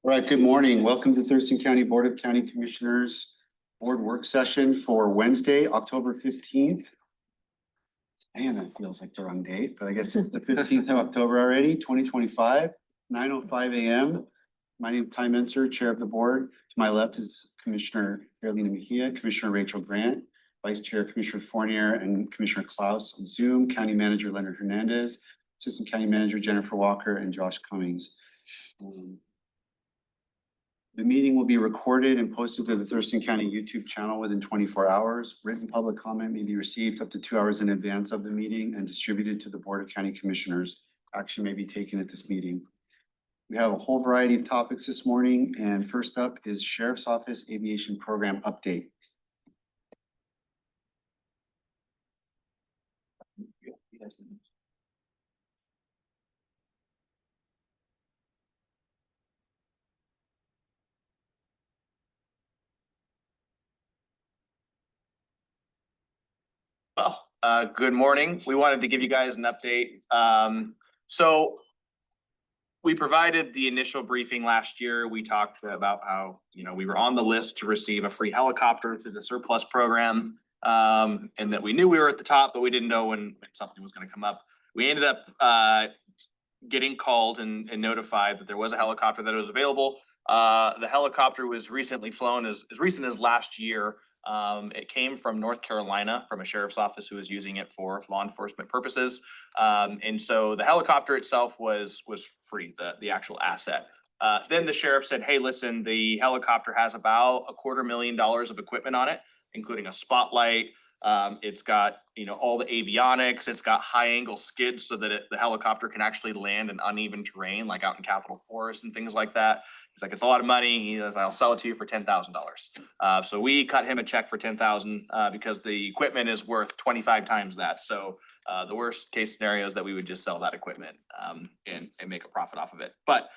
All right, good morning. Welcome to Thurston County Board of County Commissioners Board Work Session for Wednesday, October 15th. Man, that feels like the wrong date, but I guess it's the 15th of October already, 2025, 9:05 a.m. My name is Ty Menser, Chair of the Board. To my left is Commissioner Carolina Mejia, Commissioner Rachel Grant, Vice Chair Commissioner Fournier, and Commissioner Klaus on Zoom, County Manager Leonard Hernandez, Assistant County Manager Jennifer Walker, and Josh Cummings. The meeting will be recorded and posted to the Thurston County YouTube channel within 24 hours. Written public comment may be received up to 2 hours in advance of the meeting and distributed to the Board of County Commissioners. Action may be taken at this meeting. We have a whole variety of topics this morning, and first up is Sheriff's Office Aviation Program Update. Well, good morning. We wanted to give you guys an update. So we provided the initial briefing last year. We talked about how, we were on the list to receive a free helicopter through the surplus program. And that we knew we were at the top, but we didn't know when something was going to come up. We ended up getting called and notified that there was a helicopter that was available. The helicopter was recently flown as recent as last year. It came from North Carolina from a sheriff's office who was using it for law enforcement purposes. And so the helicopter itself was free, the actual asset. Then the sheriff said, hey, listen, the helicopter has about $250,000 of equipment on it, including a spotlight. It's got, all the avionics. It's got high angle skids so that the helicopter can actually land in uneven terrain, like out in Capitol Forest and things like that. He's like, it's a lot of money. He says, I'll sell it to you for $10,000. So we cut him a check for $10,000 because the equipment is worth 25 times that. So the worst case scenario is that we would just sell that equipment and make a profit off of it. But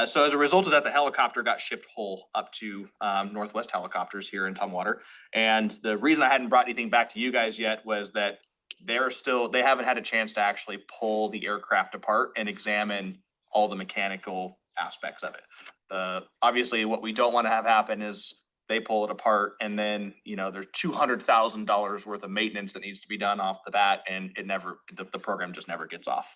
so as a result of that, the helicopter got shipped whole up to Northwest Helicopters here in Tumwater. And the reason I hadn't brought anything back to you guys yet was that they haven't had a chance to actually pull the aircraft apart and examine all the mechanical aspects of it. Obviously what we don't want to have happen is they pull it apart and then, there's $200,000 worth of maintenance that needs to be done off the bat, and the program just never gets off.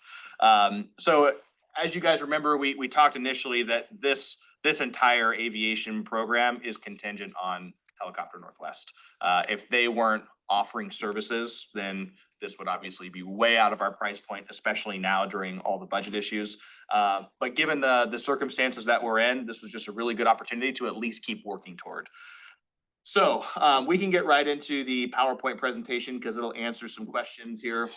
So as you guys remember, we talked initially that this entire aviation program is contingent on Helicopter Northwest. If they weren't offering services, then this would obviously be way out of our price point, especially now during all the budget issues. But given the circumstances that we're in, this was just a really good opportunity to at least keep working toward. So we can get right into the PowerPoint presentation because it'll answer some questions here.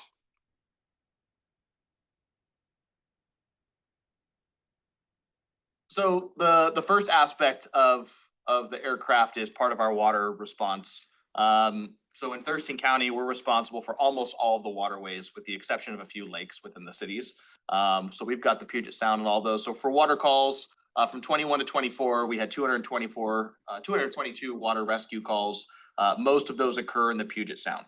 So the first aspect of the aircraft is part of our water response. So in Thurston County, we're responsible for almost all of the waterways with the exception of a few lakes within the cities. So we've got the Puget Sound and all those. So for water calls from 21 to 24, we had 222 water rescue calls. Most of those occur in the Puget Sound.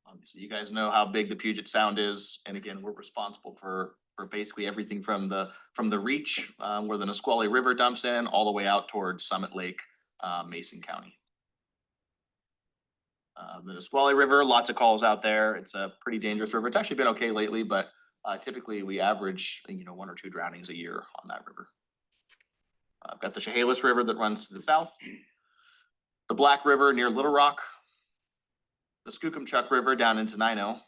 Obviously, you guys know how big the Puget Sound is. And again, we're responsible for basically everything from the reach where the Nisqually River dumps in all the way out towards Summit Lake, Mason County. The Nisqually River, lots of calls out there. It's a pretty dangerous river. It's actually been okay lately, but typically we average 1 or 2 drownings a year on that river. I've got the Chehalis River that runs to the south, the Black River near Little Rock, the Skookumchuck River down into Nino.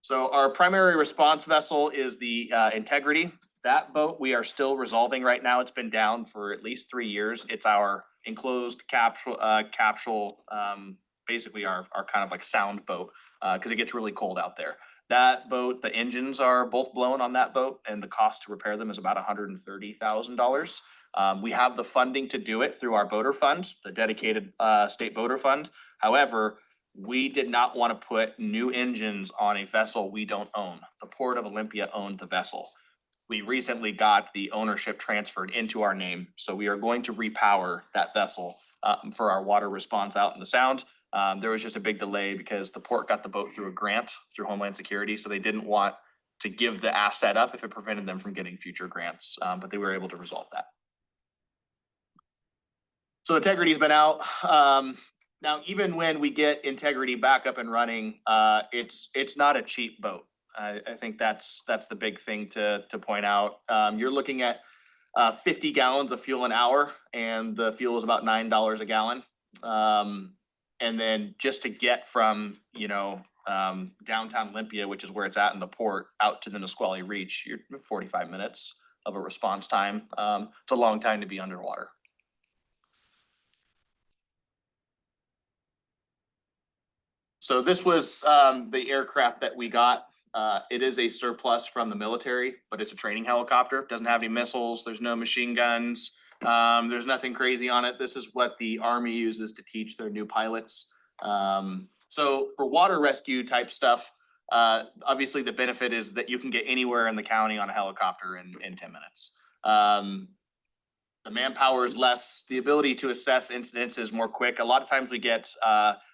So our primary response vessel is the Integrity. That boat we are still resolving right now. It's been down for at least 3 years. It's our enclosed capsule, basically our kind of like sound boat because it gets really cold out there. That boat, the engines are both blown on that boat, and the cost to repair them is about $130,000. We have the funding to do it through our boater fund, the dedicated state boater fund. However, we did not want to put new engines on a vessel we don't own. The Port of Olympia owned the vessel. We recently got the ownership transferred into our name, so we are going to repower that vessel for our water response out in the Sound. There was just a big delay because the port got the boat through a grant through Homeland Security, so they didn't want to give the asset up if it prevented them from getting future grants, but they were able to resolve that. So Integrity's been out. Now, even when we get Integrity back up and running, it's not a cheap boat. I think that's the big thing to point out. You're looking at 50 gallons of fuel an hour, and the fuel is about $9 a gallon. And then just to get from, downtown Olympia, which is where it's at in the port, out to the Nisqually Reach, you're 45 minutes of a response time. It's a long time to be underwater. So this was the aircraft that we got. It is a surplus from the military, but it's a training helicopter. Doesn't have any missiles. There's no machine guns. There's nothing crazy on it. This is what the Army uses to teach their new pilots. So for water rescue type stuff, obviously the benefit is that you can get anywhere in the county on a helicopter in 10 minutes. The manpower is less. The ability to assess incidents is more quick. A lot of times we get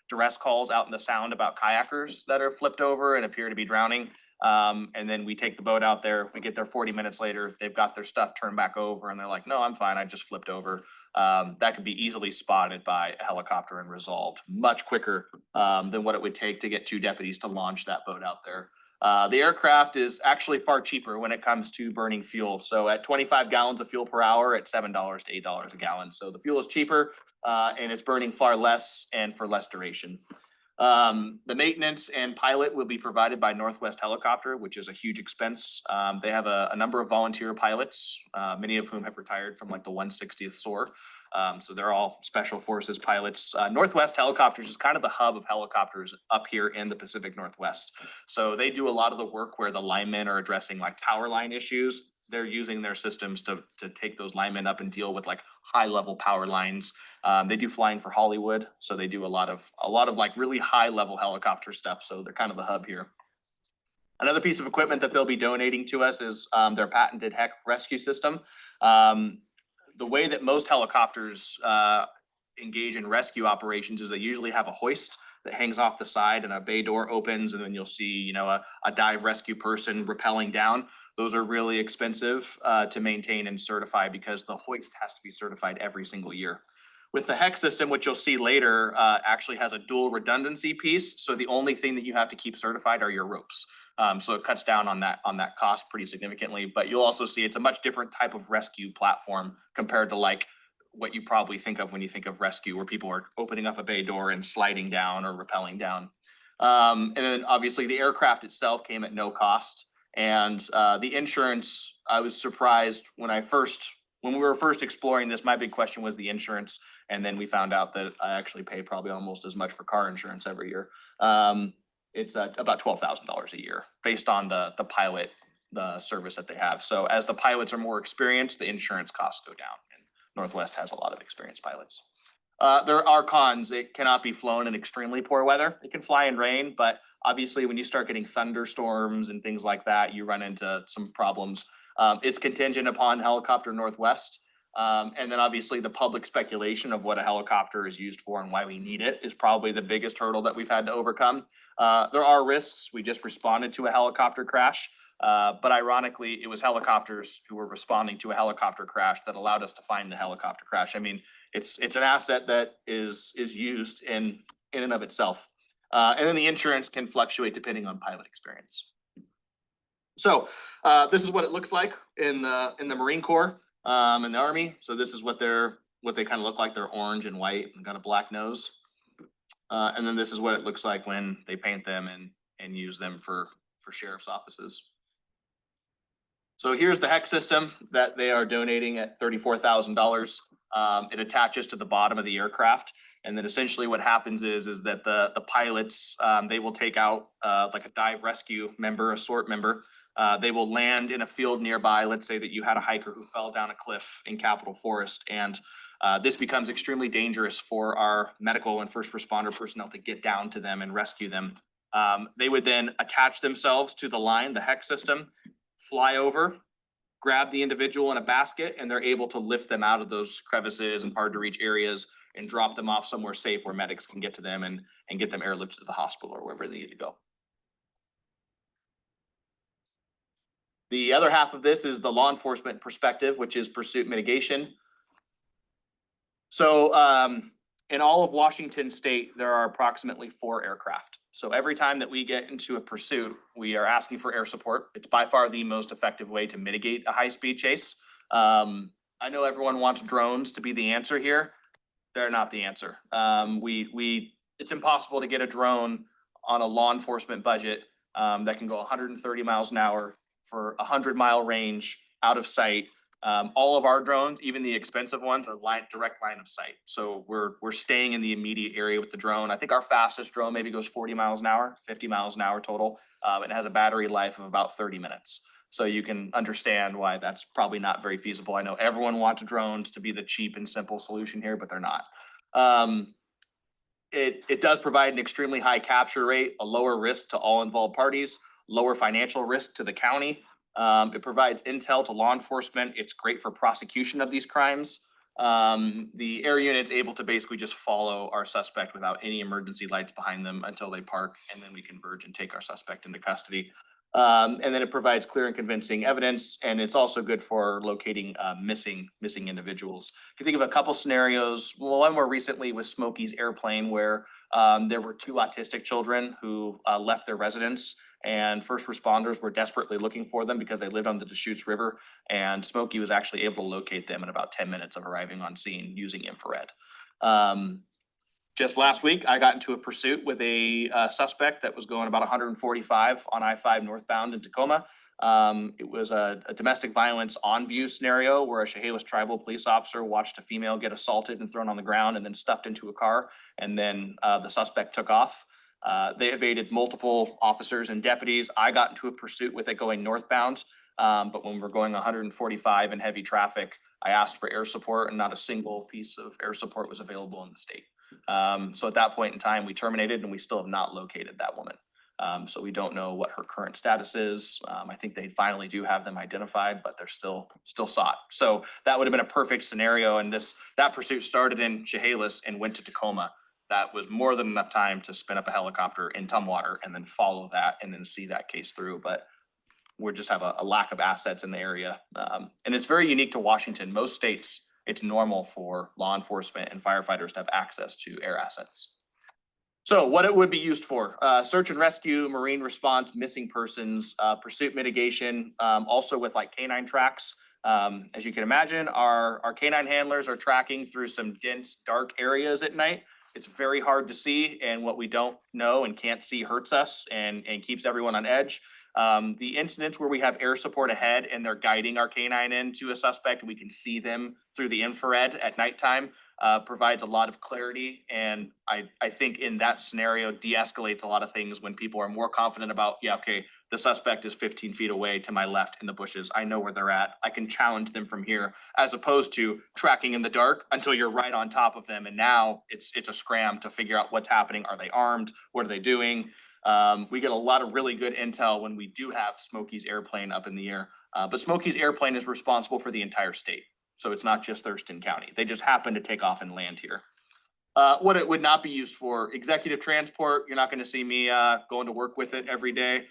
duress calls out in the sound about kayakers that are flipped over and appear to be drowning. And then we take the boat out there. We get there 40 minutes later. They've got their stuff turned back over and they're like, no, I'm fine. I just flipped over. That could be easily spotted by a helicopter and resolved much quicker than what it would take to get 2 deputies to launch that boat out there. The aircraft is actually far cheaper when it comes to burning fuel. So at 25 gallons of fuel per hour, at $7 to $8 a gallon. So the fuel is cheaper and it's burning far less and for less duration. The maintenance and pilot will be provided by Northwest Helicopter, which is a huge expense. They have a number of volunteer pilots, many of whom have retired from like the 160th SOAR. So they're all special forces pilots. Northwest Helicopters is kind of the hub of helicopters up here in the Pacific Northwest. So they do a lot of the work where the linemen are addressing like power line issues. They're using their systems to take those linemen up and deal with like high level power lines. They do flying for Hollywood. So they do a lot of like really high level helicopter stuff. So they're kind of the hub here. Another piece of equipment that they'll be donating to us is their patented HEC rescue system. The way that most helicopters engage in rescue operations is they usually have a hoist that hangs off the side and a bay door opens, and then you'll see, a dive rescue person rappelling down. Those are really expensive to maintain and certify because the hoist has to be certified every single year. With the HEC system, which you'll see later, actually has a dual redundancy piece. So the only thing that you have to keep certified are your ropes. So it cuts down on that cost pretty significantly, but you'll also see it's a much different type of rescue platform compared to like what you probably think of when you think of rescue, where people are opening up a bay door and sliding down or rappelling down. And then obviously the aircraft itself came at no cost. And the insurance, I was surprised when we were first exploring this, my big question was the insurance. And then we found out that I actually pay probably almost as much for car insurance every year. It's about $12,000 a year based on the pilot, the service that they have. So as the pilots are more experienced, the insurance costs go down, and Northwest has a lot of experienced pilots. There are cons. It cannot be flown in extremely poor weather. It can fly in rain, but obviously when you start getting thunderstorms and things like that, you run into some problems. It's contingent upon Helicopter Northwest. And then obviously the public speculation of what a helicopter is used for and why we need it is probably the biggest hurdle that we've had to overcome. There are risks. We just responded to a helicopter crash, but ironically, it was helicopters who were responding to a helicopter crash that allowed us to find the helicopter crash. I mean, it's an asset that is used in and of itself. And then the insurance can fluctuate depending on pilot experience. So this is what it looks like in the Marine Corps. In the Army. So this is what they kind of look like. They're orange and white and got a black nose. And then this is what it looks like when they paint them and use them for sheriff's offices. So here's the HEC system that they are donating at $34,000. It attaches to the bottom of the aircraft. And then essentially what happens is that the pilots, they will take out like a dive rescue member, a SORT member. They will land in a field nearby. Let's say that you had a hiker who fell down a cliff in Capitol Forest, and this becomes extremely dangerous for our medical and first responder personnel to get down to them and rescue them. They would then attach themselves to the line, the HEC system, fly over, grab the individual in a basket, and they're able to lift them out of those crevices and hard to reach areas and drop them off somewhere safe where medics can get to them and get them airlifted to the hospital or wherever they need to go. The other half of this is the law enforcement perspective, which is pursuit mitigation. So in all of Washington state, there are approximately 4 aircraft. So every time that we get into a pursuit, we are asking for air support. It's by far the most effective way to mitigate a high-speed chase. I know everyone wants drones to be the answer here. They're not the answer. It's impossible to get a drone on a law enforcement budget that can go 130 miles an hour for a 100-mile range out of sight. All of our drones, even the expensive ones, are direct line of sight. So we're staying in the immediate area with the drone. I think our fastest drone maybe goes 40 miles an hour, 50 miles an hour total. It has a battery life of about 30 minutes. So you can understand why that's probably not very feasible. I know everyone wants drones to be the cheap and simple solution here, but they're not. It does provide an extremely high capture rate, a lower risk to all involved parties, lower financial risk to the county. It provides intel to law enforcement. It's great for prosecution of these crimes. The air unit's able to basically just follow our suspect without any emergency lights behind them until they park, and then we converge and take our suspect into custody. And then it provides clear and convincing evidence, and it's also good for locating missing individuals. If you think of a couple scenarios, well, one more recently was Smokey's airplane, where there were 2 autistic children who left their residence, and first responders were desperately looking for them because they lived on the Deschutes River, and Smokey was actually able to locate them in about 10 minutes of arriving on scene using infrared. Just last week, I got into a pursuit with a suspect that was going about 145 on I-5 northbound in Tacoma. It was a domestic violence on view scenario where a Chehalis tribal police officer watched a female get assaulted and thrown on the ground and then stuffed into a car, and then the suspect took off. They evaded multiple officers and deputies. I got into a pursuit with it going northbound, but when we're going 145 in heavy traffic, I asked for air support, and not a single piece of air support was available in the state. So at that point in time, we terminated, and we still have not located that woman. So we don't know what her current status is. I think they finally do have them identified, but they're still sought. So that would have been a perfect scenario. And that pursuit started in Chehalis and went to Tacoma. That was more than enough time to spin up a helicopter in Tumwater and then follow that and then see that case through. But we just have a lack of assets in the area. And it's very unique to Washington. Most states, it's normal for law enforcement and firefighters to have access to air assets. So what it would be used for, search and rescue, marine response, missing persons, pursuit mitigation, also with like canine tracks. As you can imagine, our canine handlers are tracking through some dense, dark areas at night. It's very hard to see, and what we don't know and can't see hurts us and keeps everyone on edge. The incidents where we have air support ahead and they're guiding our canine into a suspect, we can see them through the infrared at nighttime, provides a lot of clarity. And I think in that scenario de-escalates a lot of things when people are more confident about, yeah, okay, the suspect is 15 feet away to my left in the bushes. I know where they're at. I can challenge them from here, as opposed to tracking in the dark until you're right on top of them. And now it's a scram to figure out what's happening. Are they armed? What are they doing? We get a lot of really good intel when we do have Smokey's airplane up in the air, but Smokey's airplane is responsible for the entire state. So it's not just Thurston County. They just happen to take off and land here. What it would not be used for, executive transport. You're not going to see me going to work with it every day,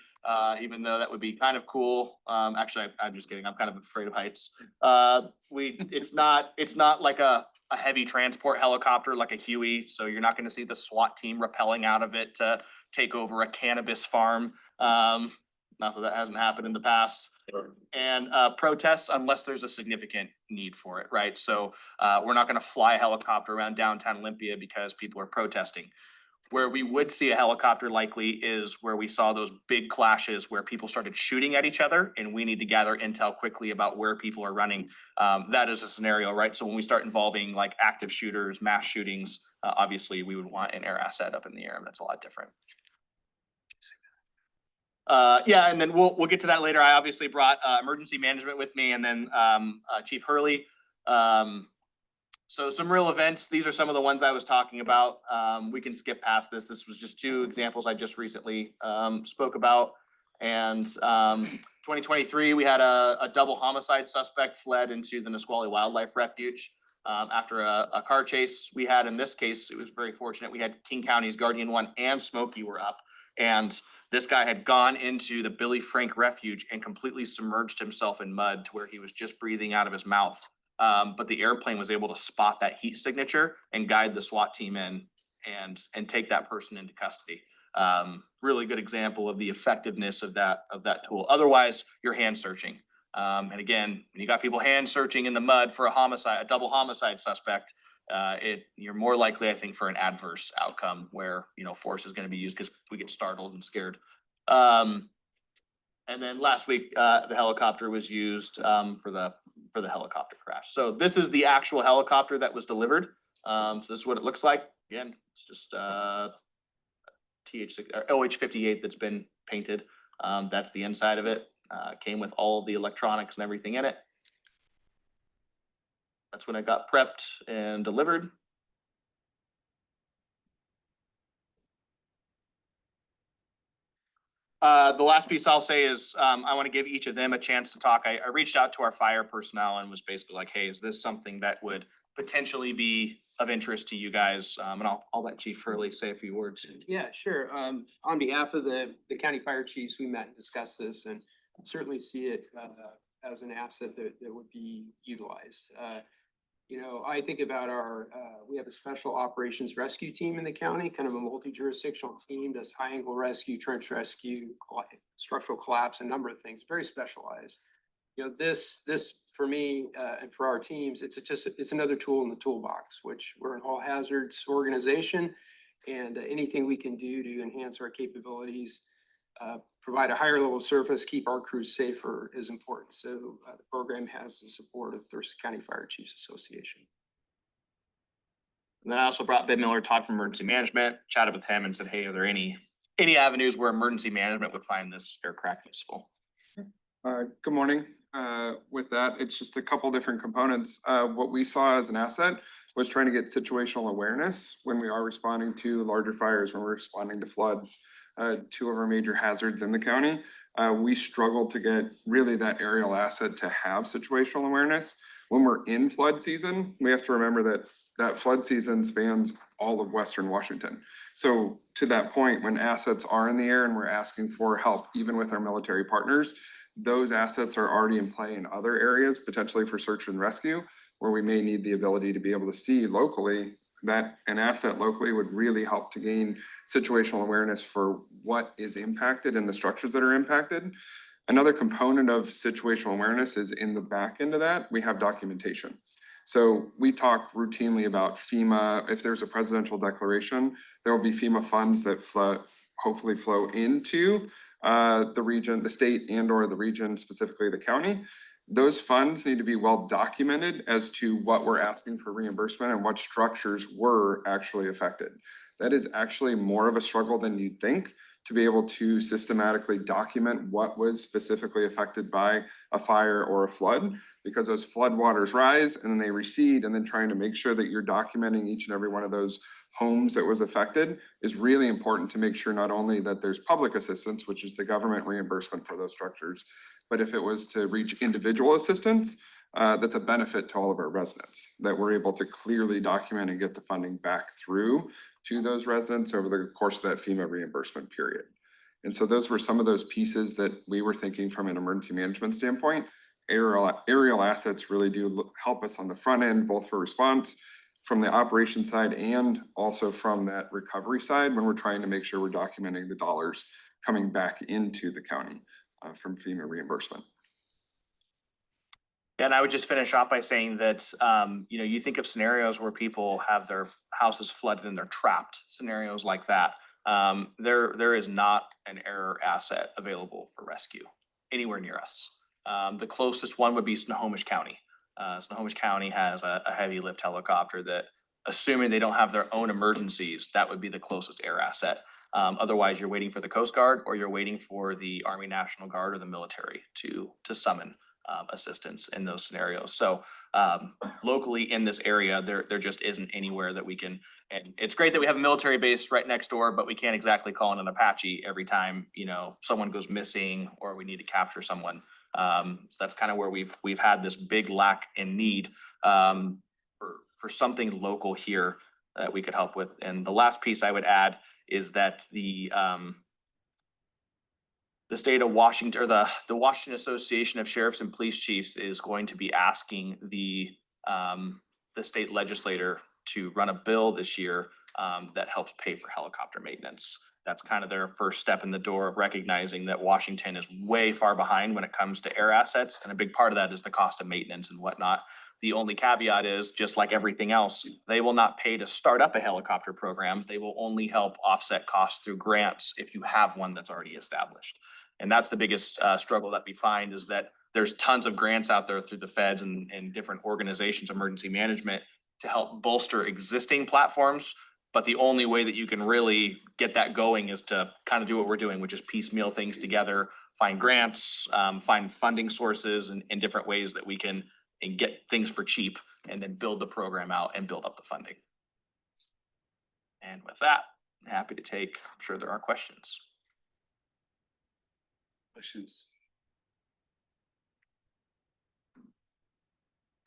even though that would be kind of cool. Actually, I'm just kidding. I'm kind of afraid of heights. It's not like a heavy transport helicopter like a Huey. So you're not going to see the SWAT team rappelling out of it to take over a cannabis farm. Not that hasn't happened in the past. Sure. And protests unless there's a significant need for it, right? So we're not going to fly a helicopter around downtown Olympia because people are protesting. Where we would see a helicopter likely is where we saw those big clashes where people started shooting at each other, and we need to gather intel quickly about where people are running. That is a scenario, right? So when we start involving like active shooters, mass shootings, obviously we would want an air asset up in the air. That's a lot different. Yeah, and then we'll get to that later. I obviously brought emergency management with me, and then Chief Hurley. So some real events. These are some of the ones I was talking about. We can skip past this. This was just 2 examples I just recently spoke about. And 2023, we had a double homicide suspect fled into the Nisqually Wildlife Refuge after a car chase we had. In this case, it was very fortunate. We had King County's Guardian 1 and Smokey were up. And this guy had gone into the Billy Frank refuge and completely submerged himself in mud to where he was just breathing out of his mouth. But the airplane was able to spot that heat signature and guide the SWAT team in and take that person into custody. Really good example of the effectiveness of that tool. Otherwise, you're hand searching. And again, when you got people hand searching in the mud for a double homicide suspect, you're more likely, I think, for an adverse outcome where, force is going to be used because we get startled and scared. And then last week, the helicopter was used for the helicopter crash. So this is the actual helicopter that was delivered. So this is what it looks like. Again, it's just OH-58 that's been painted. That's the inside of it. Came with all the electronics and everything in it. That's when it got prepped and delivered. The last piece I'll say is I want to give each of them a chance to talk. I reached out to our fire personnel and was basically like, hey, is this something that would potentially be of interest to you guys? And I'll let Chief Hurley say a few words. Yeah, sure. On behalf of the county fire chiefs, we met and discussed this and certainly see it as an asset that would be utilized. I think about we have a special operations rescue team in the county, kind of a multi-jurisdictional team, does high angle rescue, trench rescue, structural collapse, a number of things, very specialized. This for me and for our teams, it's another tool in the toolbox, which we're an all hazards organization, and anything we can do to enhance our capabilities, provide a higher level of service, keep our crews safer is important. So the program has the support of Thurston County Fire Chiefs Association. And then I also brought Ben Miller, Todd from Emergency Management, chatted with him and said, hey, are there any avenues where emergency management would find this aircraft useful? Good morning. With that, it's just a couple different components. What we saw as an asset was trying to get situational awareness when we are responding to larger fires, when we're responding to floods, two of our major hazards in the county. We struggled to get really that aerial asset to have situational awareness. When we're in flood season, we have to remember that flood season spans all of Western Washington. So to that point, when assets are in the air and we're asking for help, even with our military partners, those assets are already in play in other areas, potentially for search and rescue, where we may need the ability to be able to see locally that an asset locally would really help to gain situational awareness for what is impacted and the structures that are impacted. Another component of situational awareness is in the back end of that, we have documentation. So we talk routinely about FEMA. If there's a presidential declaration, there will be FEMA funds that hopefully flow into the region, the state and or the region, specifically the county. Those funds need to be well documented as to what we're asking for reimbursement and what structures were actually affected. That is actually more of a struggle than you'd think, to be able to systematically document what was specifically affected by a fire or a flood, because those flood waters rise and then they recede, and then trying to make sure that you're documenting each and every one of those homes that was affected is really important to make sure not only that there's public assistance, which is the government reimbursement for those structures, but if it was to reach individual assistance, that's a benefit to all of our residents, that we're able to clearly document and get the funding back through to those residents over the course of that FEMA reimbursement period. And so those were some of those pieces that we were thinking from an emergency management standpoint. Aerial assets really do help us on the front end, both for response from the operation side and also from that recovery side when we're trying to make sure we're documenting the dollars coming back into the county from FEMA reimbursement. And I would just finish off by saying that, you think of scenarios where people have their houses flooded and they're trapped, scenarios like that. There is not an air asset available for rescue anywhere near us. The closest one would be Snohomish County. Snohomish County has a heavy lift helicopter that, assuming they don't have their own emergencies, that would be the closest air asset. Otherwise, you're waiting for the Coast Guard or you're waiting for the Army National Guard or the military to summon assistance in those scenarios. So locally in this area, there just isn't anywhere that we can, and it's great that we have a military base right next door, but we can't exactly call in an Apache every time, someone goes missing or we need to capture someone. So that's kind of where we've had this big lack in need for something local here that we could help with. And the last piece I would add is that the the state of Washington, or the Washington Association of Sheriffs and Police Chiefs is going to be asking the state legislator to run a bill this year that helps pay for helicopter maintenance. That's kind of their first step in the door of recognizing that Washington is way far behind when it comes to air assets. And a big part of that is the cost of maintenance and whatnot. The only caveat is, just like everything else, they will not pay to start up a helicopter program. They will only help offset costs through grants if you have one that's already established. And that's the biggest struggle that we find, is that there's tons of grants out there through the feds and different organizations, emergency management, to help bolster existing platforms. But the only way that you can really get that going is to kind of do what we're doing, which is piecemeal things together, find grants, find funding sources and different ways that we can and get things for cheap, and then build the program out and build up the funding. And with that, I'm happy to take, I'm sure there are questions. Questions?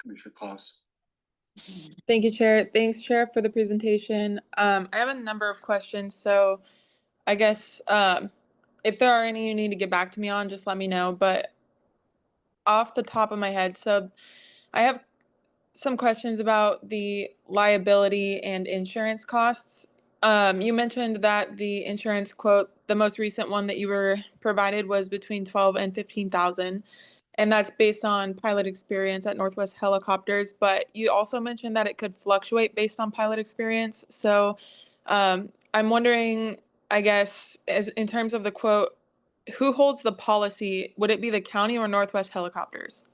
Commissioner Claus. Thank you, Chair. Thanks, Sheriff, for the presentation. I have a number of questions, so I guess if there are any you need to get back to me on, just let me know. But off the top of my head, so I have some questions about the liability and insurance costs. You mentioned that the insurance quote, the most recent one that you were provided, was between 12 and 15,000. And that's based on pilot experience at Northwest Helicopters. But you also mentioned that it could fluctuate based on pilot experience. So I'm wondering, I guess, as in terms of the quote, who holds the policy? Would it be the county or Northwest Helicopters?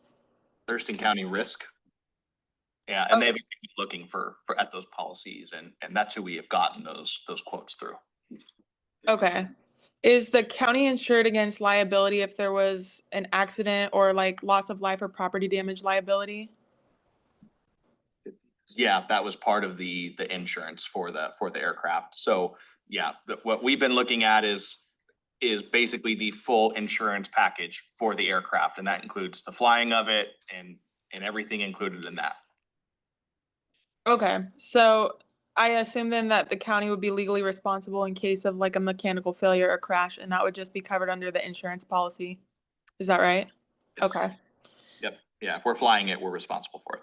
Thurston County Risk. Yeah, and Okay. they've been looking for at those policies, and that's who we have gotten those quotes through. Okay. Is the county insured against liability if there was an accident or like loss of life or property damage liability? Yeah, that was part of the insurance for the aircraft. So yeah, what we've been looking at is basically the full insurance package for the aircraft, and that includes the flying of it and everything included in that. Okay, so I assume then that the county would be legally responsible in case of like a mechanical failure or crash, and that would just be covered under the insurance policy. Is that right? Yes. Okay. Yep. Yeah, if we're flying it, we're responsible for it.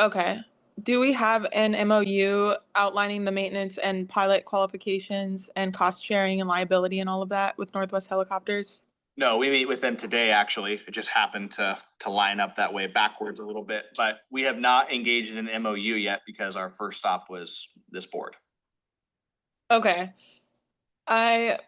Okay. Do we have an MOU outlining the maintenance and pilot qualifications and cost sharing and liability and all of that with Northwest Helicopters? No, we meet with them today, actually. It just happened to line up that way backwards a little bit, but we have not engaged in an MOU yet because our first stop was this board. Okay. I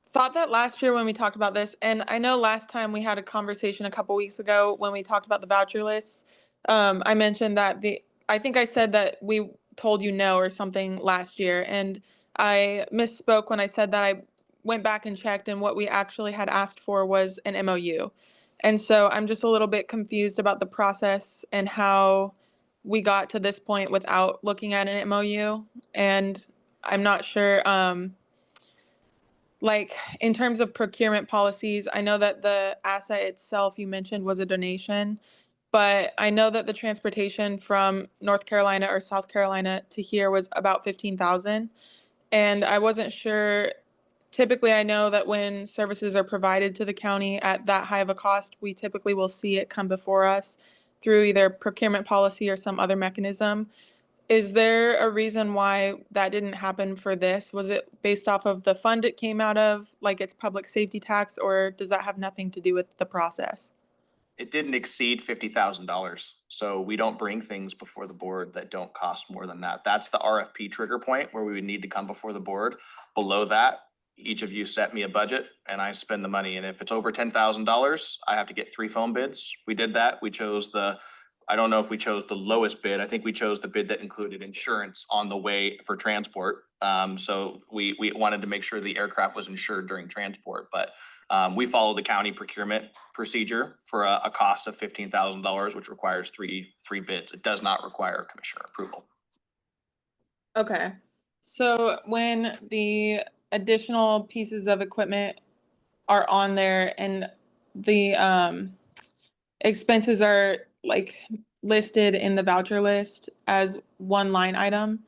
thought that last year when we talked about this, and I know last time we had a conversation a couple weeks ago when we talked about the voucher lists, I mentioned that I think I said that we told you no or something last year, and I misspoke when I said that. I went back and checked, and what we actually had asked for was an MOU. And so I'm just a little bit confused about the process and how we got to this point without looking at an MOU. And I'm not sure, like in terms of procurement policies, I know that the asset itself you mentioned was a donation, but I know that the transportation from North Carolina or South Carolina to here was about 15,000. And I wasn't sure. Typically, I know that when services are provided to the county at that high of a cost, we typically will see it come before us through either procurement policy or some other mechanism. Is there a reason why that didn't happen for this? Was it based off of the fund it came out of, like it's public safety tax, or does that have nothing to do with the process? It didn't exceed $50,000. So we don't bring things before the board that don't cost more than that. That's the RFP trigger point where we would need to come before the board. Below that, each of you set me a budget and I spend the money. And if it's over $10,000, I have to get 3 phone bids. We did that. We chose I don't know if we chose the lowest bid. I think we chose the bid that included insurance on the way for transport. So we wanted to make sure the aircraft was insured during transport, but we follow the county procurement procedure for a cost of $15,000, which requires three bids. It does not require commissioner approval. Okay. So when the additional pieces of equipment are on there and the expenses are like listed in the voucher list as one line item,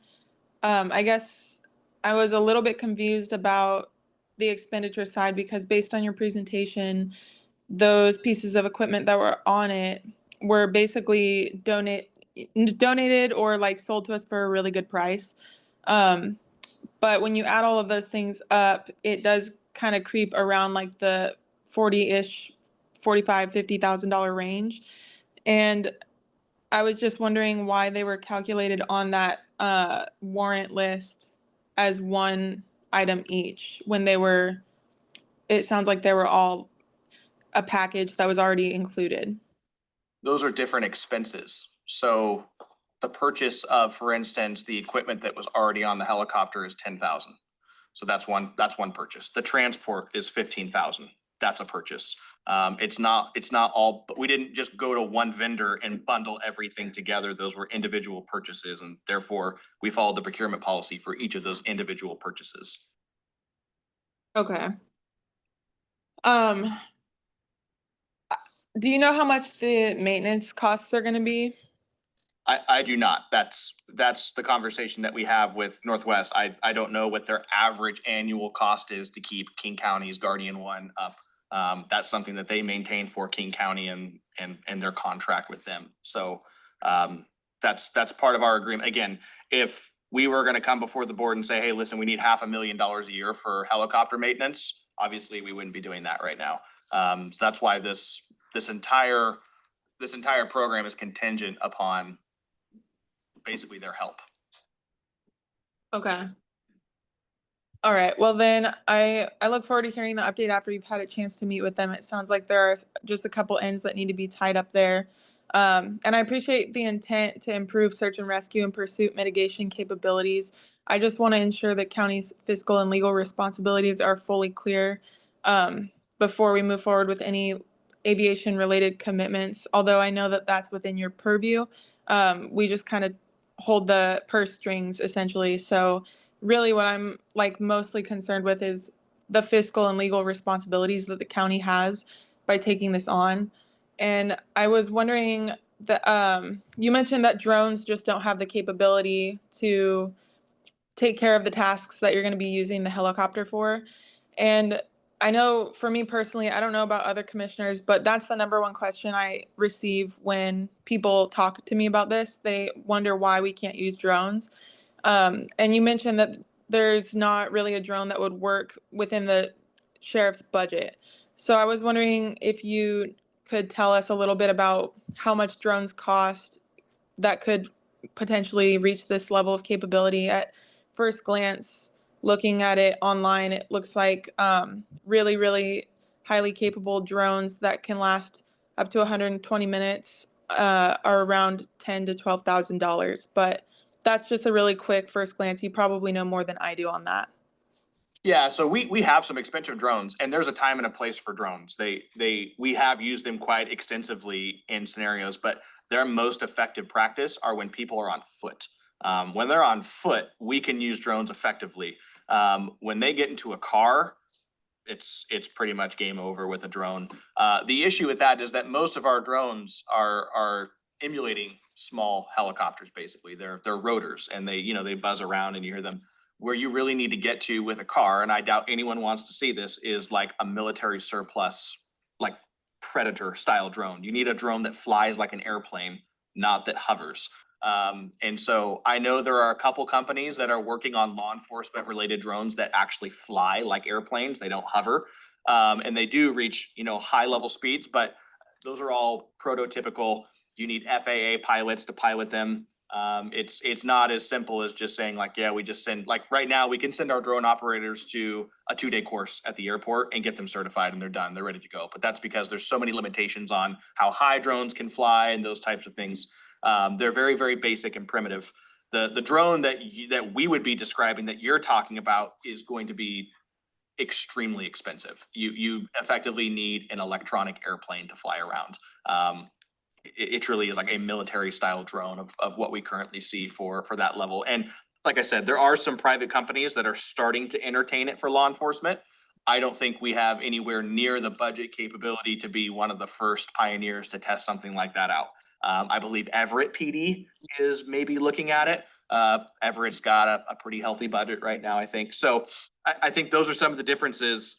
I guess I was a little bit confused about the expenditure side, because based on your presentation, those pieces of equipment that were on it were basically donated or like sold to us for a really good price. But when you add all of those things up, it does kind of creep around like the 40-ish, 45, $50,000 range. And I was just wondering why they were calculated on that warrant list as one item each when it sounds like they were all a package that was already included. Those are different expenses. So the purchase of, for instance, the equipment that was already on the helicopter is 10,000. So that's one purchase. The transport is 15,000. That's a purchase. It's not all, but we didn't just go to one vendor and bundle everything together. Those were individual purchases, and therefore we followed the procurement policy for each of those individual purchases. Okay. Do you know how much the maintenance costs are gonna be? I do not. That's the conversation that we have with Northwest. I don't know what their average annual cost is to keep King County's Guardian One up. That's something that they maintain for King County and their contract with them. So that's part of our agreement. Again, if we were gonna come before the board and say, hey, listen, we need $500,000 a year for helicopter maintenance, obviously we wouldn't be doing that right now. So that's why this entire program is contingent upon basically their help. Okay. All right, well then I look forward to hearing the update after you've had a chance to meet with them. It sounds like there are just a couple ends that need to be tied up there. And I appreciate the intent to improve search and rescue and pursuit mitigation capabilities. I just want to ensure that county's fiscal and legal responsibilities are fully clear before we move forward with any aviation related commitments. Although I know that that's within your purview, we just kind of hold the purse strings essentially. So really what I'm like mostly concerned with is the fiscal and legal responsibilities that the county has by taking this on. And I was wondering that you mentioned that drones just don't have the capability to take care of the tasks that you're going to be using the helicopter for. And I know for me personally, I don't know about other commissioners, but that's the number one question I receive when people talk to me about this. They wonder why we can't use drones. And you mentioned that there's not really a drone that would work within the sheriff's budget. So I was wondering if you could tell us a little bit about how much drones cost that could potentially reach this level of capability. At first glance, looking at it online, it looks like really, really highly capable drones that can last up to 120 minutes are around $10,000 to $12,000. But that's just a really quick first glance. You probably know more than I do on that. Yeah, so we have some expensive drones, and there's a time and a place for drones. We have used them quite extensively in scenarios, but their most effective practice are when people are on foot. When they're on foot, we can use drones effectively. When they get into a car, it's pretty much game over with a drone. The issue with that is that most of our drones are emulating small helicopters. Basically, they're rotors, and they buzz around, and you hear them. Where you really need to get to with a car, and I doubt anyone wants to see this, is like a military surplus, like Predator style drone. You need a drone that flies like an airplane, not that hovers. And so I know there are a couple companies that are working on law enforcement related drones that actually fly like airplanes. They don't hover. And they do reach, high level speeds, but those are all prototypical. You need FAA pilots to pilot them. It's not as simple as just saying like, yeah, we just send, like right now we can send our drone operators to a 2-day course at the airport and get them certified and they're done. They're ready to go. But that's because there's so many limitations on how high drones can fly and those types of things. They're very, very basic and primitive. The drone that we would be describing that you're talking about is going to be extremely expensive. You effectively need an electronic airplane to fly around. It truly is like a military style drone of what we currently see for that level. And like I said, there are some private companies that are starting to entertain it for law enforcement. I don't think we have anywhere near the budget capability to be one of the first pioneers to test something like that out. I believe Everett PD is maybe looking at it. Everett's got a pretty healthy budget right now, I think. So I think those are some of the differences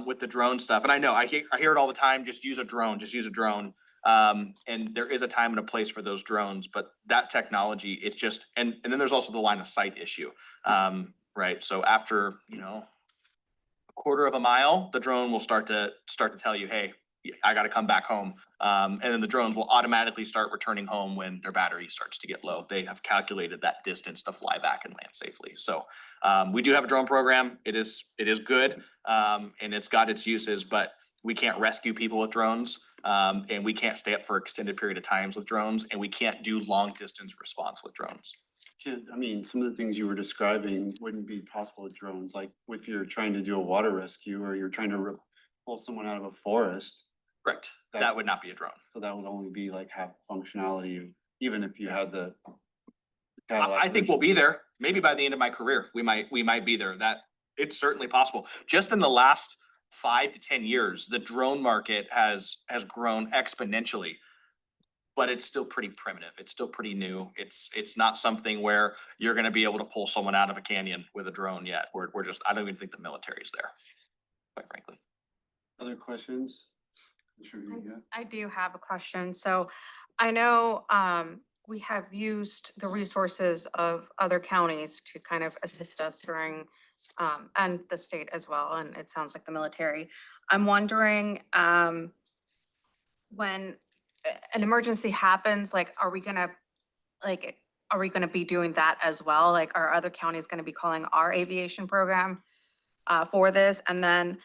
with the drone stuff. And I know I hear it all the time, just use a drone, just use a drone. And there is a time and a place for those drones, but that technology, it's just, and then there's also the line of sight issue. Right. So after, a quarter of a mile, the drone will start to tell you, hey, I got to come back home. And then the drones will automatically start returning home when their battery starts to get low. They have calculated that distance to fly back and land safely. So we do have a drone program. It is good, and it's got its uses, but we can't rescue people with drones, and we can't stay up for extended period of times with drones, and we can't do long distance response with drones. I mean, some of the things you were describing wouldn't be possible with drones, like if you're trying to do a water rescue or you're trying to pull someone out of a forest. Correct. That would not be a drone. So that would only be like half functionality, even if you had the. I think we'll be there. Maybe by the end of my career, we might be there. That it's certainly possible. Just in the last 5 to 10 years, the drone market has grown exponentially, but it's still pretty primitive. It's still pretty new. It's not something where you're going to be able to pull someone out of a canyon with a drone yet. We're just, I don't even think the military is there, quite frankly. Other questions? I do have a question. So I know we have used the resources of other counties to kind of assist us during, and the state as well, and it sounds like the military. I'm wondering, when an emergency happens, like, are we gonna be doing that as well? Like, are other counties gonna be calling our aviation program for this? And then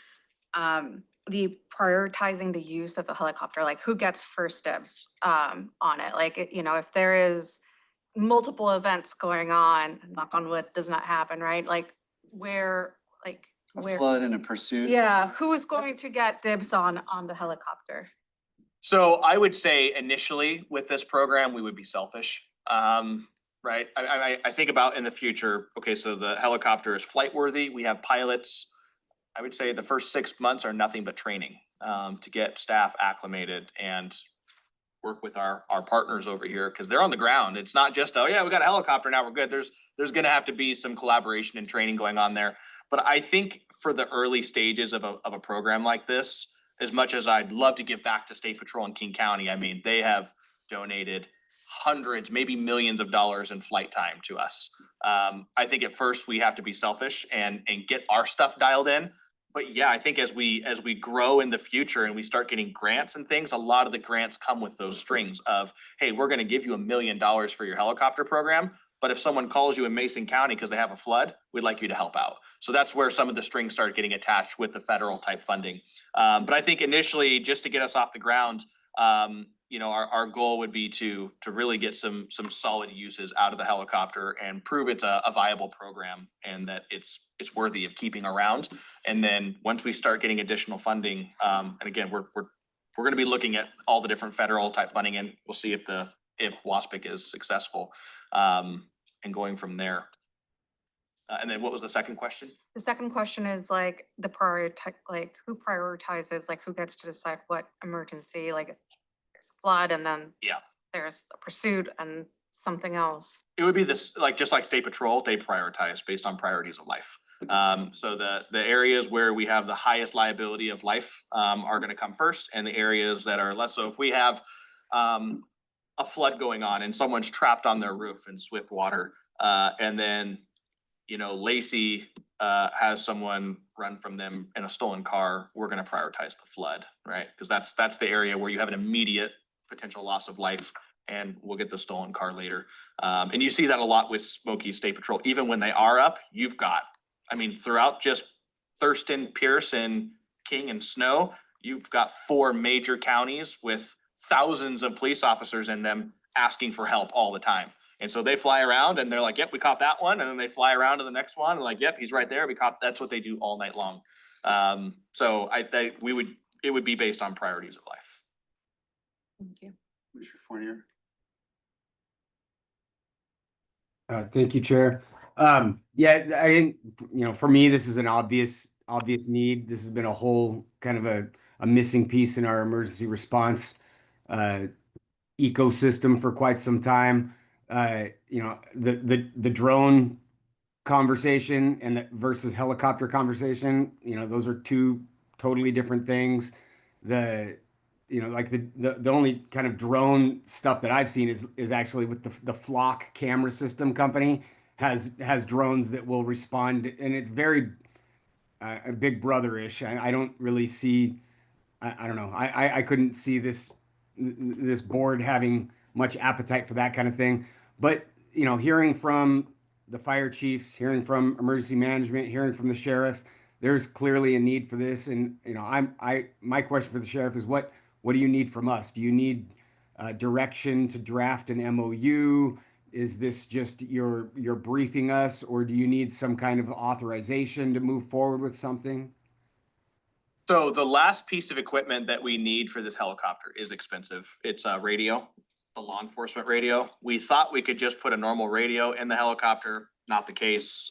the prioritizing the use of the helicopter, like who gets first dibs on it? Like, if there is multiple events going on, knock on wood, does not happen, right? Like where, A flood and a pursuit. yeah, who is going to get dibs on the helicopter? So I would say initially with this program, we would be selfish. Right? I think about in the future, okay, so the helicopter is flight worthy. We have pilots. I would say the first 6 months are nothing but training to get staff acclimated and work with our partners over here because they're on the ground. It's not just, oh yeah, we got a helicopter, now we're good. There's gonna have to be some collaboration and training going on there. But I think for the early stages of a program like this, as much as I'd love to give back to State Patrol in King County, I mean, they have donated hundreds, maybe millions of dollars in flight time to us. I think at first we have to be selfish and get our stuff dialed in. But yeah, I think as we grow in the future and we start getting grants and things, a lot of the grants come with those strings of, hey, we're gonna give you $1 million for your helicopter program. But if someone calls you in Mason County because they have a flood, we'd like you to help out. So that's where some of the strings start getting attached with the federal type funding. But I think initially, just to get us off the ground, our goal would be to really get some solid uses out of the helicopter and prove it's a viable program and that it's worthy of keeping around. And then once we start getting additional funding, and again, we're going to be looking at all the different federal type funding, and we'll see if WASPIC is successful, and going from there. And then what was the second question? The second question is like who prioritizes, like who gets to decide what emergency, like there's a flood and then Yeah. there's a pursuit and something else. It would be this, just like State Patrol, they prioritize based on priorities of life. So the areas where we have the highest liability of life are gonna come first, and the areas that are less so. If we have a flood going on and someone's trapped on their roof in swift water, and then Lacey has someone run from them in a stolen car, we're gonna prioritize the flood, right? Because that's the area where you have an immediate potential loss of life, and we'll get the stolen car later. And you see that a lot with Smoky State Patrol. Even when they are up, you've got, throughout just Thurston, Pierce, and King and Snow, you've got 4 major counties with thousands of police officers in them asking for help all the time. And so they fly around and they're like, yep, we caught that one. And then they fly around to the next one and like, yep, he's right there. That's what they do all night long. So it would be based on priorities of life. Thank you. Commissioner Fournier. Thank you, Chair. Yeah, I think, for me, this is an obvious need. This has been a whole kind of a missing piece in our emergency response ecosystem for quite some time. The drone conversation and the versus helicopter conversation, those are two totally different things. The, like the only kind of drone stuff that I've seen is actually with the Flock camera system company has drones that will respond, and it's very Big Brother-ish. I don't really see. I don't know. I couldn't see this board having much appetite for that kind of thing. But hearing from the fire chiefs, hearing from emergency management, hearing from the sheriff, there's clearly a need for this. And my question for the sheriff is what do you need from us? Do you need direction to draft an MOU? Is this just you're briefing us, or do you need some kind of authorization to move forward with something? So the last piece of equipment that we need for this helicopter is expensive. It's a radio, a law enforcement radio. We thought we could just put a normal radio in the helicopter, not the case.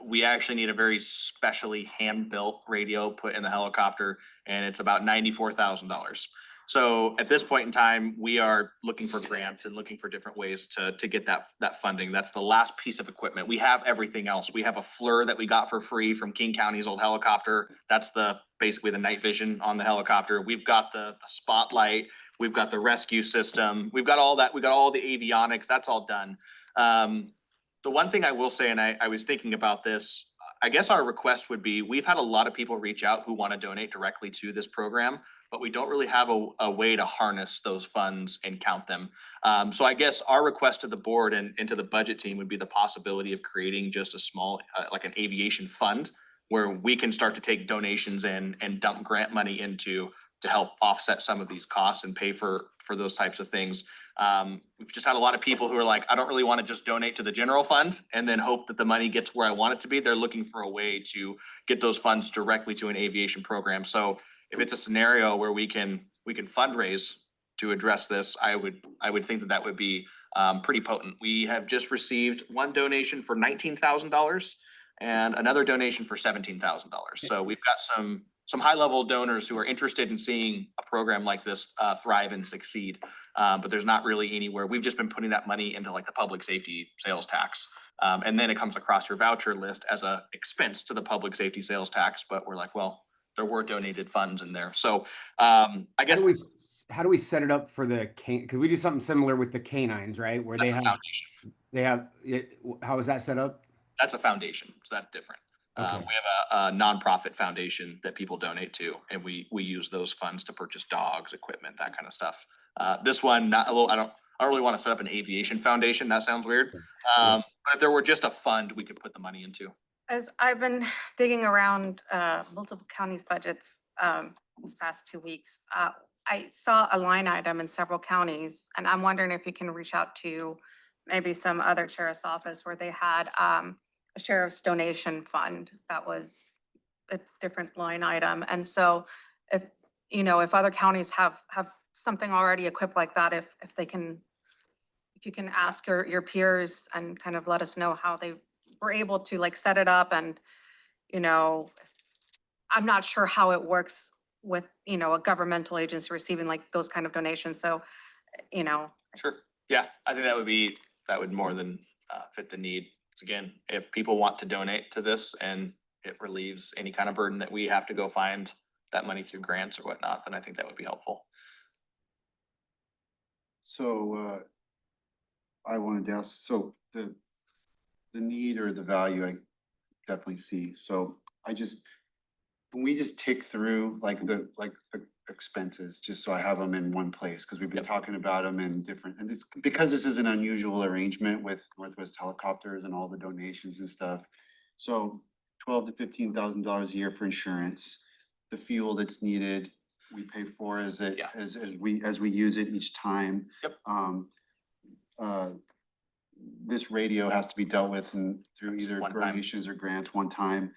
We actually need a very specially hand-built radio put in the helicopter, and it's about $94,000. So at this point in time, we are looking for grants and looking for different ways to get that funding. That's the last piece of equipment. We have everything else. We have a FLIR that we got for free from King County's old helicopter. That's basically the night vision on the helicopter. We've got the spotlight. We've got the rescue system. We've got all that. We got all the avionics. That's all done. The one thing I will say, and I was thinking about this, I guess our request would be, we've had a lot of people reach out who want to donate directly to this program, but we don't really have a way to harness those funds and count them. So I guess our request to the board and to the budget team would be the possibility of creating just a small, like an aviation fund, where we can start to take donations in and dump grant money into to help offset some of these costs and pay for those types of things. We've just had a lot of people who are like, I don't really want to just donate to the general fund and then hope that the money gets where I want it to be. They're looking for a way to get those funds directly to an aviation program. So if it's a scenario where we can fundraise to address this, I would think that would be pretty potent. We have just received one donation for $19,000 and another donation for $17,000. So we've got some high-level donors who are interested in seeing a program like this thrive and succeed. But there's not really anywhere. We've just been putting that money into like the public safety sales tax. And then it comes across your voucher list as a expense to the public safety sales tax. But we're like, well, there were donated funds in there. So I guess How do we set it up for the because we do something similar with the canines, right? Where that's a foundation. how is that set up? That's a foundation. So that's different. Okay. We have a nonprofit foundation that people donate to, and we use those funds to purchase dogs, equipment, that kind of stuff. This one, I don't really want to set up an aviation foundation. That sounds weird. But if there were just a fund, we could put the money into. As I've been digging around multiple counties' budgets these past 2 weeks, I saw a line item in several counties, and I'm wondering if you can reach out to maybe some other sheriff's office where they had a sheriff's donation fund that was a different line item. And so if other counties have something already equipped like that, if you can ask your peers and kind of let us know how they were able to like set it up. And I'm not sure how it works with a governmental agency receiving like those kind of donations. So Sure. Yeah, I think that would more than fit the need. Again, if people want to donate to this and it relieves any kind of burden that we have to go find that money through grants or whatnot, then I think that would be helpful. So I wanted to ask, so the need or the value I definitely see. So when we just tick through like the expenses, just so I have them in one place, because we've been talking about them in different, and it's because this is an unusual arrangement with Northwest Helicopters and all the donations and stuff. So $12,000 to $15,000 a year for insurance, the fuel that's needed, we pay for as we use it each time. Yep. This radio has to be dealt with through either donations or grants one time.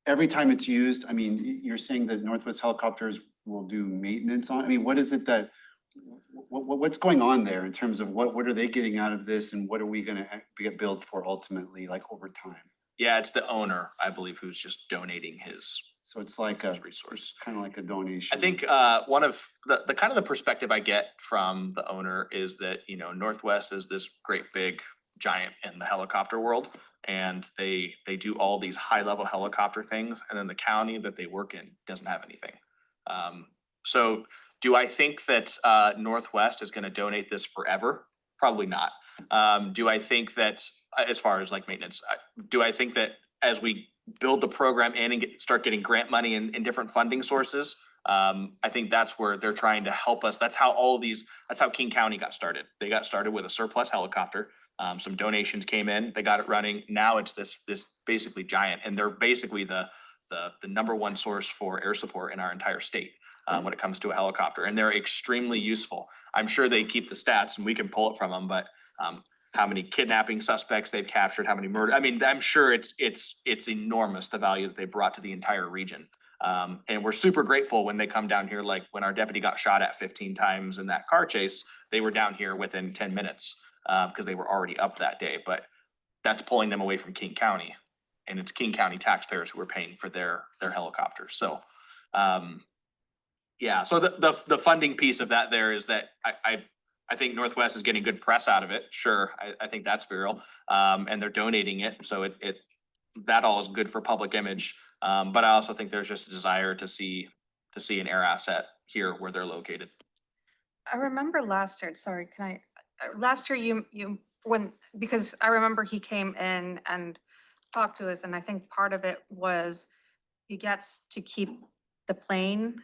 Every time it's used, I mean, you're saying that Northwest Helicopters will do maintenance on, I mean, what is it that, what's going on there in terms of what are they getting out of this and what are we gonna get billed for ultimately, like over time? Yeah, it's the owner, I believe, who's just donating his So it's like a, resource. kind of like a donation. I think one of the kind of the perspective I get from the owner is that, you know, Northwest is this great big giant in the helicopter world. And they do all these high level helicopter things, and then the county that they work in doesn't have anything. So do I think that Northwest is gonna donate this forever? Probably not. Do I think that, as far as like maintenance, do I think that as we build the program in and start getting grant money in different funding sources? I think that's where they're trying to help us. That's how that's how King County got started. They got started with a surplus helicopter. Some donations came in, they got it running. Now it's this basically giant, and they're basically the number one source for air support in our entire state. When it comes to a helicopter, and they're extremely useful. I'm sure they keep the stats and we can pull it from them, but how many kidnapping suspects they've captured, how many murder, I mean, I'm sure it's enormous, the value that they brought to the entire region. And we're super grateful when they come down here, like when our deputy got shot at 15 times in that car chase, they were down here within 10 minutes because they were already up that day, but that's pulling them away from King County. And it's King County taxpayers who are paying for their helicopters, so. Yeah, so the funding piece of that there is that I think Northwest is getting good press out of it, sure, I think that's real. And they're donating it, so it that all is good for public image. But I also think there's just a desire to see an air asset here where they're located. I remember last year, sorry, last year because I remember he came in and talked to us, and I think part of it was he gets to keep the plane.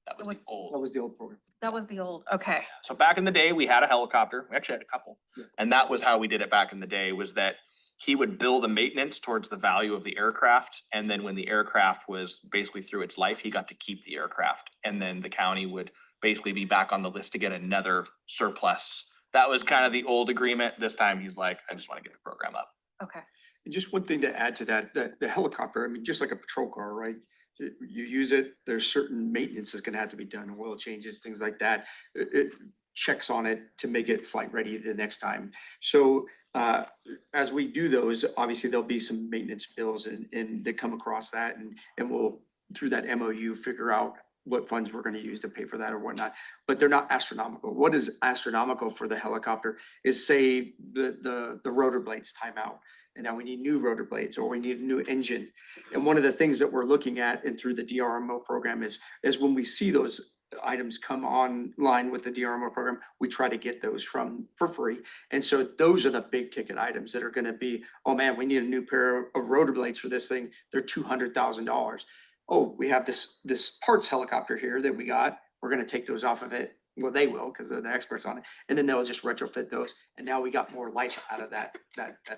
That was the That old. was the old program. That was the old, okay. So back in the day, we had a helicopter, we actually had a couple. Yeah. And that was how we did it back in the day, was that he would bill the maintenance towards the value of the aircraft. And then when the aircraft was basically through its life, he got to keep the aircraft. And then the county would basically be back on the list to get another surplus. That was kind of the old agreement. This time he's like, I just want to get the program up. Okay. And just one thing to add to that, the helicopter, I mean, just like a patrol car, right? You use it, there's certain maintenance that's gonna have to be done, oil changes, things like that. It checks on it to make it flight ready the next time. So as we do those, obviously there'll be some maintenance bills and that come across that, and we'll, through that MOU, figure out what funds we're gonna use to pay for that or whatnot. But they're not astronomical. What is astronomical for the helicopter is, say, the rotor blades time out. And now we need new rotor blades, or we need a new engine. And one of the things that we're looking at and through the DRMO program is when we see those items come online with the DRMO program, we try to get those for free. And so those are the big ticket items that are gonna be, oh man, we need a new pair of rotor blades for this thing. They're $200,000. Oh, we have this parts helicopter here that we got. We're gonna take those off of it. Well, they will, because they're the experts on it, and then they'll just retrofit those, and now we got more life out of that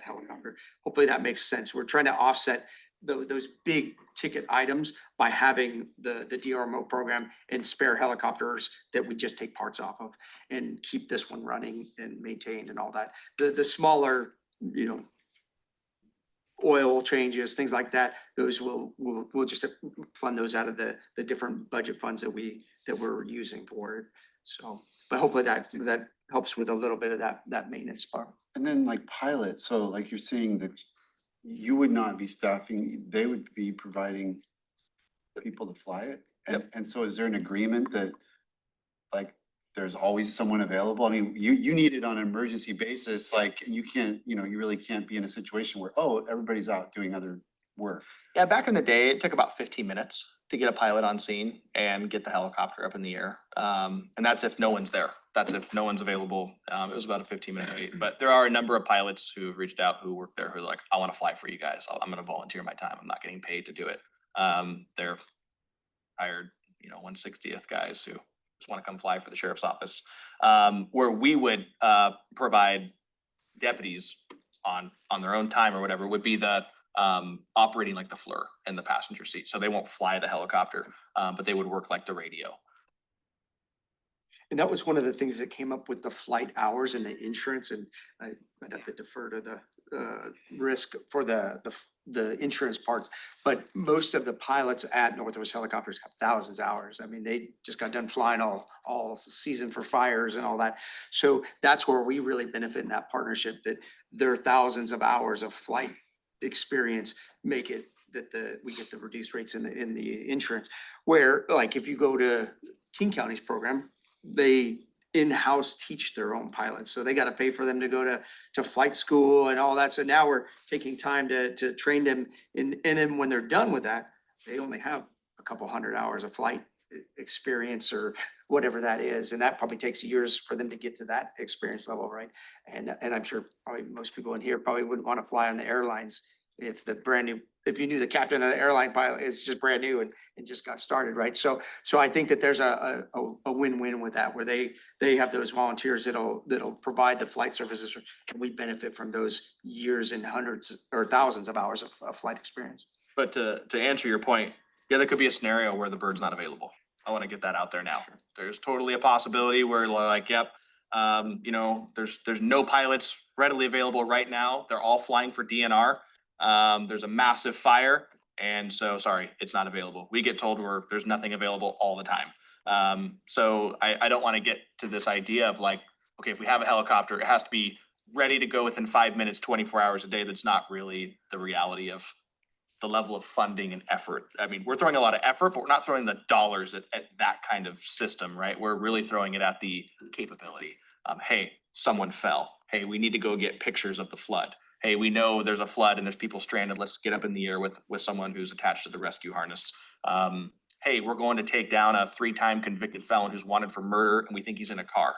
helicopter. Hopefully that makes sense. We're trying to offset those big ticket items by having the DRMO program and spare helicopters that we just take parts off of and keep this one running and maintained and all that. The smaller, oil changes, things like that, those we'll just fund those out of the different budget funds that we're using for it. So, but hopefully that helps with a little bit of that maintenance part. And then like pilots, so like you're saying that you would not be staffing, they would be providing people to fly it? And so is there an agreement that like there's always someone available? I mean, you need it on an emergency basis, like you can't, you really can't be in a situation where, oh, everybody's out doing other work. Yeah, back in the day, it took about 15 minutes to get a pilot on scene and get the helicopter up in the air. And that's if no one's there. That's if no one's available. It was about a 15-minute wait. But there are a number of pilots who have reached out who work there who are like, I want to fly for you guys. I'm going to volunteer my time. I'm not getting paid to do it. They're hired, 1/60th guys who just want to come fly for the sheriff's office. Where we would provide deputies on their own time or whatever would be the operating like the FLIR in the passenger seat. So they won't fly the helicopter, but they would work like the radio. And that was one of the things that came up with the flight hours and the insurance, and I'd have to defer to the risk for the insurance parts. But most of the pilots at Northwest Helicopters have thousands of hours. I mean, they just got done flying all season for fires and all that. So that's where we really benefit in that partnership, that there are thousands of hours of flight experience make it that we get the reduced rates in the insurance. Where, like, if you go to King County's program, they in-house teach their own pilots, so they gotta pay for them to go to flight school and all that. So now we're taking time to train them and then when they're done with that, they only have a couple hundred hours of flight experience or whatever that is, and that probably takes years for them to get to that experience level, right? And I'm sure probably most people in here probably wouldn't want to fly on the airlines if if you knew the captain of the airline pilot is just brand new and just got started, right? So I think that there's a win-win with that, where they have those volunteers that'll provide the flight services, and we benefit from those years and hundreds or thousands of hours of flight experience. But to answer your point, yeah, there could be a scenario where the bird's not available. I want to get that out there now. There's totally a possibility where like, yep, you know, there's no pilots readily available right now. They're all flying for DNR. There's a massive fire, and so sorry, it's not available. We get told there's nothing available all the time. So I don't want to get to this idea of like, okay, if we have a helicopter, it has to be ready to go within 5 minutes, 24 hours a day. That's not really the reality of the level of funding and effort. I mean, we're throwing a lot of effort, but we're not throwing the dollars at that kind of system, right? We're really throwing it at the capability. Hey, someone fell. Hey, we need to go get pictures of the flood. Hey, we know there's a flood and there's people stranded. Let's get up in the air with someone who's attached to the rescue harness. Hey, we're going to take down a 3-time convicted felon who's wanted for murder and we think he's in a car.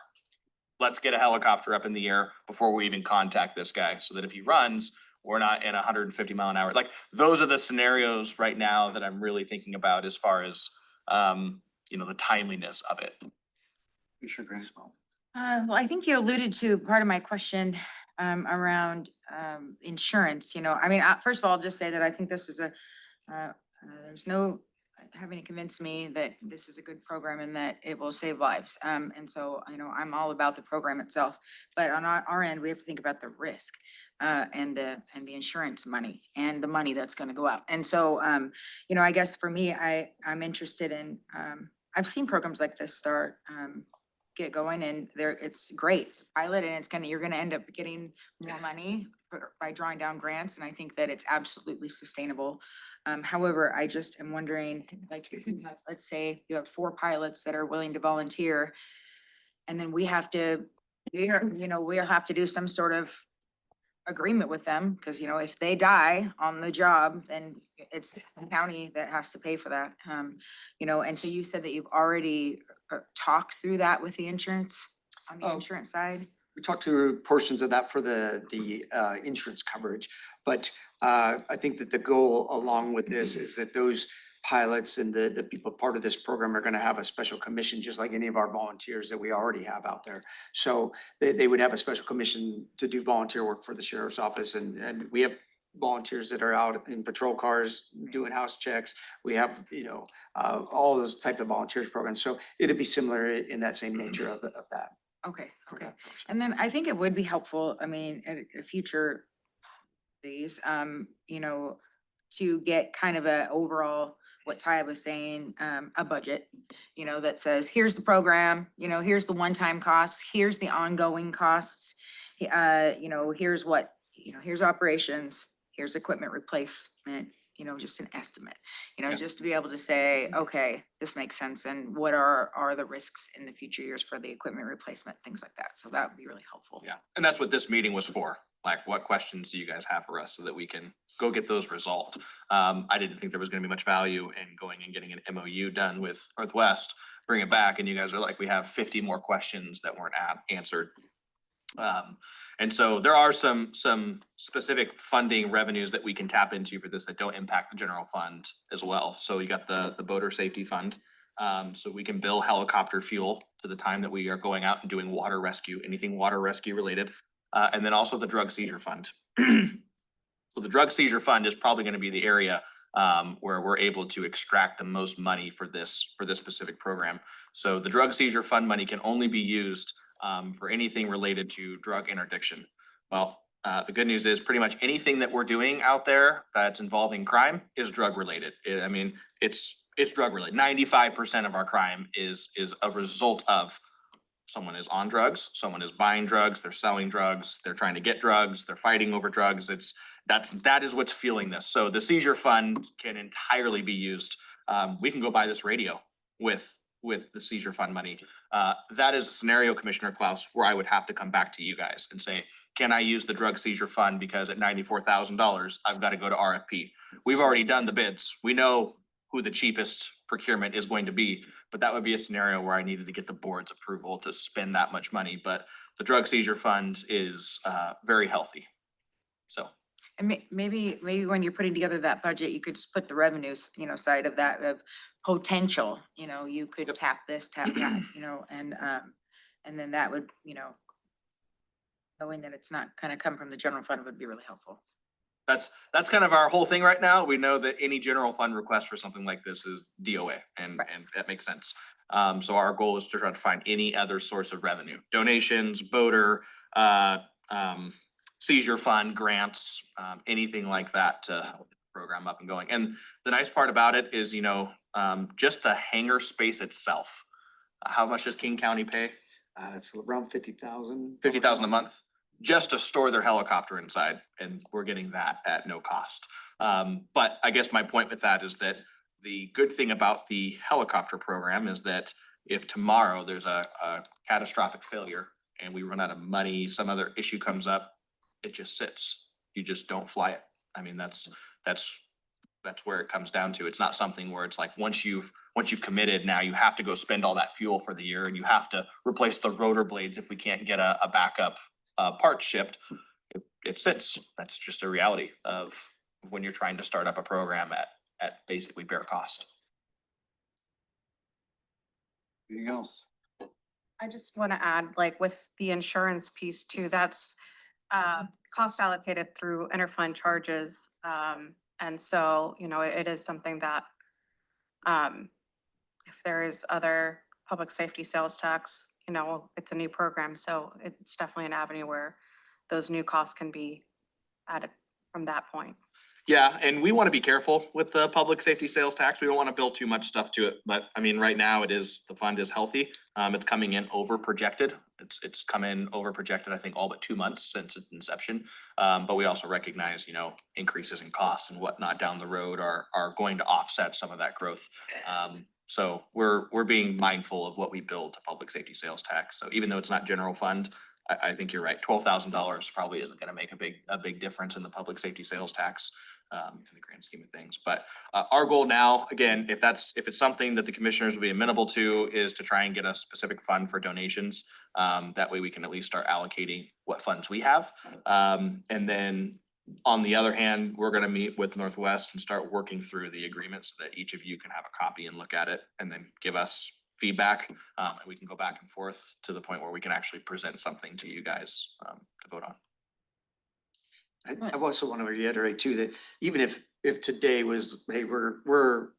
Let's get a helicopter up in the air before we even contact this guy so that if he runs, we're not in 150 mile an hour. Like, those are the scenarios right now that I'm really thinking about as far as, you know, the timeliness of it. Commissioner Grant. Well, I think you alluded to part of my question around insurance, you know, I mean, first of all, I'll just say that I think this is there's no having to convince me that this is a good program and that it will save lives. And so, you know, I'm all about the program itself, but on our end, we have to think about the risk and the insurance money and the money that's going to go out. And so, you know, I guess for me, I'm interested in, I've seen programs like this start, get going, and it's great. It's a pilot, and you're gonna end up getting more money by drawing down grants, and I think that it's absolutely sustainable. However, I just am wondering, like, let's say you have 4 pilots that are willing to volunteer, and then we'll have to do some sort of agreement with them, because, you know, if they die on the job, then it's the county that has to pay for that. You know, and so you said that you've already talked through that with the insurance, on the insurance side? We talked through portions of that for the insurance coverage, but I think that the goal along with this is that those pilots and the people part of this program are gonna have a special commission, just like any of our volunteers that we already have out there. So they would have a special commission to do volunteer work for the sheriff's office, and we have volunteers that are out in patrol cars doing house checks. We have, you know, all those type of volunteers programs. So it'd be similar in that same nature of that. Okay, for okay. that portion. And then I think it would be helpful, I mean, at a future these, you know, to get kind of a overall, what Ty was saying, a budget, you know, that says, here's the program, you know, here's the one-time costs, here's the ongoing costs. You know, here's what, you know, here's operations, here's equipment replacement, you know, just an estimate, you know, Yeah. just to be able to say, okay, this makes sense, and what are the risks in the future years for the equipment replacement, things like that. So that would be really helpful. Yeah, and that's what this meeting was for. Like, what questions do you guys have for us so that we can go get those resolved? I didn't think there was gonna be much value in going and getting an MOU done with Northwest, bring it back, and you guys are like, we have 50 more questions that weren't answered. And so there are some specific funding revenues that we can tap into for this that don't impact the general fund as well. So you got the boater safety fund. So we can bill helicopter fuel to the time that we are going out and doing water rescue, anything water rescue related. And then also the drug seizure fund. So the drug seizure fund is probably gonna be the area where we're able to extract the most money for this specific program. So the drug seizure fund money can only be used for anything related to drug interdiction. Well, the good news is pretty much anything that we're doing out there that's involving crime is drug related. I mean, it's drug related. 95% of our crime is a result of someone is on drugs, someone is buying drugs, they're selling drugs, they're trying to get drugs, they're fighting over drugs. that is what's fueling this. So the seizure fund can entirely be used. We can go buy this radio with the seizure fund money. That is a scenario, Commissioner Klaus, where I would have to come back to you guys and say, can I use the drug seizure fund because at $94,000, I've got to go to RFP. We've already done the bids. We know who the cheapest procurement is going to be, but that would be a scenario where I needed to get the board's approval to spend that much money. But the drug seizure fund is very healthy. So. And maybe when you're putting together that budget, you could just put the revenues, side of that of potential, you could Yep. tap this, tap that, and then that would, knowing that it's not kind of come from the general fund would be really helpful. That's kind of our whole thing right now. We know that any general fund request for something like this is DOA and that makes sense. So our goal is to try to find any other source of revenue, donations, boater, seizure fund, grants, anything like that to help the program up and going. And the nice part about it is, just the hangar space itself. How much does King County pay? It's around 50,000. 50,000 a month just to store their helicopter inside, and we're getting that at no cost. But I guess my point with that is that the good thing about the helicopter program is that if tomorrow there's a catastrophic failure and we run out of money, some other issue comes up, it just sits. You just don't fly it. I mean, that's where it comes down to. It's not something where it's like once you've committed, now you have to go spend all that fuel for the year and you have to replace the rotor blades if we can't get a backup part shipped. It sits. That's just a reality of when you're trying to start up a program at basically bare cost. Anything else? I just want to add, like with the insurance piece too, that's cost allocated through interfund charges. And so, it is something that if there is other public safety sales tax, it's a new program. So it's definitely an avenue where those new costs can be added from that point. Yeah, and we want to be careful with the public safety sales tax. We don't want to build too much stuff to it, but I mean, right now the fund is healthy. It's coming in over projected. It's come in over projected, I think all but 2 months since its inception. But we also recognize, increases in costs and whatnot down the road are going to offset some of that growth. So we're being mindful of what we build to public safety sales tax. So even though it's not general fund, I think you're right. $12,000 probably isn't going to make a big difference in the public safety sales tax in the grand scheme of things. But our goal now, again, if it's something that the commissioners will be amenable to, is to try and get a specific fund for donations. That way we can at least start allocating what funds we have. And then on the other hand, we're going to meet with Northwest and start working through the agreement so that each of you can have a copy and look at it and then give us feedback. And we can go back and forth to the point where we can actually present something to you guys to vote on. I also want to reiterate too, that even if today was, hey, we're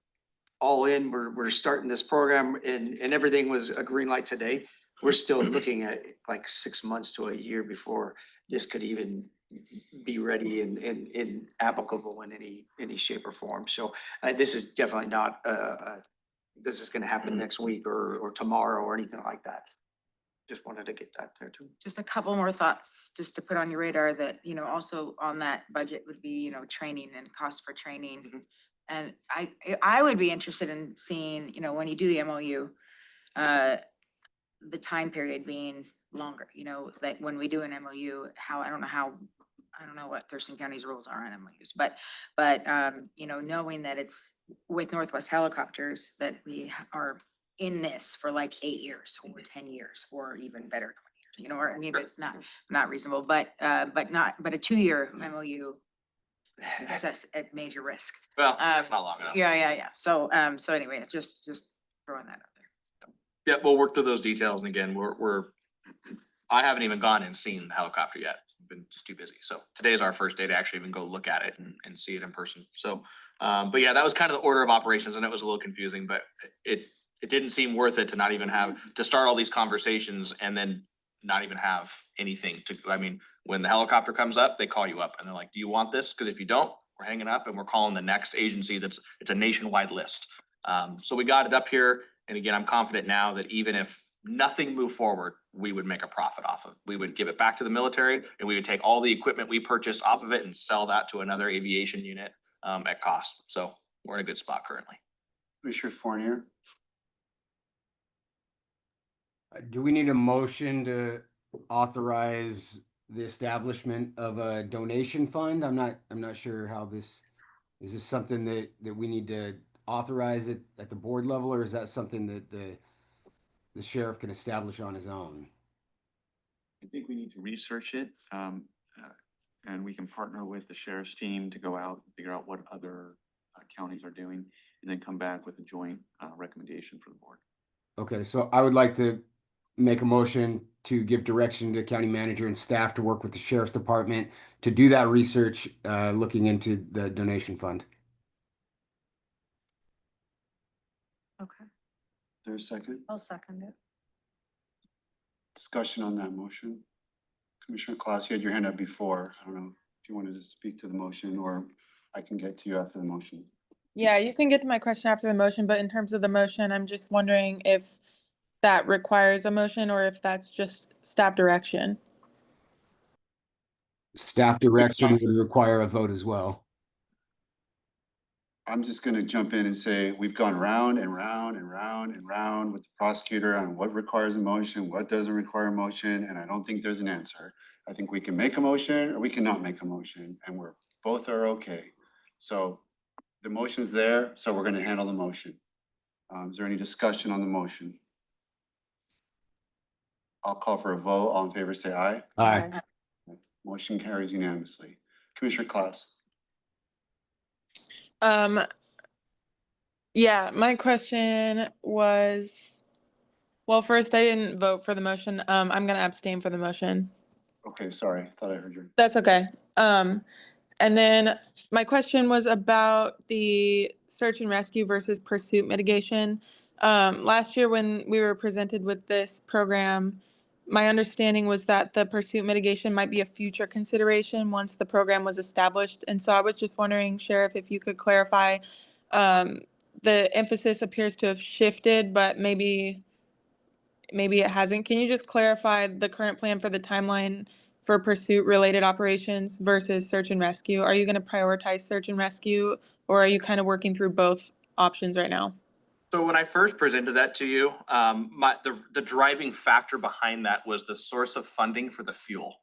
all in, we're starting this program and everything was a green light today, we're still looking at like 6 months to a year before this could even be ready and applicable in any shape or form. So this is definitely not this is gonna happen next week or tomorrow or anything like that. Just wanted to get that there too. Just a couple more thoughts, just to put on your radar that, also on that budget would be, training and cost for training. Mhm. And I would be interested in seeing, when you do the MOU, the time period being longer, like when we do an MOU, I don't know what Thurston County's rules are on MOUs, but knowing that it's with Northwest Helicopters, that we are in this for like 8 years or 10 years or even better, 20 years, or I mean, it's not reasonable, but a 2-year MOU is at major risk. Well, that's not long enough. Yeah. So anyway, just throwing that out there. Yeah, we'll work through those details. And again, I haven't even gone and seen the helicopter yet. I've been just too busy. So today is our first day to actually even go look at it and see it in person. So, but yeah, that was kind of the order of operations and it was a little confusing, but it didn't seem worth it to not even to start all these conversations and then not even have anything I mean, when the helicopter comes up, they call you up and they're like, do you want this? Because if you don't, we're hanging up and we're calling the next agency it's a nationwide list. So we got it up here. And again, I'm confident now that even if nothing moved forward, we would make a profit off of. We would give it back to the military and we would take all the equipment we purchased off of it and sell that to another aviation unit at cost. So we're in a good spot currently. Commissioner Fournier, Do we need a motion to authorize the establishment of a donation fund? I'm not sure how this, is this something that we need to authorize it at the board level, or is that something that the sheriff can establish on his own? I think we need to research it, and we can partner with the sheriff's team to go out and figure out what other counties are doing, and then come back with a joint recommendation for the board. Okay, so I would like to make a motion to give direction to county manager and staff to work with the sheriff's department to do that research, looking into the donation fund. Okay, is there a second? I'll second it. Discussion on that motion? Commissioner Klaus, you had your hand up before. I don't know if you wanted to speak to the motion, or I can get to you after the motion. Yeah, you can get to my question after the motion, but in terms of the motion, I'm just wondering if that requires a motion or if that's just staff direction. Staff direction would require a vote as well. I'm just gonna jump in and say, we've gone round and round and round and round with the prosecutor on what requires a motion, what doesn't require a motion, and I don't think there's an answer. I think we can make a motion or we cannot make a motion, and both are okay. So the motion's there, so we're gonna handle the motion. Is there any discussion on the motion? I'll call for a vote. All in favor, say aye. Aye. Motion carries unanimously. Commissioner Klaus. Yeah, my question was, well, first, I didn't vote for the motion. I'm gonna abstain for the motion. Okay, sorry, thought I heard you. That's okay. And then my question was about the search and rescue versus pursuit mitigation. Last year when we were presented with this program, my understanding was that the pursuit mitigation might be a future consideration once the program was established. And so I was just wondering, Sheriff, if you could clarify, the emphasis appears to have shifted, but maybe it hasn't. Can you just clarify the current plan for the timeline for pursuit related operations versus search and rescue? Are you going to prioritize search and rescue, or are you kind of working through both options right now? So when I first presented that to you, the driving factor behind that was the source of funding for the fuel.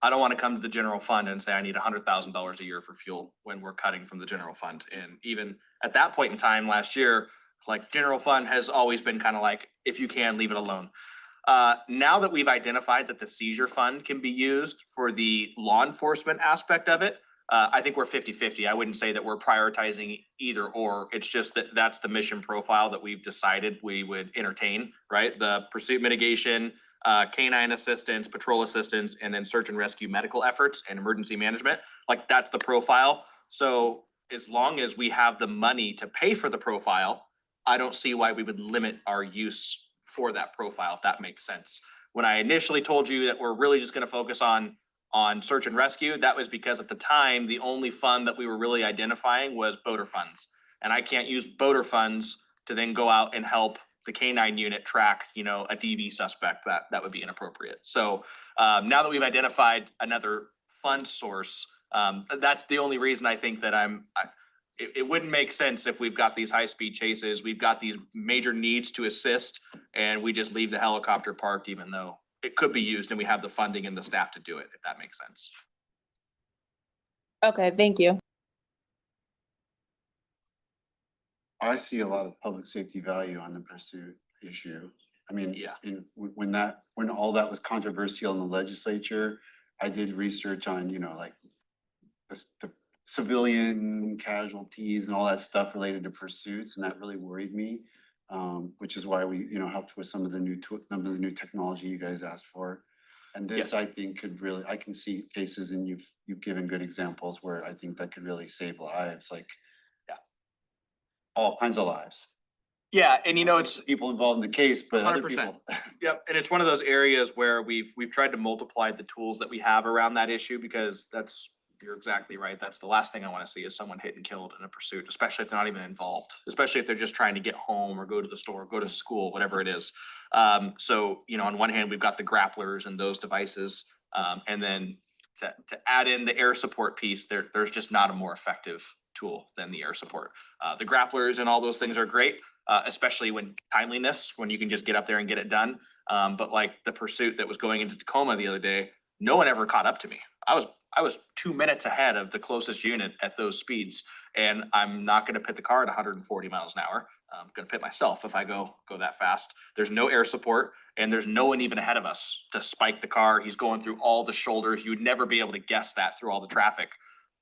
I don't want to come to the general fund and say I need $100,000 a year for fuel when we're cutting from the general fund. And even at that point in time last year, like general fund has always been kind of like, if you can, leave it alone. Now that we've identified that the seizure fund can be used for the law enforcement aspect of it, I think we're 50-50. I wouldn't say that we're prioritizing either or. It's just that that's the mission profile that we've decided we would entertain, right? The pursuit mitigation, canine assistance, patrol assistance, and then search and rescue medical efforts and emergency management. Like that's the profile. So as long as we have the money to pay for the profile, I don't see why we would limit our use for that profile, if that makes sense. When I initially told you that we're really just gonna focus on search and rescue, that was because at the time, the only fund that we were really identifying was boater funds. And I can't use boater funds to then go out and help the canine unit track, a DV suspect. That would be inappropriate. So now that we've identified another fund source, that's the only reason I think that it wouldn't make sense if we've got these high-speed chases, we've got these major needs to assist, and we just leave the helicopter parked, even though it could be used and we have the funding and the staff to do it, if that makes sense. Okay, thank you. I see a lot of public safety value on the pursuit issue. I mean, Yeah. when all that was controversial in the legislature, I did research on, like the civilian casualties and all that stuff related to pursuits, and that really worried me. Which is why we, helped with some of the new technology you guys asked for. And this, Yes. I think, I can see cases, and you've given good examples where I think that could really save lives, like Yeah. all kinds of lives. Yeah, and it's People involved in the case, but other 100%. people. Yep, and it's one of those areas where we've tried to multiply the tools that we have around that issue because that's you're exactly right. That's the last thing I wanna see is someone hit and killed in a pursuit, especially if they're not even involved, especially if they're just trying to get home or go to the store, go to school, whatever it is. So, you know, on one hand, we've got the grapplers and those devices, and then to add in the air support piece, there's just not a more effective tool than the air support. The grapplers and all those things are great, especially when timeliness, when you can just get up there and get it done. But like the pursuit that was going into Tacoma the other day, no one ever caught up to me. I was 2 minutes ahead of the closest unit at those speeds, and I'm not gonna pit the car at 140 miles an hour. I'm gonna pit myself if I go that fast. There's no air support, and there's no one even ahead of us to spike the car. He's going through all the shoulders. You would never be able to guess that through all the traffic.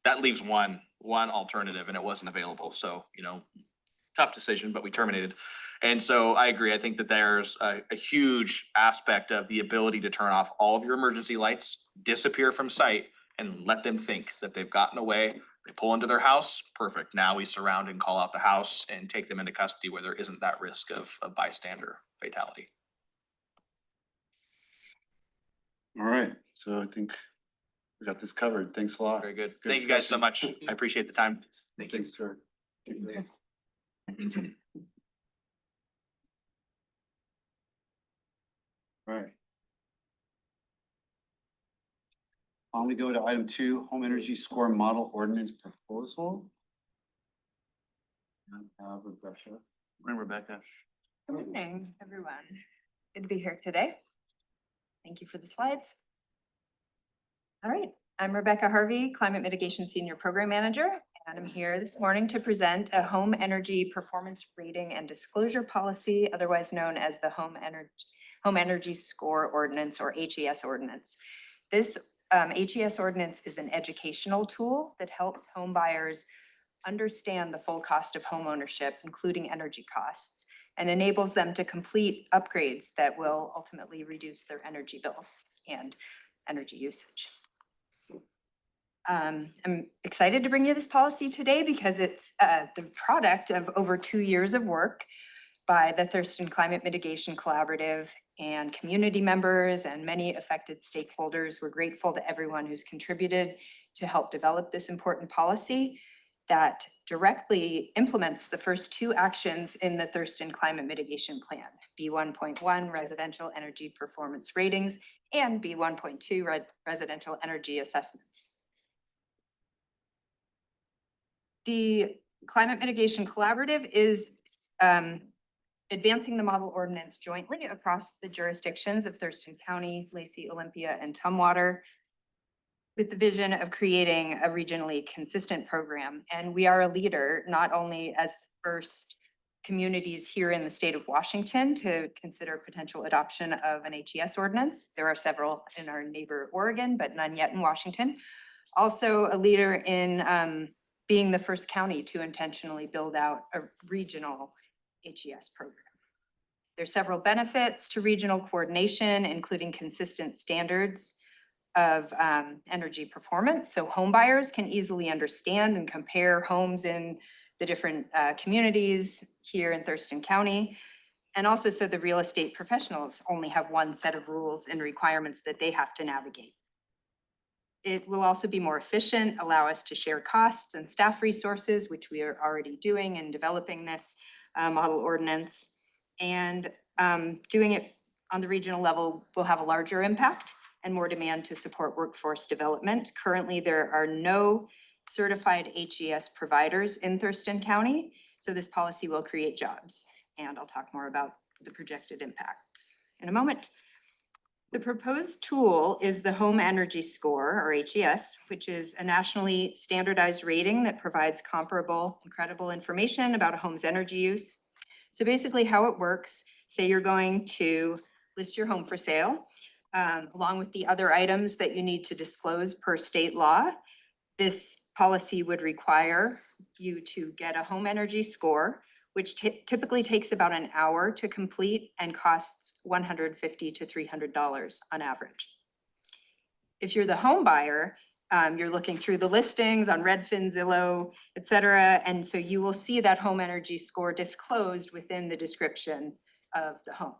That leaves one alternative, and it wasn't available. So, you know, tough decision, but we terminated. And so I agree. I think that there's a huge aspect of the ability to turn off all of your emergency lights, disappear from sight, and let them think that they've gotten away. They pull into their house, perfect. Now we surround and call out the house and take them into custody where there isn't that risk of bystander fatality. All right, so I think we got this covered. Thanks a lot. Very good. Good Thank you guys so discussion. much. I appreciate the time. Thank you. Thanks, Jared. All right. We go to item 2, home energy score model ordinance proposal. Rebecca. Morning, Rebecca. Good morning, everyone. Good to be here today. Thank you for the slides. All right, I'm Rebecca Harvey, Climate Mitigation Senior Program Manager, and I'm here this morning to present a home energy performance rating and disclosure policy, otherwise known as the Home Energy Score Ordinance, or HES Ordinance. This HES Ordinance is an educational tool that helps home buyers understand the full cost of home ownership, including energy costs, and enables them to complete upgrades that will ultimately reduce their energy bills and energy usage. I'm excited to bring you this policy today because it's the product of over 2 years of work by the Thurston Climate Mitigation Collaborative and community members and many affected stakeholders. We're grateful to everyone who's contributed to help develop this important policy that directly implements the first 2 actions in the Thurston Climate Mitigation Plan, B1.1 residential energy performance ratings and B1.2 residential energy assessments. The Climate Mitigation Collaborative is advancing the model ordinance jointly across the jurisdictions of Thurston County, Lacey, Olympia, and Tumwater, with the vision of creating a regionally consistent program. And we are a leader, not only as the first communities here in the state of Washington to consider potential adoption of an HES ordinance. There are several in our neighbor Oregon, but none yet in Washington. Also a leader in being the first county to intentionally build out a regional HES program. There's several benefits to regional coordination, including consistent standards of energy performance. So home buyers can easily understand and compare homes in the different communities here in Thurston County. And also so the real estate professionals only have one set of rules and requirements that they have to navigate. It will also be more efficient, allow us to share costs and staff resources, which we are already doing in developing this model ordinance. And doing it on the regional level will have a larger impact and more demand to support workforce development. Currently, there are no certified HES providers in Thurston County, so this policy will create jobs. And I'll talk more about the projected impacts in a moment. The proposed tool is the Home Energy Score, or HES, which is a nationally standardized rating that provides comparable and credible information about a home's energy use. So basically how it works, say you're going to list your home for sale, along with the other items that you need to disclose per state law. This policy would require you to get a home energy score, which typically takes about an hour to complete and costs $150 to $300 on average. If you're the home buyer, you're looking through the listings on Redfin, Zillow, et cetera, and so you will see that home energy score disclosed within the description of the home.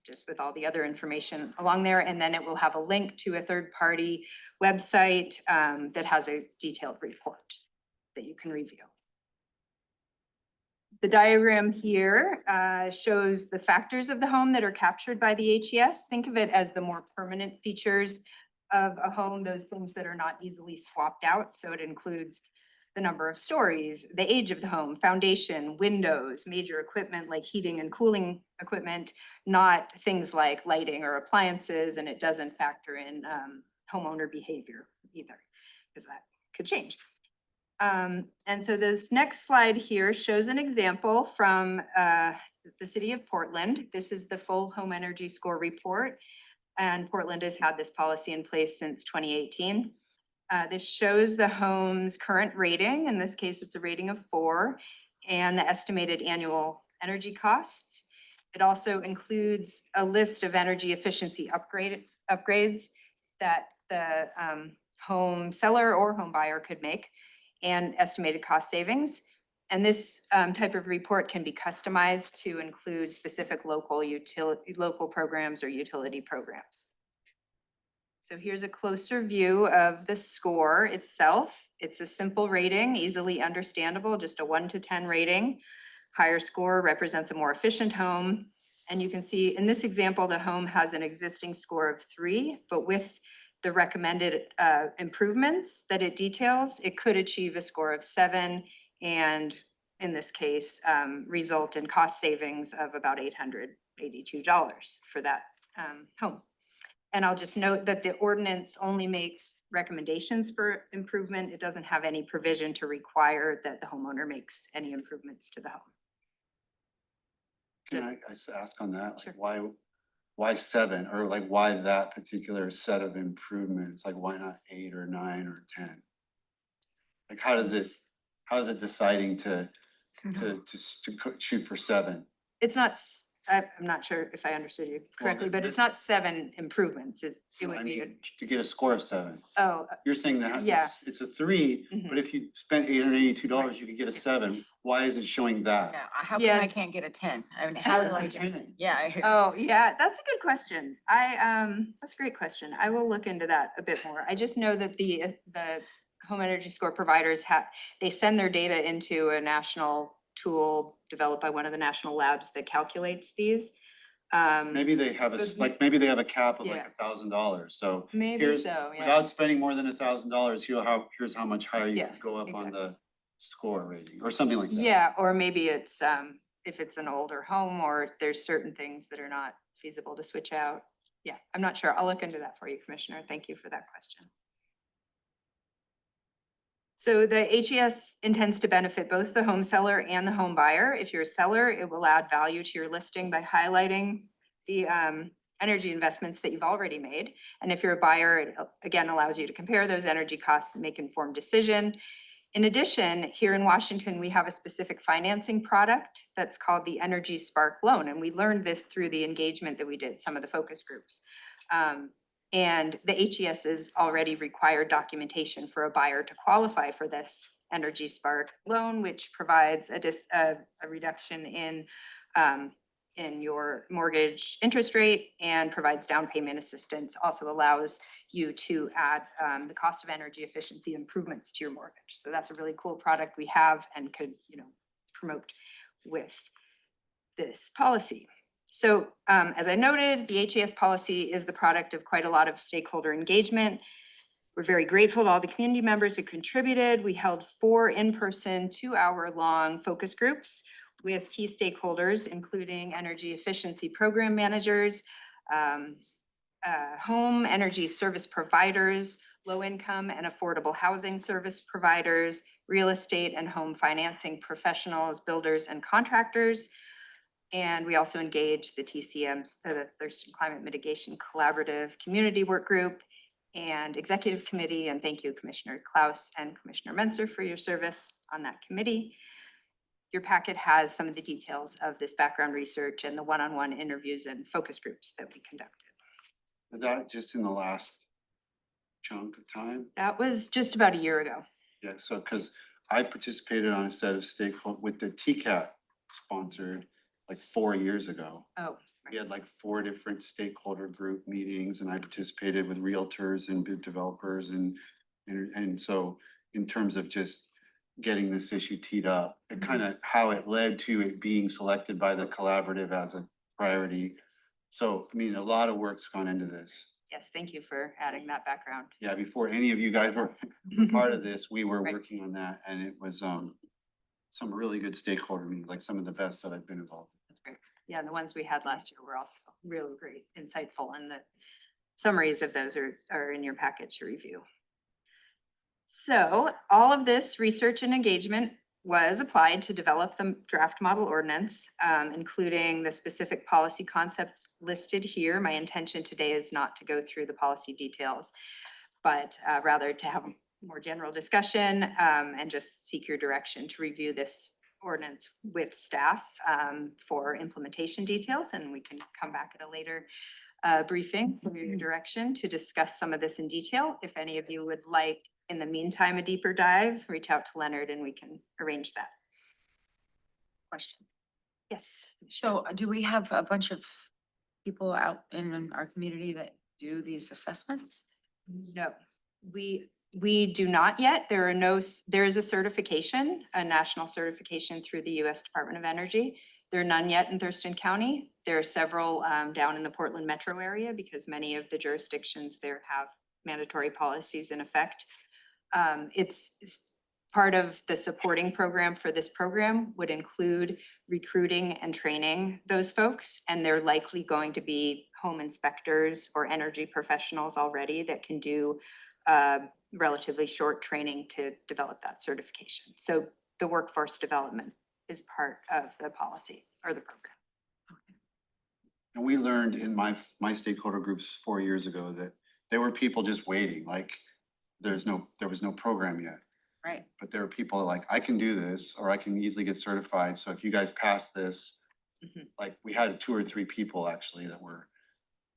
just with all the other information along there. And then it will have a link to a third-party website that has a detailed report that you can review. The diagram here shows the factors of the home that are captured by the HES. Think of it as the more permanent features of a home, those things that are not easily swapped out. So it includes the number of stories, the age of the home, foundation, windows, major equipment like heating and cooling equipment, not things like lighting or appliances, and it doesn't factor in homeowner behavior either, because that could change. And so this next slide here shows an example from the city of Portland. This is the full home energy score report, and Portland has had this policy in place since 2018. This shows the home's current rating. In this case, it's a rating of 4, and the estimated annual energy costs. It also includes a list of energy efficiency upgrades that the home seller or home buyer could make, and estimated cost savings. And this type of report can be customized to include specific local programs or utility programs. So here's a closer view of the score itself. It's a simple rating, easily understandable, just a 1 to 10 rating. Higher score represents a more efficient home. And you can see in this example, the home has an existing score of 3, but with the recommended improvements that it details, it could achieve a score of 7, and in this case, result in cost savings of about $882 for that home. And I'll just note that the ordinance only makes recommendations for improvement. It doesn't have any provision to require that the homeowner makes any improvements to the home. Can I ask on that? Sure. Like why 7, or like why that particular set of improvements? Like why not 8 or 9 or 10? Like how is it deciding to shoot for 7? It's not, I'm not sure if I understood you correctly, but it's not 7 improvements. It I would be, mean, to get a score of 7. oh, You're saying that Yeah. it's a 3, Mhm. but if you spent $882, you could get a 7. Why is it showing that? Yeah, how Yeah. come I can't get a 10? I mean, how do I Yeah, get, 10. yeah. oh, yeah, that's a good question. That's a great question. I will look into that a bit more. I just know that the home energy score providers they send their data into a national tool developed by one of the national labs that calculates these. Maybe they have maybe they have a cap of like Yeah. $1,000, so Maybe here's, so, yeah. without spending more than $1,000, here's how much higher you Yeah, could go up on exactly. the score rating, or something like that. Yeah, or maybe it's, if it's an older home, or there's certain things that are not feasible to switch out. Yeah, I'm not sure. I'll look into that for you, Commissioner. Thank you for that question. So the HES intends to benefit both the home seller and the home buyer. If you're a seller, it will add value to your listing by highlighting the energy investments that you've already made. And if you're a buyer, it again allows you to compare those energy costs and make informed decision. In addition, here in Washington, we have a specific financing product that's called the Energy Spark Loan. And we learned this through the engagement that we did, some of the focus groups. And the HES is already required documentation for a buyer to qualify for this Energy Spark Loan, which provides a reduction in your mortgage interest rate and provides down payment assistance, also allows you to add the cost of energy efficiency improvements to your mortgage. So that's a really cool product we have and could, promote with this policy. So as I noted, the HES policy is the product of quite a lot of stakeholder engagement. We're very grateful to all the community members who contributed. We held 4 in-person, 2-hour-long focus groups with key stakeholders, including energy efficiency program managers, home energy service providers, low-income and affordable housing service providers, real estate and home financing professionals, builders, and contractors. And we also engaged the TCMs, the Thurston Climate Mitigation Collaborative Community Work Group and Executive Committee. And thank you, Commissioner Klaus and Commissioner Menzer, for your service on that committee. Your packet has some of the details of this background research and the one-on-one interviews and focus groups that we conducted. Was that just in the last chunk of time? That was just about a year ago. Yeah, so because I participated on a set of stakeholder with the TCAT sponsored like 4 years ago. Oh, We had like 4 different stakeholder group meetings and I participated with realtors and developers and so in terms of just getting this issue teed up, and kind of how it led to it being selected by the collaborative as a priority. So, I mean, a lot of work's gone into this. Yes, thank you for adding that background. Yeah, before any of you guys were part of this, we were Right. working on that and it was some really good stakeholder meetings, like some of the best that I've been involved in. Yeah, the ones we had last year were also really great, insightful, and the summaries of those are in your packet to review. So all of this research and engagement was applied to develop the draft model ordinance, including the specific policy concepts listed here. My intention today is not to go through the policy details, but rather to have a more general discussion and just seek your direction to review this ordinance with staff for implementation details, and we can come back at a later briefing for your direction to discuss some of this in detail. If any of you would like, in the meantime, a deeper dive, reach out to Leonard and we can arrange that. Question. Yes. So do we have a bunch of people out in our community that do these assessments? No, we do not yet. There are no, there is a certification, a national certification through the US Department of Energy. There are none yet in Thurston County. There are several down in the Portland metro area because many of the jurisdictions there have mandatory policies in effect. It's part of the supporting program for this program would include recruiting and training those folks. And they're likely going to be home inspectors or energy professionals already that can do relatively short training to develop that certification. So the workforce development is part of the policy or the program. And we learned in my stakeholder groups 4 years ago that there were people just waiting, like there was no program yet. Right. But there are people like, I can do this, or I can easily get certified. So if you guys pass this, like we had 2 or 3 people actually that were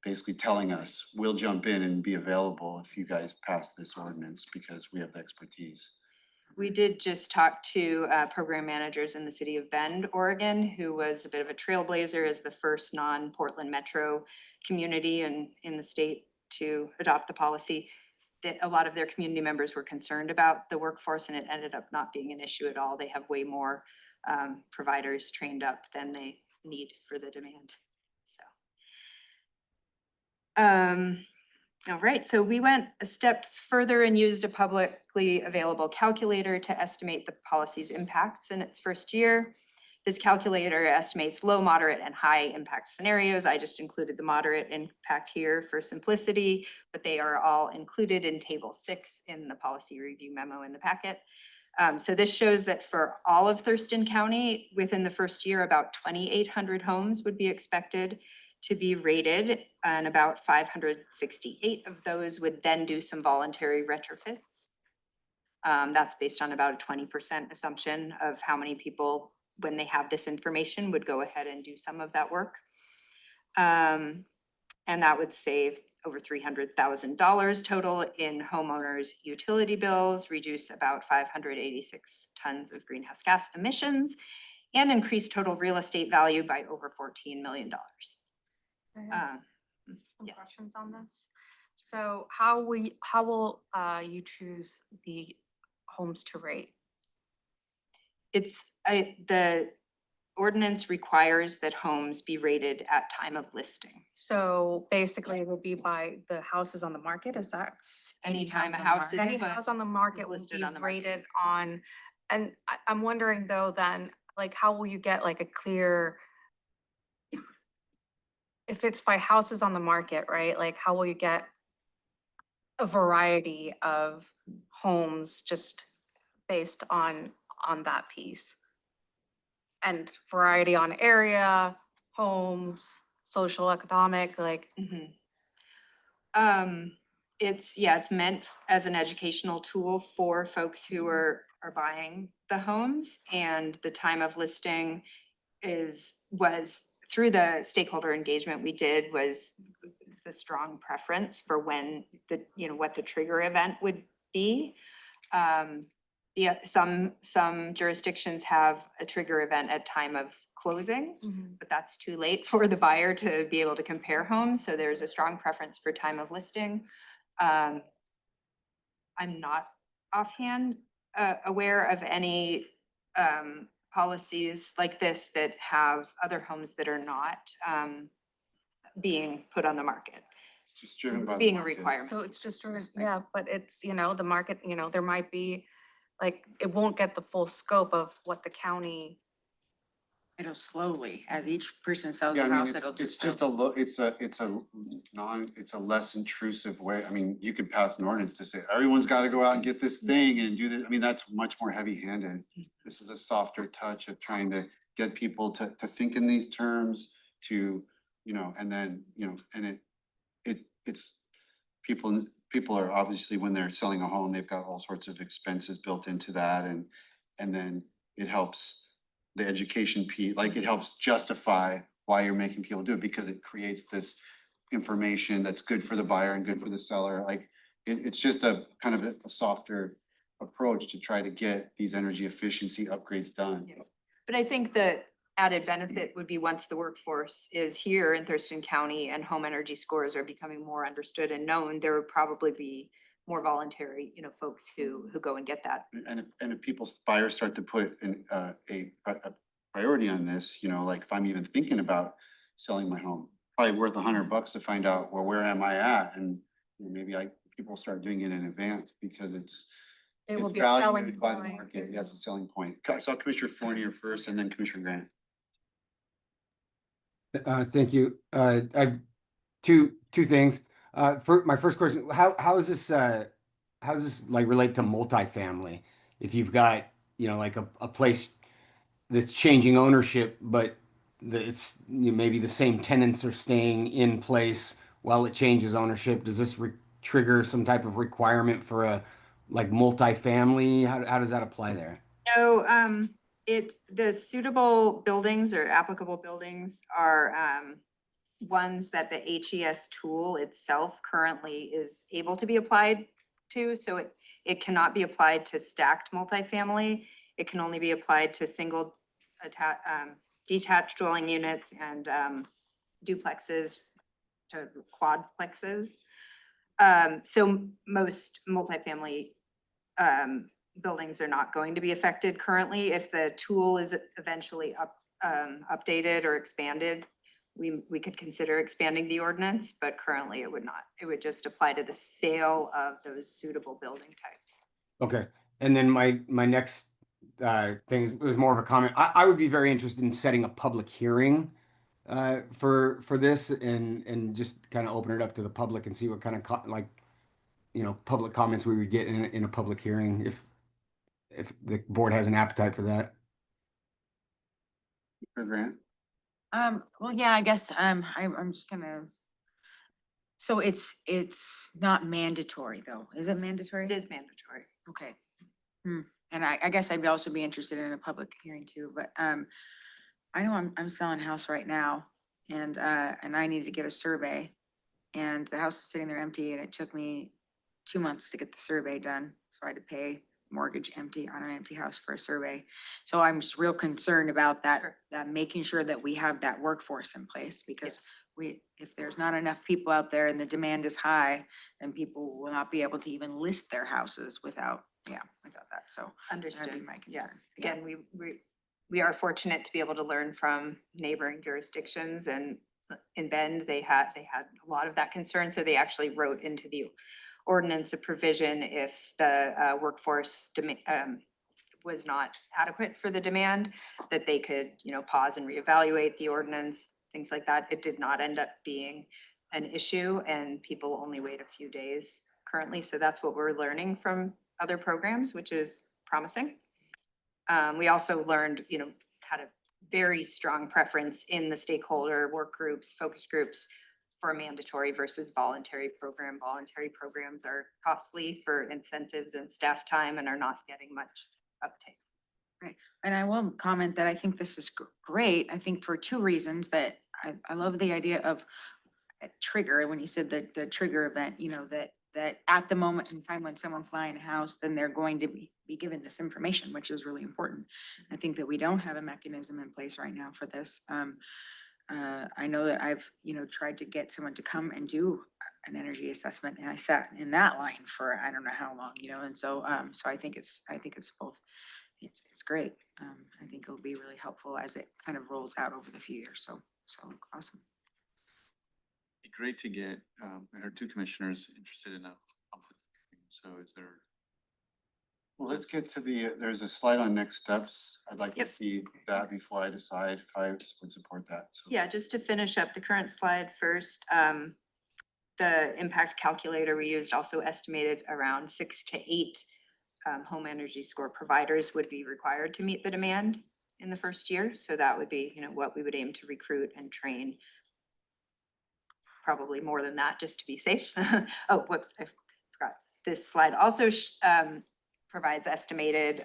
basically telling us, we'll jump in and be available if you guys pass this ordinance because we have the expertise. We did just talk to program managers in the city of Bend, Oregon, who was a bit of a trailblazer as the first non-Portland metro community in the state to adopt the policy. That a lot of their community members were concerned about the workforce and it ended up not being an issue at all. They have way more providers trained up than they need for the demand, so. All right, so we went a step further and used a publicly available calculator to estimate the policy's impacts in its first year. This calculator estimates low, moderate, and high impact scenarios. I just included the moderate impact here for simplicity, but they are all included in table 6 in the policy review memo in the packet. So this shows that for all of Thurston County, within the first year, about 2,800 homes would be expected to be rated, and about 568 of those would then do some voluntary retrofits. That's based on about a 20% assumption of how many people, when they have this information, would go ahead and do some of that work. And that would save over $300,000 total in homeowners' utility bills, reduce about 586 tons of greenhouse gas emissions, and increase total real estate value by over $14 million. Some Yeah. questions on this. So how will you choose the homes to rate? The ordinance requires that homes be rated at time of listing. So basically it would be by the houses on the market, is that? Anytime a on the house market. is Any house on the market would listed be on the market. rated on, and I'm wondering though, then, like, how will you get like a clear, if it's by houses on the market, right? Like, how will you get a variety of homes just based on that piece? And variety on area, homes, social, economic, like, It's meant as an educational tool for folks who are buying the homes, and the time of listing was through the stakeholder engagement we did was the strong preference for when what the trigger event would be. some jurisdictions have a trigger event at time of closing, but that's too late for the buyer to be able to compare homes, so there's a strong preference for time of listing. I'm not offhand aware of any policies like this that have other homes that are not being put on the market, It's just driven by the being a market. requirement. So it's just, yeah, but it's, the market, there might be, like, it won't get the full scope of what the county. It'll slowly, as each person sells Yeah, their I mean, house, it'll it's just. just it's a less intrusive way. I mean, you could pass an ordinance to say, everyone's gotta go out and get this thing and do this. I mean, that's much more heavy-handed. This is a softer touch of trying to get people to think in these terms, to, and then, and it's people are obviously, when they're selling a home, they've got all sorts of expenses built into that, and then it helps the education piece, like it helps justify why you're making people do it, because it creates this information that's good for the buyer and good for the seller. Like, it's just a kind of a softer approach to try to get these energy efficiency upgrades done. Yeah. But I think the added benefit would be, once the workforce is here in Thurston County and home energy scores are becoming more understood and known, there would probably be more voluntary, folks who go and get that. And if people's buyers start to put a priority on this, like if I'm even thinking about selling my home, probably worth $100 to find out, well, where am I at? And maybe people start doing it in advance, because it's It will be a selling valued by the point. market. Yeah, it's a selling point. I saw Commissioner Fournier first and then Commissioner Grant. Thank you. I have two things. For my first question, how does this like relate to multifamily? If you've got, like a place that's changing ownership, but it's maybe the same tenants are staying in place while it changes ownership, does this trigger some type of requirement for a like multifamily? How does that apply there? No, the suitable buildings or applicable buildings are ones that the HES tool itself currently is able to be applied to. So it cannot be applied to stacked multifamily. It can only be applied to single detached dwelling units and duplexes to quadplexes. So most multifamily buildings are not going to be affected currently. If the tool is eventually updated or expanded, we could consider expanding the ordinance, but currently it would not. It would just apply to the sale of those suitable building types. Okay. And then my next thing was more of a comment. I would be very interested in setting a public hearing for this, and just kind of open it up to the public and see what kind of public comments we would get in a public hearing, if the board has an appetite for that. Commissioner Grant? Well, yeah, I guess, I'm just gonna. So it's not mandatory though. Is it mandatory? It is mandatory. Okay. And I guess I'd also be interested in a public hearing too, but, I know I'm selling a house right now, and I needed to get a survey, and the house is sitting there empty, and it took me 2 months to get the survey done. So I had to pay mortgage empty on an empty house for a survey. So I'm just real concerned about that making sure that we have that workforce in place, because if there's not enough people out there and the demand is high, then people will not be able to even list their houses without that. So that'd be Understood. my Yeah. concern. Again, we are fortunate to be able to learn from neighboring jurisdictions, and in Bend, they had a lot of that concern, so they actually wrote into the ordinance a provision if the workforce was not adequate for the demand, that they could, pause and reevaluate the ordinance, things like that. It did not end up being an issue, and people only wait a few days currently, so that's what we're learning from other programs, which is promising. We also learned, had a very strong preference in the stakeholder work groups, focus groups, for a mandatory versus voluntary program. Voluntary programs are costly for incentives and staff time and are not getting much uptake. Right. And I will comment that I think this is great. I think for two reasons: that I love the idea of a trigger. When you said the trigger event, that that at the moment in time when someone's buying a house, then they're going to be given this information, which is really important. I think that we don't have a mechanism in place right now for this. I know that I've, tried to get someone to come and do an energy assessment, and I sat in that line for I don't know how long, and so, so I think it's both, it's great. I think it'll be really helpful as it kind of rolls out over the few years, so awesome. Be great to get, I heard 2 commissioners interested in a public hearing. So is there? Well, let's get to there's a slide on next steps. I'd like to Yep. see that before I decide if I just would support that. So Yeah, just to finish up the current slide first, the impact calculator we used also estimated around 6 to 8 home energy score providers would be required to meet the demand in the first year. So that would be, what we would aim to recruit and train. Probably more than that, just to be safe. Oh, whoops, I forgot. This slide also provides estimated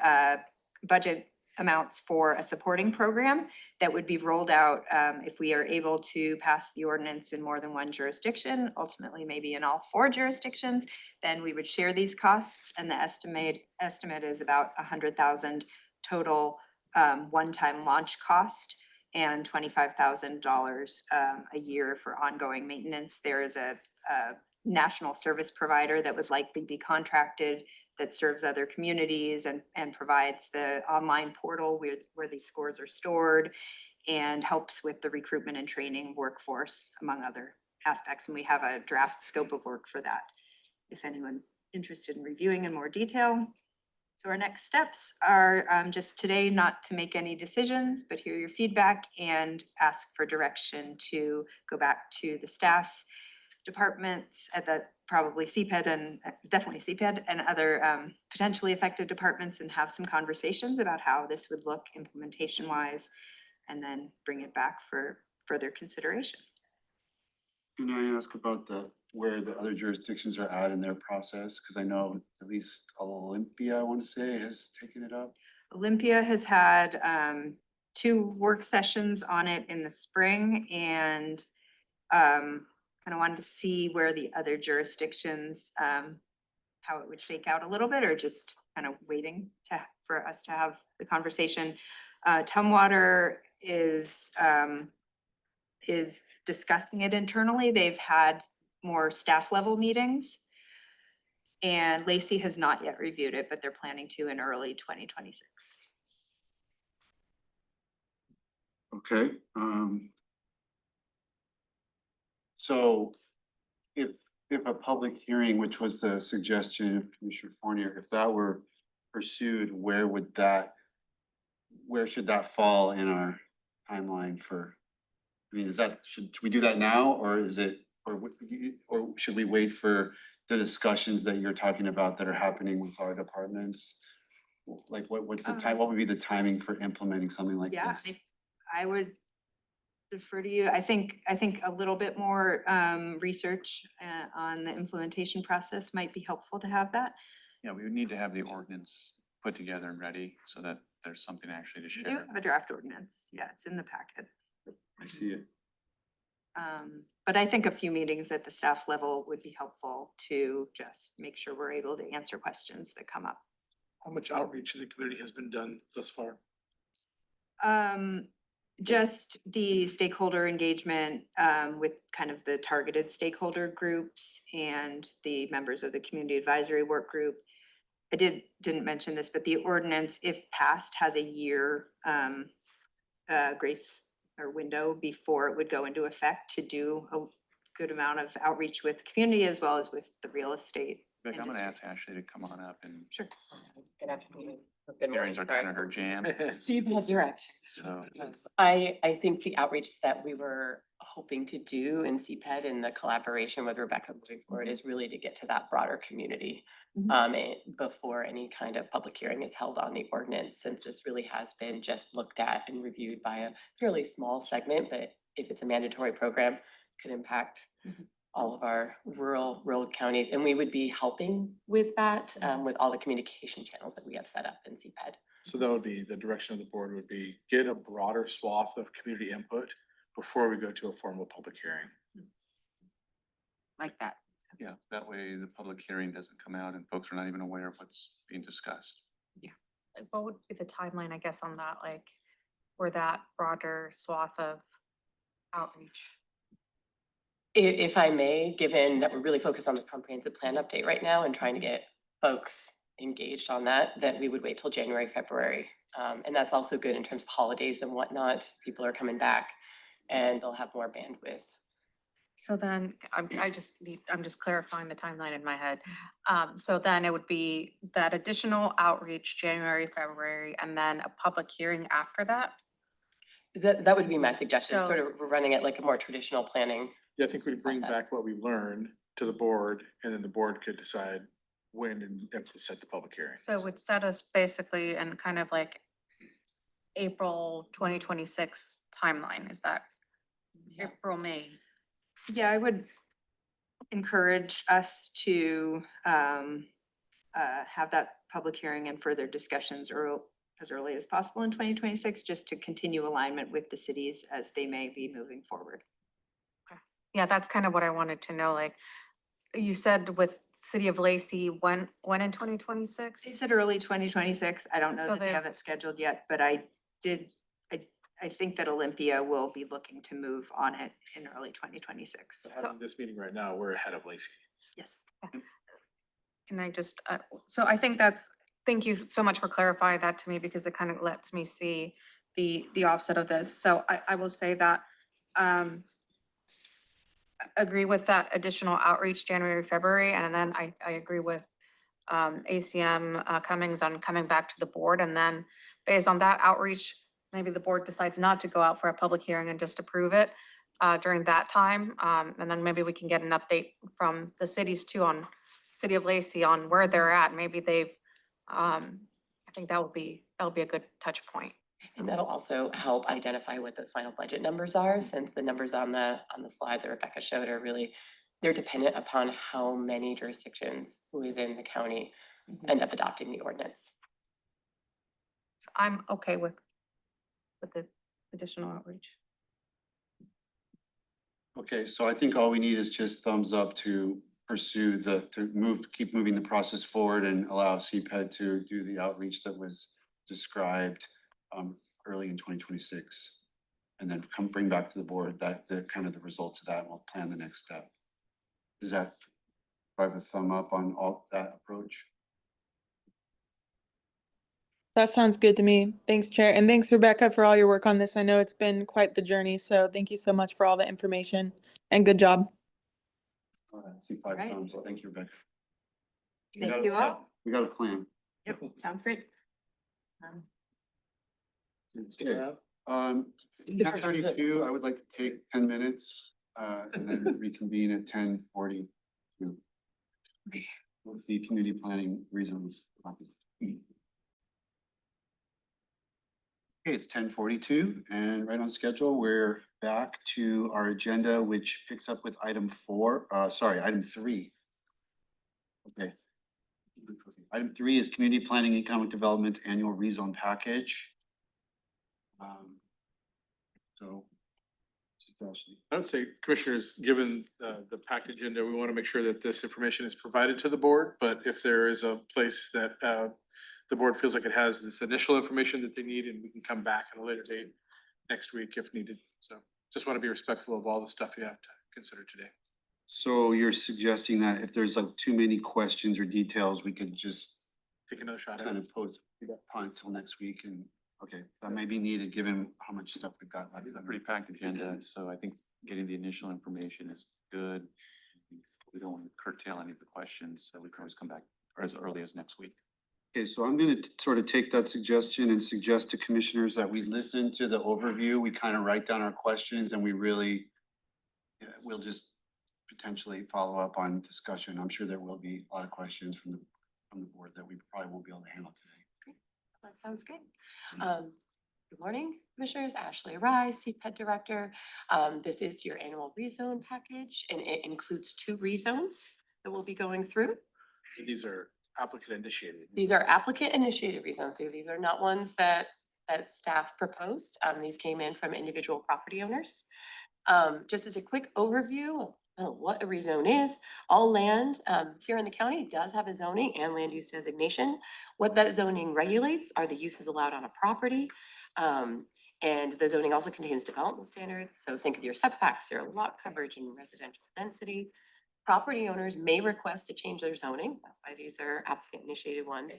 budget amounts for a supporting program that would be rolled out if we are able to pass the ordinance in more than one jurisdiction, ultimately maybe in all 4 jurisdictions, then we would share these costs, and the estimate is about 100,000 total one-time launch cost and $25,000 a year for ongoing maintenance. There is a national service provider that would likely be contracted that serves other communities and provides the online portal where these scores are stored and helps with the recruitment and training workforce, among other aspects. And we have a draft scope of work for that, if anyone's interested in reviewing in more detail. So our next steps are just today not to make any decisions, but hear your feedback and ask for direction to go back to the staff departments at the probably CPED and definitely CPED and other potentially affected departments and have some conversations about how this would look implementation wise, and then bring it back for further consideration. can I ask about where the other jurisdictions are at in their process? Because I know at least Olympia, I want to say, has taken it up. Olympia has had 2 work sessions on it in the spring, and kind of wanted to see where the other jurisdictions, how it would shake out a little bit, or just kind of waiting for us to have the conversation. Tumwater is discussing it internally. They've had more staff level meetings. And Lacey has not yet reviewed it, but they're planning to in early 2026. Okay, so if a public hearing, which was the suggestion of Commissioner Fournier, if that were pursued, where should that fall in our timeline for? I mean, should we do that now, or is it, or should we wait for the discussions that you're talking about that are happening with our departments? Like what's the time, what would be the timing for implementing something like Yeah, this? I would defer to you. I think a little bit more research on the implementation process might be helpful to have that. Yeah, we would need to have the ordinance put together and ready so that there's something actually to We do share. have a draft ordinance. Yeah, it's in the packet. I see it. But I think a few meetings at the staff level would be helpful to just make sure we're able to answer questions that come up. How much outreach in the community has been done thus far? Just the stakeholder engagement with kind of the targeted stakeholder groups and the members of the community advisory work group. I didn't mention this, but the ordinance, if passed, has a year grace or window before it would go into effect to do a good amount of outreach with the community as well as with the real estate. Vic, I'm gonna industry. ask Ashley to come on up, and Sure. Good afternoon. or good morning, hearings are kind of her jam, Steve has direct. so. I think the outreach that we were hoping to do in CPED in the collaboration with Rebecca moving forward is really to get to that broader community. Before any kind of public hearing is held on the ordinance, since this really has been just looked at and reviewed by a fairly small segment, but if it's a mandatory program, could impact all of our rural counties, and we would be helping with that, with all the communication channels that we have set up in CPED. So that would be, the direction of the board would be get a broader swath of community input before we go to a formal public hearing. Like that. Yeah, that way the public hearing doesn't come out and folks are not even aware of what's being discussed. Like, what would be the timeline, I guess, on that, like, for that broader swath of outreach? If I may, given that we're really focused on the comprehensive plan update right now and trying to get folks engaged on that we would wait till January, February. And that's also good in terms of holidays and whatnot. People are coming back and they'll have more bandwidth. So then, I'm just clarifying the timeline in my head. So then it would be that additional outreach, January, February, and then a public hearing after that? That would be my suggestion, So- sort of we're running it like a more traditional planning. Yeah, I think we'd bring back what we learned to the board and then the board could decide when and if to set the public hearing. So it would set us basically in kind of like April 2026 timeline, is that? April, May? Yeah, I would encourage us to have that public hearing and further discussions as early as possible in 2026, just to continue alignment with the cities as they may be moving forward. Yeah, that's kind of what I wanted to know, like, you said with City of Lacey, when in 2026? They said early 2026. I don't know So that they have it there's- scheduled yet, but I think that Olympia will be looking to move on it in early 2026. Having this meeting right now, we're ahead of Lacey. Yes. Can I just, so I think thank you so much for clarifying that to me, because it kind of lets me see the offset of this. So I will say that, agree with that additional outreach January, February, and then I agree with ACM Cummings on coming back to the board, and then based on that outreach, maybe the board decides not to go out for a public hearing and just approve it during that time. And then maybe we can get an update from the cities too, on City of Lacey, on where they're at. Maybe they've, I think that would be a good touch point. And that'll also help identify what those final budget numbers are, since the numbers on the slide that Rebecca showed are really, they're dependent upon how many jurisdictions within the county end up adopting the ordinance. So I'm okay with the additional outreach. Okay, so I think all we need is just thumbs up to pursue keep moving the process forward and allow CPED to do the outreach that was described early in 2026. And then bring back to the board the kind of the results of that, and we'll plan the next step. Does that provide a thumb up on all that approach? That sounds good to me. Thanks, Chair. And thanks, Rebecca, for all your work on this. I know it's been quite the journey, so thank you so much for all the information and good job. All right, I see 5 Right. thumbs. Thank you, Rebecca. We Thank got you a- all. We got a plan. Yep, sounds great. Okay. 10:32, I would like to take 10 minutes and then reconvene at 10:42. With the community planning reasons. Okay, it's 10:42 and right on schedule. We're back to our agenda, which picks up with item 3. Okay. Item 3 is community planning, economic development, annual rezone package. So. Ashley. I would say, commissioners, given the packed agenda, we want to make sure that this information is provided to the board. But if there is a place that the board feels like it has this initial information that they need, and we can come back at a later date next week if needed. So just want to be respectful of all the stuff you have to consider today. So you're suggesting that if there's like too many questions or details, we could just Take another shot at kind it. of punt until next week and, okay, that may be needed given how much stuff we've got left. It's a pretty packed agenda, so I think getting the initial information is good. We don't want to curtail any of the questions, so we can always come back as early as next week. Okay, so I'm gonna sort of take that suggestion and suggest to commissioners that we listen to the overview, we kind of write down our questions and we really, we'll just potentially follow up on discussion. I'm sure there will be a lot of questions from the board that we probably won't be able to handle today. That sounds good. Good morning, Commissioners. Ashley Rice, CPED Director. This is your annual rezone package, and it includes 2 rezones that we'll be going through. These are applicant initiated. These are applicant initiated rezones, so these are not ones that staff proposed. These came in from individual property owners. Just as a quick overview of I don't know what a rezone is. All land here in the county does have a zoning and land use designation. What that zoning regulates are the uses allowed on a property. And the zoning also contains development standards. So think of your setbacks, your lot coverage and residential density. Property owners may request to change their zoning. That's why these are applicant initiated ones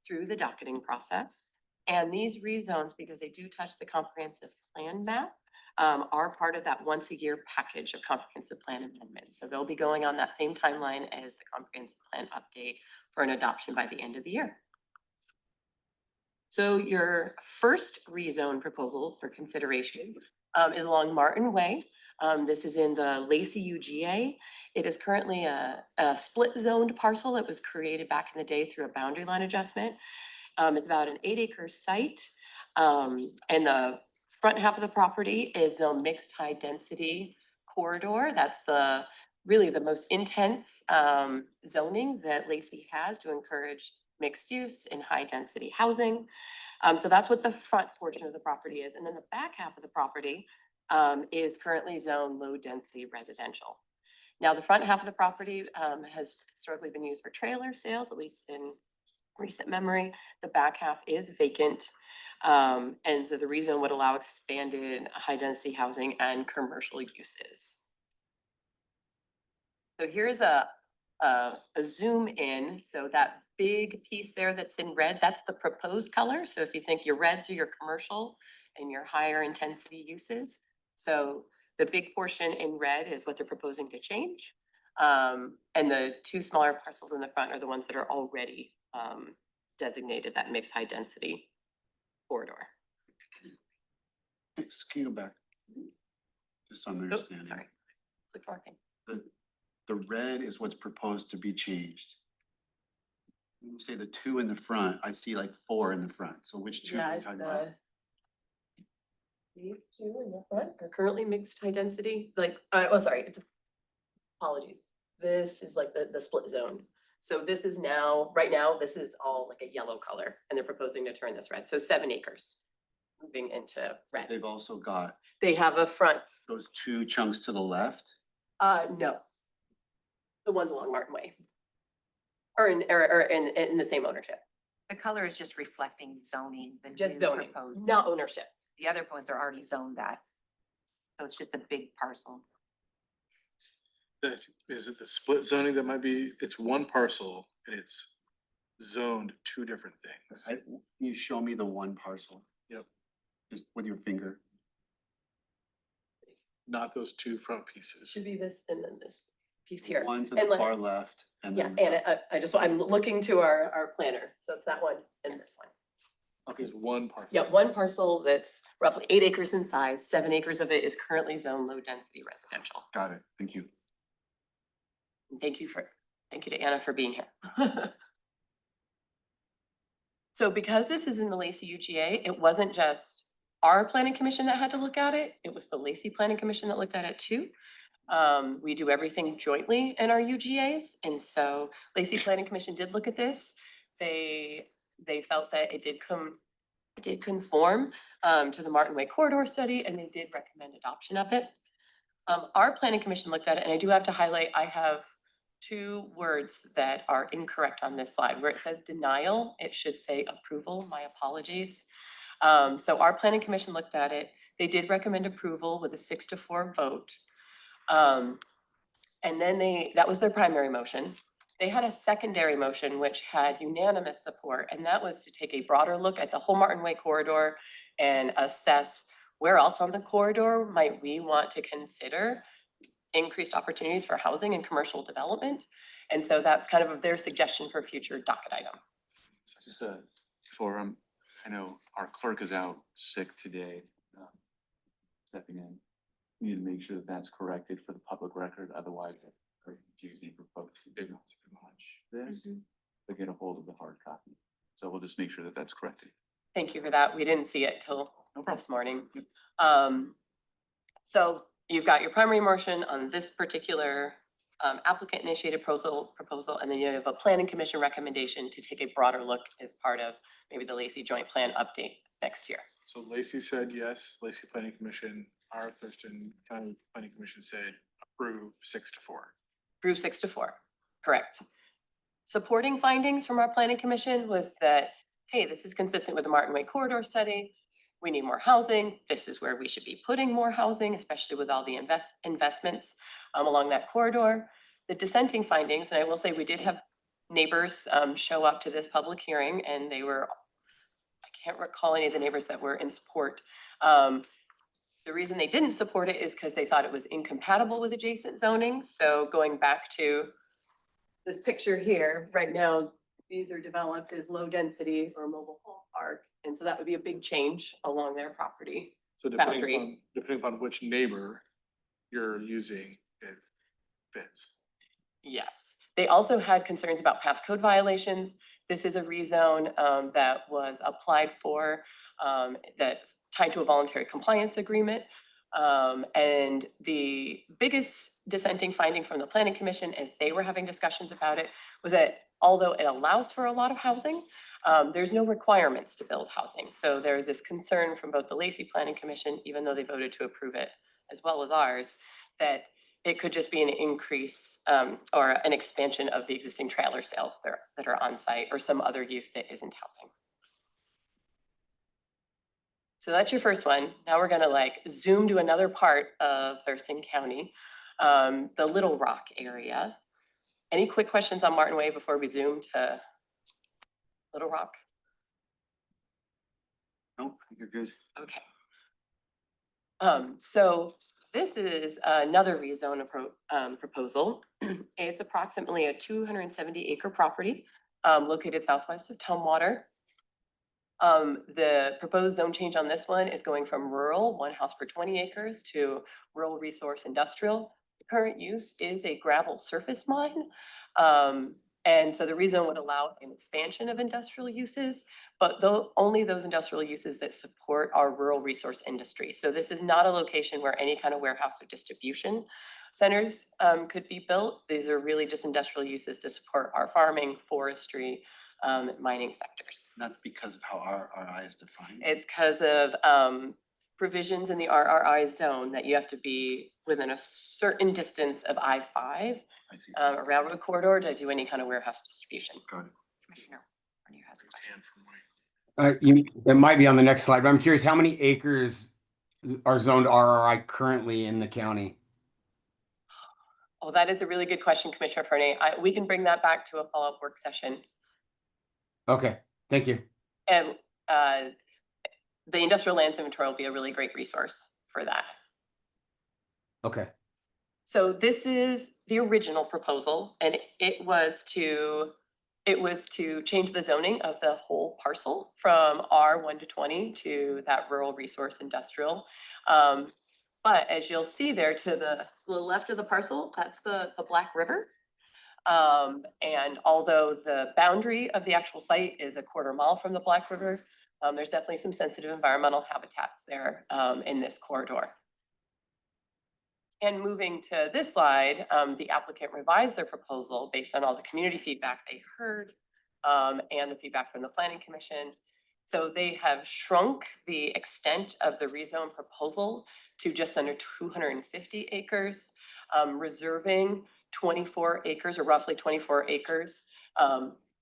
through the docketing process. And these rezones, because they do touch the comprehensive plan map, are part of that once a year package of comprehensive plan amendments. So they'll be going on that same timeline as the comprehensive plan update for an adoption by the end of the year. So your first rezone proposal for consideration is along Martin Way. This is in the Lacey UGA. It is currently a split zoned parcel that was created back in the day through a boundary line adjustment. It's about an 8-acre site. And the front half of the property is a mixed high density corridor. That's really the most intense zoning that Lacey has to encourage mixed use and high density housing. So that's what the front portion of the property is. And then the back half of the property is currently zoned low density residential. Now, the front half of the property has historically been used for trailer sales, at least in recent memory. The back half is vacant. And so the rezone would allow expanded high density housing and commercial uses. So here's a zoom in. So that big piece there that's in red, that's the proposed color. So if you think your reds are your commercial and your higher intensity uses. So the big portion in red is what they're proposing to change. And the two smaller parcels in the front are the ones that are already designated that mixed high density corridor. Thanks, can you go back? Just so I'm Oh, understanding. sorry. Click more thing. The red is what's proposed to be changed. When you say the two in the front, I see like 4 in the front. So which two are you talking about? These two in the front are currently mixed high density, apologies. This is like the split zone. So this is now, right now, this is all like a yellow color and they're proposing to turn this red. So 7 acres moving into red. They've also got They have a front, those 2 chunks to the left. no. The ones along Martin Way. Or in the same ownership, The color is just reflecting zoning, the just new zoning, proposed. not ownership. The other ones are already zoned that. So it's just a big parcel. Is it the split zoning that might be, it's one parcel and it's zoned 2 different things? Can you show me the one parcel? Yep. Just with your finger. Not those 2 front pieces. Should be this and then this piece here. One to And the like- far left and Yeah, then. and I'm looking to our planner, so it's that one and this one. Okay, There's one parcel. Yeah, one parcel that's roughly 8 acres in size, 7 acres of it is currently zoned low density residential. got it. Thank you. And thank you to Anna for being here. So because this is in the Lacey UGA, it wasn't just our planning commission that had to look at it, it was the Lacey Planning Commission that looked at it too. We do everything jointly in our UGAs, and so Lacey Planning Commission did look at this. They felt that it did conform to the Martin Way corridor study, and they did recommend adoption of it. Our planning commission looked at it, and I do have to highlight, I have 2 words that are incorrect on this slide. Where it says denial, it should say approval. My apologies. So our planning commission looked at it. They did recommend approval with a 6-4 vote. And then that was their primary motion. They had a secondary motion which had unanimous support, and that was to take a broader look at the whole Martin Way corridor and assess where else on the corridor might we want to consider increased opportunities for housing and commercial development. And so that's kind of their suggestion for future docket item. So just for, I know our clerk is out sick today, stepping in. We need to make sure that that's corrected for the public record, otherwise it's very confusing for folks who didn't watch this, to get a hold of the hard copy. So we'll just make sure that that's corrected. Thank you for that. We didn't see it till this morning. So you've got your primary motion on this particular applicant initiated proposal, and then you have a planning commission recommendation to take a broader look as part of maybe the Lacey Joint Plan update next year. So Lacey said yes, Lacey Planning Commission, our Thurston County Planning Commission said approve 6-4. Approve 6-4, correct. Supporting findings from our planning commission was that, hey, this is consistent with the Martin Way corridor study. We need more housing. This is where we should be putting more housing, especially with all the investments along that corridor. The dissenting findings, and I will say we did have neighbors show up to this public hearing, and they were, I can't recall any of the neighbors that were in support. The reason they didn't support it is because they thought it was incompatible with adjacent zoning. So going back to this picture here, right now, these are developed as low density or mobile home park. And so that would be a big change along their property. So Boundary. depending upon which neighbor you're using, it fits. Yes, they also had concerns about past code violations. This is a rezone that was applied for, that's tied to a voluntary compliance agreement. And the biggest dissenting finding from the planning commission as they were having discussions about it was that although it allows for a lot of housing, there's no requirements to build housing. So there's this concern from both the Lacey Planning Commission, even though they voted to approve it, as well as ours, that it could just be an increase or an expansion of the existing trailer sales there that are on site or some other use that isn't housing. So that's your first one. Now we're gonna like zoom to another part of Thurston County, the Little Rock area. Any quick questions on Martin Way before we zoom to Little Rock? Nope, you're good. Okay. So this is another rezone proposal. It's approximately a 270 acre property located southwest of Tumwater. The proposed zone change on this one is going from rural, 1 house per 20 acres, to rural resource industrial. The current use is a gravel surface mine. And so the rezone would allow an expansion of industrial uses, but only those industrial uses that support our rural resource industry. So this is not a location where any kind of warehouse or distribution centers could be built. These are really just industrial uses to support our farming, forestry, mining sectors. That's because of how RRI is defined. It's because of provisions in the RRI zone that you have to be within a certain distance of I-5, I see. a railroad corridor to do any kind of warehouse distribution. Got it. Commissioner, Arnie has a question. It might be on the next slide, but I'm curious, how many acres are zoned RRI currently in the county? Oh, that is a really good question, Commissioner Pernay. We can bring that back to a follow-up work session. Okay, thank you. And the industrial lands inventory will be a really great resource for that. Okay. So this is the original proposal, and it was to change the zoning of the whole parcel from R1 to 20 to that rural resource industrial. But as you'll see there to the left of the parcel, that's the Black River. And although the boundary of the actual site is a 1/4 mile from the Black River, there's definitely some sensitive environmental habitats there in this corridor. And moving to this slide, the applicant revised their proposal based on all the community feedback they heard and the feedback from the planning commission. So they have shrunk the extent of the rezone proposal to just under 250 acres, reserving 24 acres or roughly 24 acres.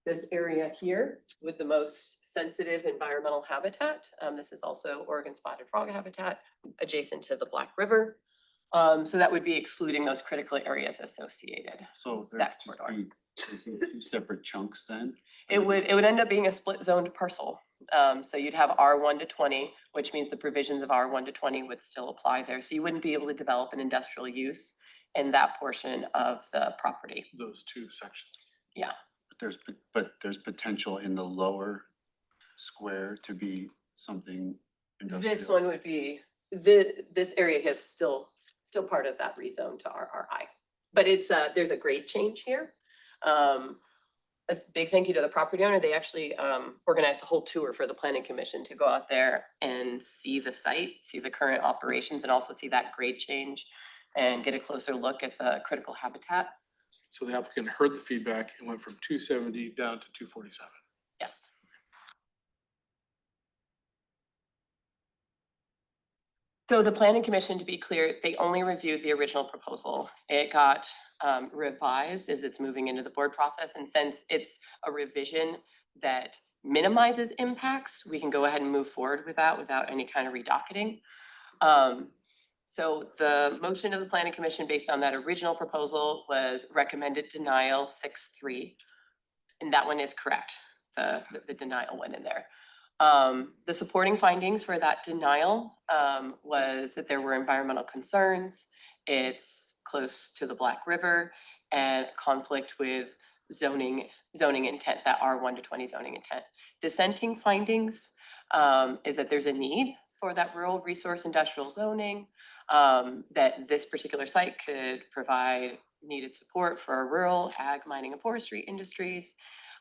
This area here with the most sensitive environmental habitat. This is also Oregon spotted frog habitat adjacent to the Black River. So that would be excluding those critical areas associated. So there That could just corridor. be 2 separate chunks then? It would end up being a split zoned parcel. So you'd have R1 to 20, which means the provisions of R1 to 20 would still apply there. So you wouldn't be able to develop an industrial use in that portion of the property. Those 2 sections. Yeah. But there's potential in the lower square to be something industrial. This one would be, this area is still part of that rezone to RRI. But it's, there's a grade change here. A big thank you to the property owner. They actually organized a whole tour for the planning commission to go out there and see the site, see the current operations, and also see that grade change and get a closer look at the critical habitat. So the applicant heard the feedback and went from 270 down to 247. Yes. So the planning commission, to be clear, they only reviewed the original proposal. It got revised as it's moving into the board process. And since it's a revision that minimizes impacts, we can go ahead and move forward with that without any kind of redocketing. So the motion of the planning commission based on that original proposal was recommended denial 6-3. And that one is correct. The denial went in there. The supporting findings for that denial was that there were environmental concerns. It's close to the Black River and conflict with zoning intent, that R1 to 20 zoning intent. Dissenting findings is that there's a need for that rural resource industrial zoning, that this particular site could provide needed support for our rural ag, mining and forestry industries,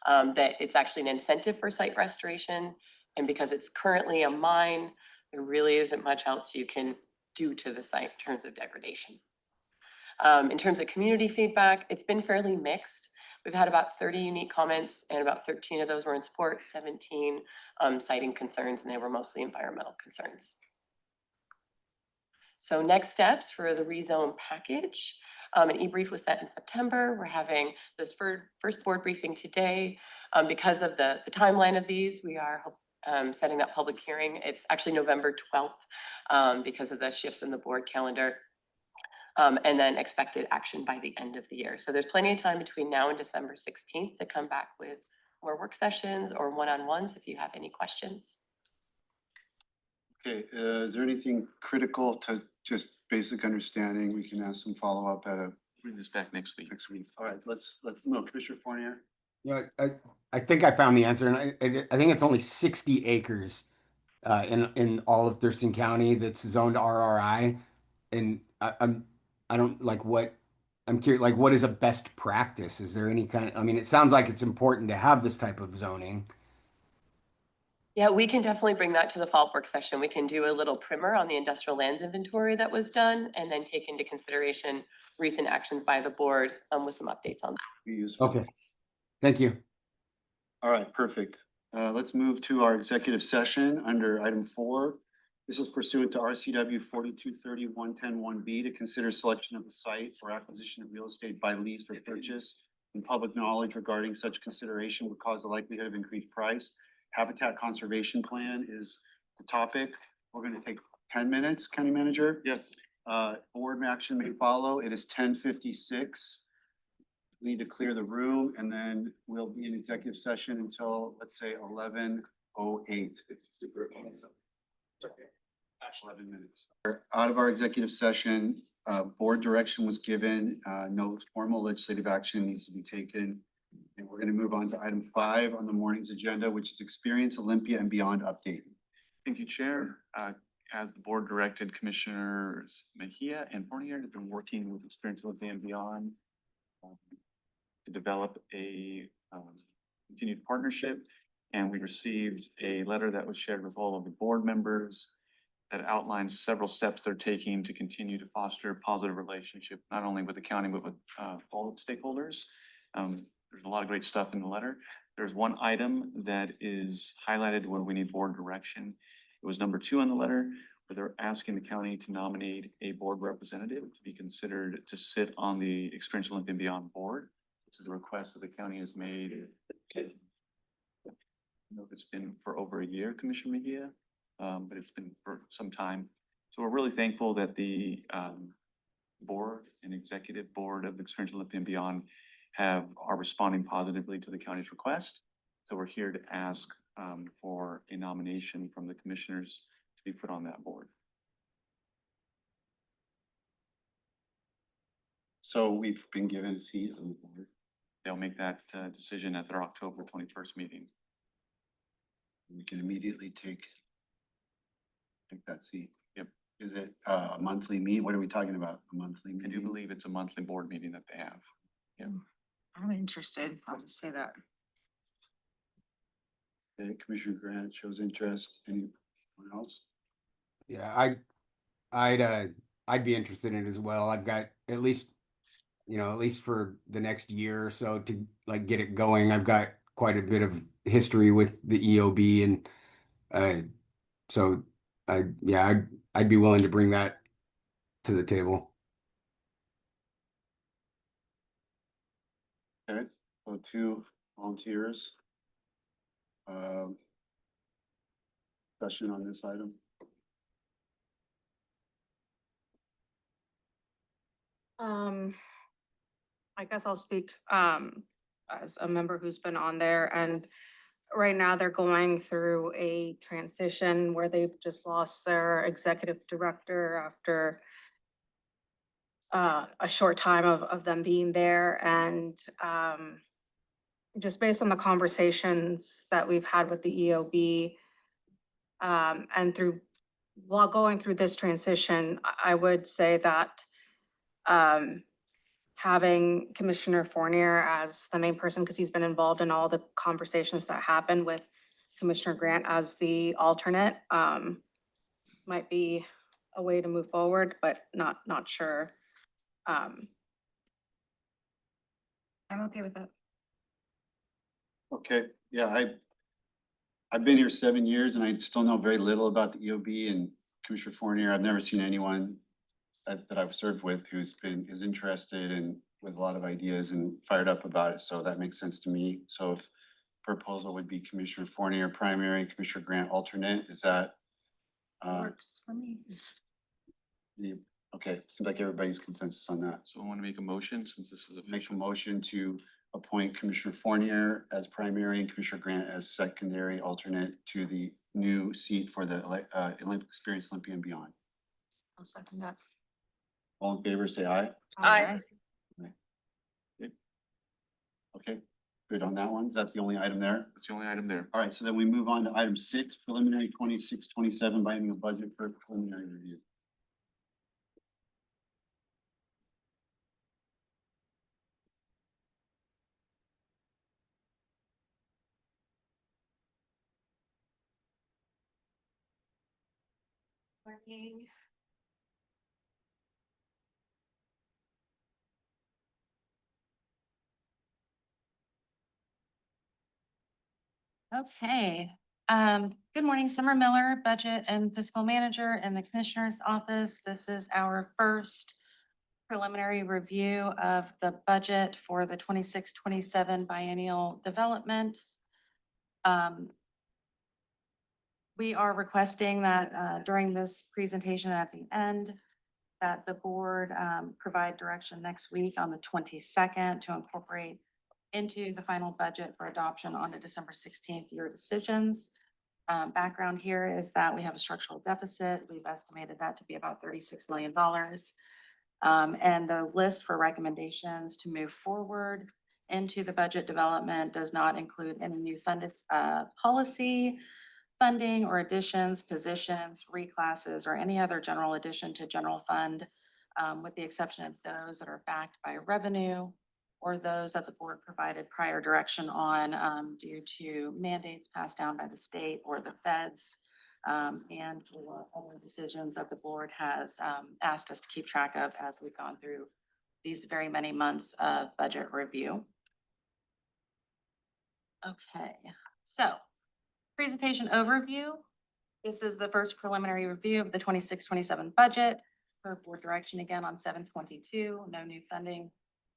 that it's actually an incentive for site restoration. And because it's currently a mine, there really isn't much else you can do to the site in terms of degradation. In terms of community feedback, it's been fairly mixed. We've had about 30 unique comments and about 13 of those were in support, 17 citing concerns, and they were mostly environmental concerns. So next steps for the rezone package. An e-brief was set in September. We're having this first board briefing today. Because of the timeline of these, we are setting that public hearing. It's actually November 12th because of the shifts in the board calendar. And then expected action by the end of the year. So there's plenty of time between now and December 16th to come back with more work sessions or one-on-ones if you have any questions. Okay, is there anything critical to just basic understanding? We can have some follow-up at Bring this back next week. next week. All right, let's move. Commissioner Fournier. Yeah, I think I found the answer, and I think it's only 60 acres in all of Thurston County that's zoned RRI, and I don't like what I'm curious, like what is a best practice? Is there any kind of, I mean, it sounds like it's important to have this type of zoning. Yeah, we can definitely bring that to the fall work session. We can do a little primer on the industrial lands inventory that was done and then take into consideration recent actions by the board with some updates on that. Be useful. Okay, thank you. All right, perfect. Let's move to our executive session under item 4. This is pursuant to RCW 4230-110-1B to consider selection of the site for acquisition of real estate by lease or purchase. And public knowledge regarding such consideration would cause the likelihood of increased price. Habitat conservation plan is the topic. We're going to take 10 minutes, County Manager. Yes. Board action may follow. It is 10:56. Need to clear the room and then we'll be in executive session until, let's say, 11:08. It's super. 11 minutes. Out of our executive session, board direction was given. No formal legislative action needs to be taken. And we're going to move on to item 5 on the morning's agenda, which is Experience Olympia and Beyond update. Thank you, Chair. As the board directed, Commissioners Mejia and Fournier have been working with Experience Olympia and Beyond to develop a continued partnership. And we received a letter that was shared with all of the board members that outlines several steps they're taking to continue to foster a positive relationship, not only with the county, but with all stakeholders. There's a lot of great stuff in the letter. There's one item that is highlighted where we need board direction. It was number 2 on the letter, where they're asking the county to nominate a board representative to be considered to sit on the Experience Olympia and Beyond board. This is a request that the county has made. I know it's been for over a year, Commissioner Mejia, but it's been for some time. So we're really thankful that the board and executive board of Experience Olympia and Beyond are responding positively to the county's request. So we're here to ask for a nomination from the commissioners to be put on that board. So we've been given a seat on the board. They'll make that decision at their October 21st meeting. We can immediately take that seat. Yep. Is it a monthly meet? What are we talking about? A monthly I meeting? do believe it's a monthly board meeting that they have. Yep. I'm interested. I'll just say that. Okay, Commissioner Grant shows interest. Anyone else? Yeah, I'd be interested in it as well. I've got at least for the next year or so to like get it going. I've got quite a bit of history with the EOB and so I'd be willing to bring that to the table. Okay, so 2 volunteers. Discussion on this item. I guess I'll speak, as a member who's been on there, and right now they're going through a transition where they've just lost their executive director after a short time of them being there, and, just based on the conversations that we've had with the EOB, and while going through this transition, I would say that, having Commissioner Fournier as the main person, because he's been involved in all the conversations that happened with Commissioner Grant as the alternate, might be a way to move forward, but not sure. I'm okay with it. Okay, yeah, I've been here 7 years and I still know very little about the EOB and Commissioner Fournier. I've never seen anyone that I've served with is interested and with a lot of ideas and fired up about it. So that makes sense to me. So if proposal would be Commissioner Fournier primary, Commissioner Grant alternate, is that? Works for me. Okay, seems like everybody's consensus on that. So I want to make a motion since this is Make a official. motion to appoint Commissioner Fournier as primary and Commissioner Grant as secondary alternate to the new seat for the Olympic Experience Olympia and Beyond. I'll second that. All in favor, say aye. Aye. Okay, good on that one. Is that the only item there? That's the only item there. All right, so then we move on to item 6, preliminary 26-27 biennial budget for preliminary review. Working. Okay, good morning, Summer Miller, Budget and Fiscal Manager in the Commissioner's Office. This is our first preliminary review of the budget for the 26-27 biennial development. We are requesting that during this presentation at the end, that the board provide direction next week on the 22nd to incorporate into the final budget for adoption on the December 16th year decisions. Background here is that we have a structural deficit. We've estimated that to be about $36 million. And the list for recommendations to move forward into the budget development does not include any new policy, funding or additions, positions, reclasses, or any other general addition to general fund, with the exception of those that are backed by revenue or those that the board provided prior direction on due to mandates passed down by the state or the feds, and for other decisions that the board has asked us to keep track of as we've gone through these very many months of budget review. Okay, so presentation overview. This is the first preliminary review of the 26-27 budget for board direction again on 7/22. No new funding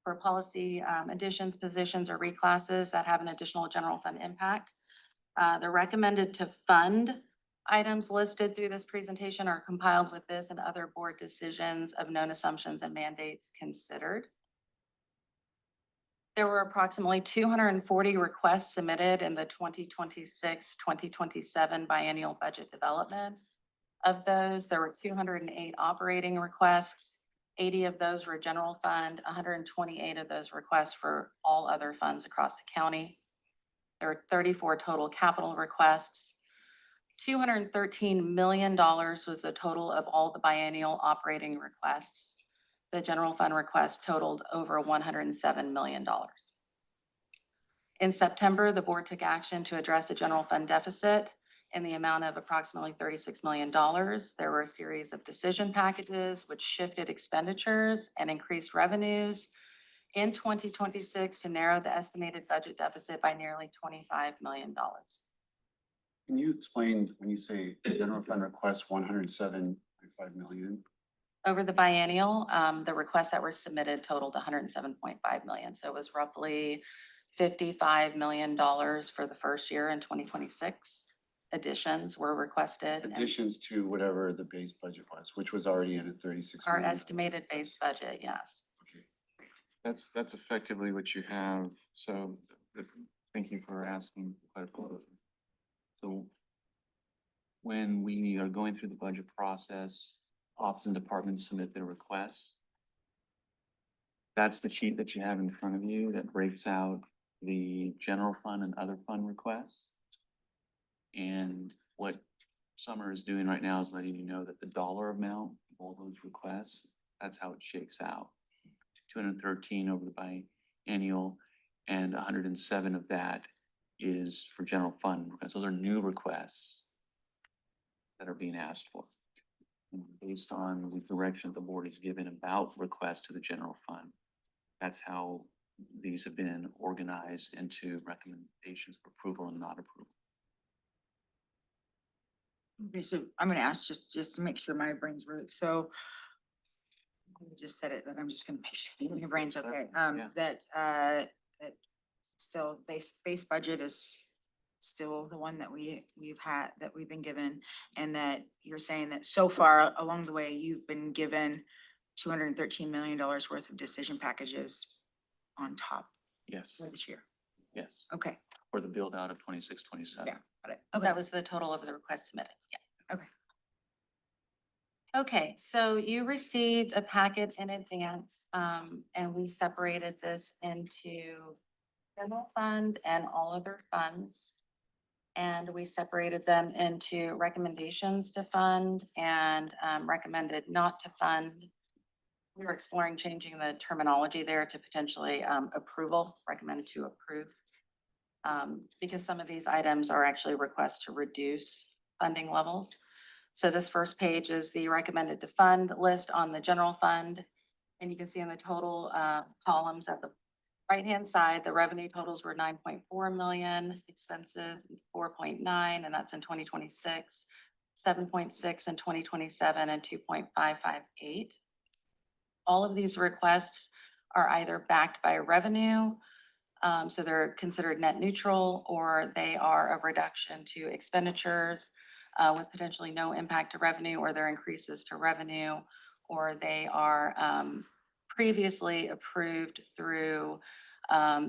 for policy additions, positions, or reclasses that have an additional general fund impact. The recommended to fund items listed through this presentation are compiled with this and other board decisions of known assumptions and mandates considered. There were approximately 240 requests submitted in the 2026-2027 biennial budget development. Of those, there were 208 operating requests. 80 of those were general fund, 128 of those requests for all other funds across the county. There were 34 total capital requests. $213 million was the total of all the biennial operating requests. The general fund request totaled over $107 million. In September, the board took action to address the general fund deficit in the amount of approximately $36 million. There were a series of decision packages which shifted expenditures and increased revenues in 2026 to narrow the estimated budget deficit by nearly $25 million. Can you explain when you say general fund request 107.5 million? Over the biennial, the requests that were submitted totaled 107.5 million. So it was roughly $55 million for the first year in 2026. Additions were requested. and Additions to whatever the base budget was, which was already in at 36 Our million. estimated base budget, yes. Okay. That's effectively what you have, so thank you for asking. So when we are going through the budget process, office and departments submit their requests. That's the sheet that you have in front of you that breaks out the general fund and other fund requests. And what Summer is doing right now is letting you know that the dollar amount of all those requests, that's how it shakes out. 213 over the biennial, and 107 of that is for general fund requests. Those are new requests that are being asked for. And based on the direction the board has given about requests to the general fund, that's how these have been organized into recommendations of approval and not approval. Okay, so I'm gonna ask just to make sure my brain's really, so. You just said it, but I'm just gonna make sure your brain's okay. Yeah. That still base budget is still the one that we've been given. And that you're saying that so far along the way, you've been given $213 million worth of decision packages on top Yes, for this year. yes, Okay, for the build out of 26, 27. yeah, got it. Okay, That was the total of the requests submitted, yeah. okay. Okay, so you received a packet in advance, and we separated this into general fund and all other funds. And we separated them into recommendations to fund and recommended not to fund. We were exploring changing the terminology there to potentially approval, recommended to approve. Because some of these items are actually requests to reduce funding levels. So this first page is the recommended to fund list on the general fund. And you can see in the total columns at the right-hand side, the revenue totals were 9.4 million, expenses 4.9, and that's in 2026, 7.6 in 2027, and 2.558. All of these requests are either backed by revenue, so they're considered net neutral, or they are a reduction to expenditures with potentially no impact to revenue, or they're increases to revenue, or they are previously approved through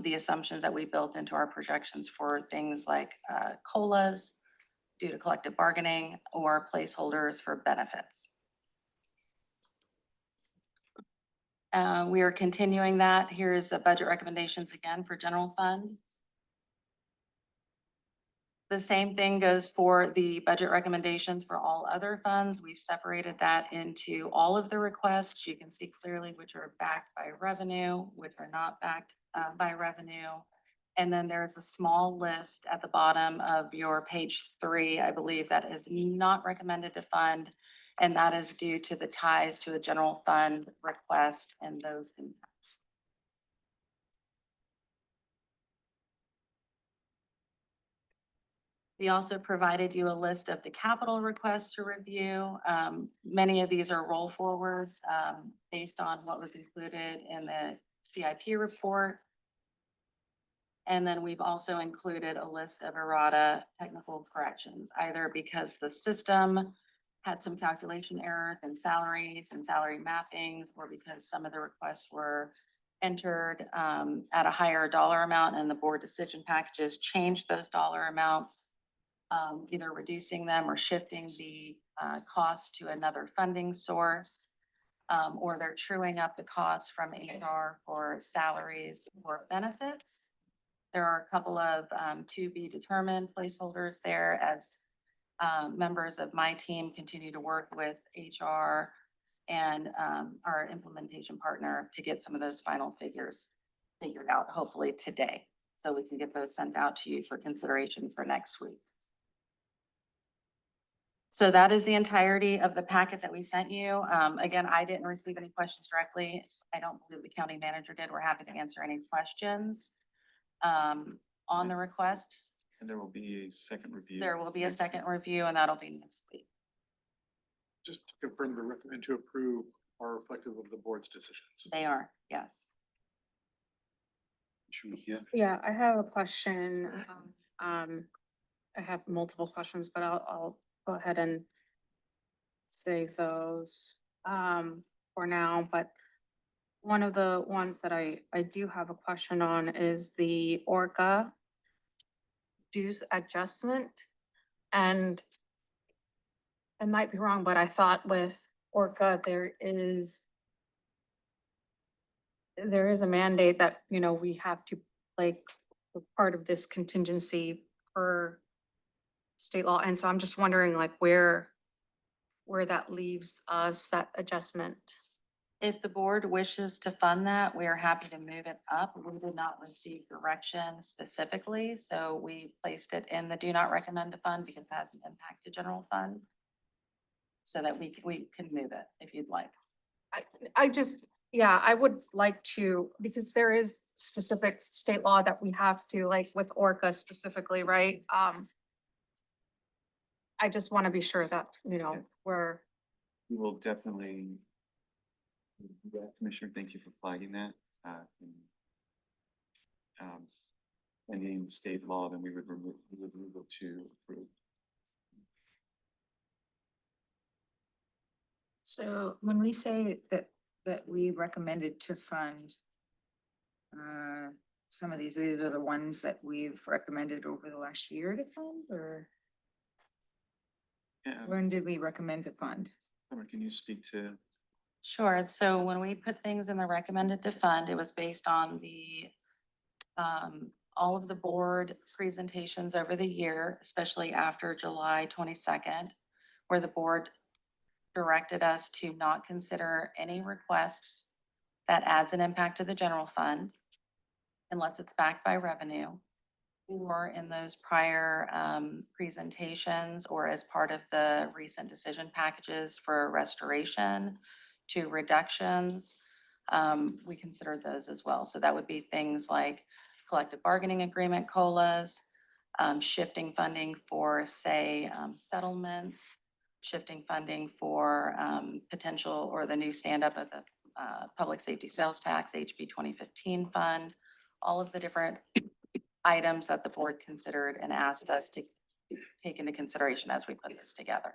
the assumptions that we built into our projections for things like COLAs due to collective bargaining or placeholders for benefits. We are continuing that. Here's the budget recommendations again for general fund. The same thing goes for the budget recommendations for all other funds. We've separated that into all of the requests. You can see clearly which are backed by revenue, which are not backed by revenue. And then there's a small list at the bottom of your page 3, I believe, that is not recommended to fund. And that is due to the ties to a general fund request and those impacts. We also provided you a list of the capital requests to review. Many of these are roll forwards based on what was included in the CIP report. And then we've also included a list of errata technical corrections, either because the system had some calculation errors in salaries and salary mappings, or because some of the requests were entered at a higher dollar amount and the board decision packages changed those dollar amounts. Either reducing them or shifting the cost to another funding source, or they're truing up the cost from HR for salaries or benefits. There are a couple of to be determined placeholders there as members of my team continue to work with HR and our implementation partner to get some of those final figures figured out, hopefully today. So we can get those sent out to you for consideration for next week. So that is the entirety of the packet that we sent you. Again, I didn't receive any questions directly. I don't believe the county manager did. We're happy to answer any questions on the requests. And there will be a second review. There will be a next second week. review and that'll be next week. Just to confirm, the recommend to approve are reflective of the board's decisions. They are, yes. Yeah, I have a question. I have multiple questions, but I'll go ahead and save those for now, but one of the ones that I do have a question on is the Orca dues adjustment. And I might be wrong, but I thought with Orca, there is a mandate that, you know, we have to, like, part of this contingency per state law. And so I'm just wondering like where that leaves us, that adjustment. If the board wishes to fund that, we are happy to move it up. We did not receive direction specifically, so we placed it in the do not recommend to fund because it has an impact to general fund. So that we can move it if you'd like. I just, yeah, I would like to, because there is specific state law that we have to, like with Orca specifically, right? I just want to be sure that, you know, we're, We will definitely. Yeah, Commissioner, thank you for flagging that. Pending state law, then we would move it to approve. So when we say that we recommended to fund some of these are the ones that we've recommended over the last year to fund, or Yeah, when did we recommend to fund? Summer, can you speak to? Sure, so when we put things in the recommended to fund, it was based on the all of the board presentations over the year, especially after July 22nd, where the board directed us to not consider any requests that adds an impact to the general fund unless it's backed by revenue, or in those prior presentations or as part of the recent decision packages for restoration to reductions. We considered those as well. So that would be things like collective bargaining agreement COLAs, shifting funding for, say, settlements, shifting funding for potential or the new stand-up of the public safety sales tax, HB 2015 fund, all of the different items that the board considered and asked us to take into consideration as we put this together.